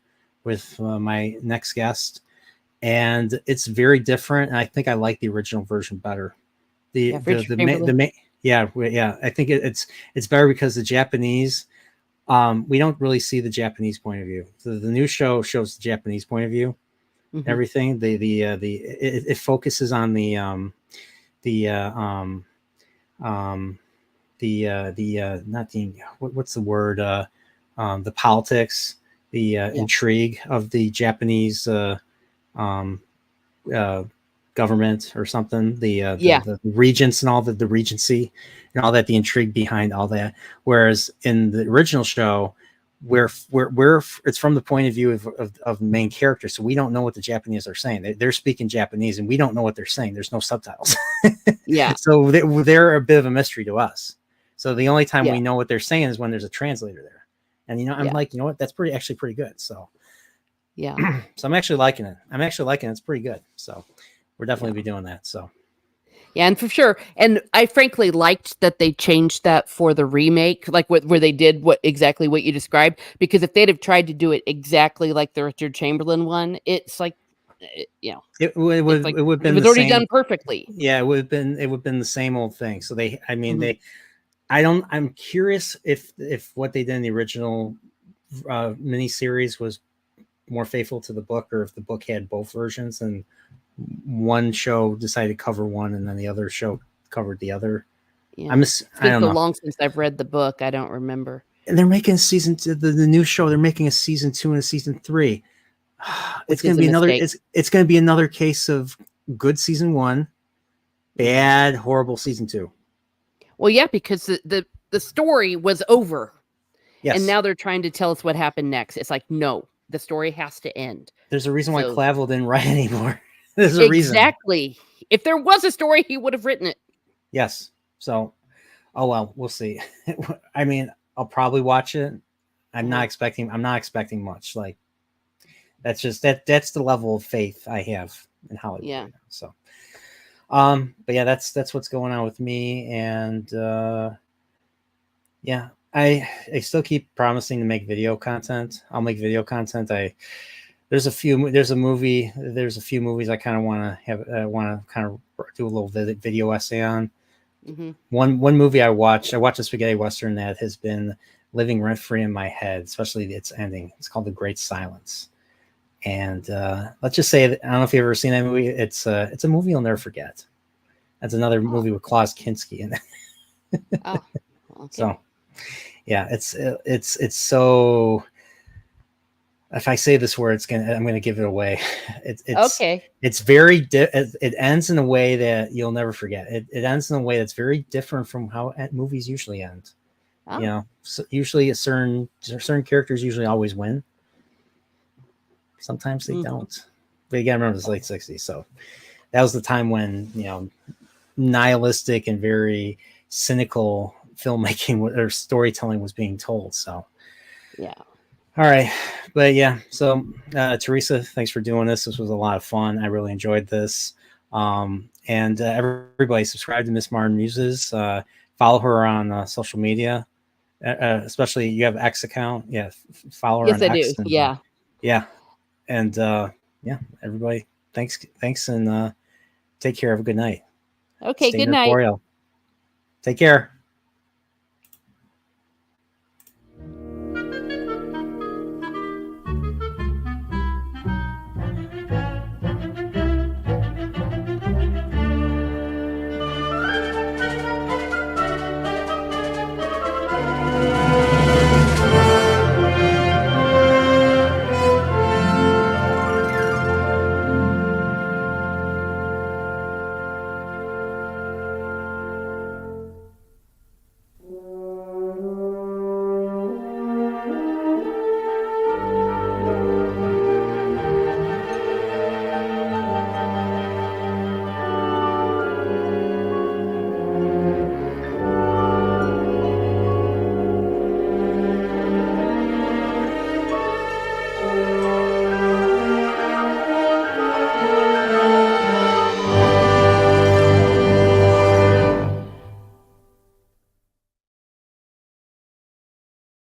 with my next guest, and it's very different. And I think I like the original version better. The
Yeah,
the
Richard
the ma- the
Chamberlain.
ma- yeah. I think it's better because the Japanese. We don't really see the Japanese point of view. The new show shows the Japanese point of view.
Mhm.
Everything it focuses on the um the not the what's the word the politics, the
Yeah,
intrigue of the Japanese um, uh, government or something,
yeah,
the regents and all the regency and all that, the intrigue behind all that. Whereas in the original show, where it's from the point of view of main characters, so we don't know what the Japanese are saying. They're speaking Japanese, and we don't know what they're saying. There's no subtitles,
yeah,
so they're a bit of a mystery to us. So the only time
yeah,
we know what they're saying is when there's a translator there, and I'm
yeah,
like, what? That's actually pretty good. So
yeah,
so I'm actually liking it. It's pretty good. So we're definitely
yeah.
be doing that. So
Yeah, and for sure. And I frankly liked that they changed that for the remake, like where they did exactly what you described. Because if they'd have tried to do it exactly like the Richard Chamberlain one, it's like, it's like
it would have
it
been
was
the
already done
same.
perfectly.
Yeah, it would have been the same old thing. So
Mhm,
I'm curious if what they did in the original miniseries was more faithful to the book, or if the book had both versions and one show decided to cover one and then the other show covered the other.
yeah. It's
I
been
don't
so
know.
long since I've read the book, I don't remember.
And they're making season two, the new show. They're making a season 2 and a season 3. It's
Which
going
is
to
a
be another.
mistake.
It's going to be another case of good season 1,
Mhm.
bad, horrible season 2.
Well, yeah, because the story was over, and
Yes,
now they're trying to tell us what happened next. It's like, no, the story has to end.
there's a reason why
So
Clavel didn't write anymore. There's a reason.
exactly. If there was a story, he would have written it.
Yes. So, oh well, we'll see. I mean, I'll probably watch it.
Uh-huh.
I'm not expecting much. Like that's just that's the level of faith I have in Hollywood
Yeah.
right now. So, but yeah, that's what's going on with me, and yeah, I still keep promising to make video content. I'll make video content. There's a few movies I kind of want to have want to kind of do a little video essay on.
Mhm.
One movie I watched a spaghetti western that has been living rent free in my head, especially its ending. It's called The Great Silence. And let's just say that, I don't know if you've ever seen that movie. It's a movie you'll never forget. That's another movie with Klaus Kinski in it.
Oh, okay.
So, yeah, it's so. If I say this word, I'm gonna give it away. It's
okay.
It's very it ends in a way that you'll never forget. It ends in a way that's very different from how movies usually end.
Oh.
You know, so usually certain characters usually always win. Sometimes they don't. But you gotta remember it's late 60s, so that was the time when, you know, nihilistic and very cynical filmmaking or storytelling was being told. So
yeah.
All right. But yeah, so Teresa, thanks for doing this. This was a lot of fun. I really enjoyed this. And everybody subscribe to Miss Martin Muses. Follow her on social media, especially you have X account. Yeah, follow her
Yes,
on
I
X.
do.
And,
yeah.
Yeah. And yeah, everybody, thanks, and take care. Have a good night.
Okay,
Stay
good night.
corporeal. Take care.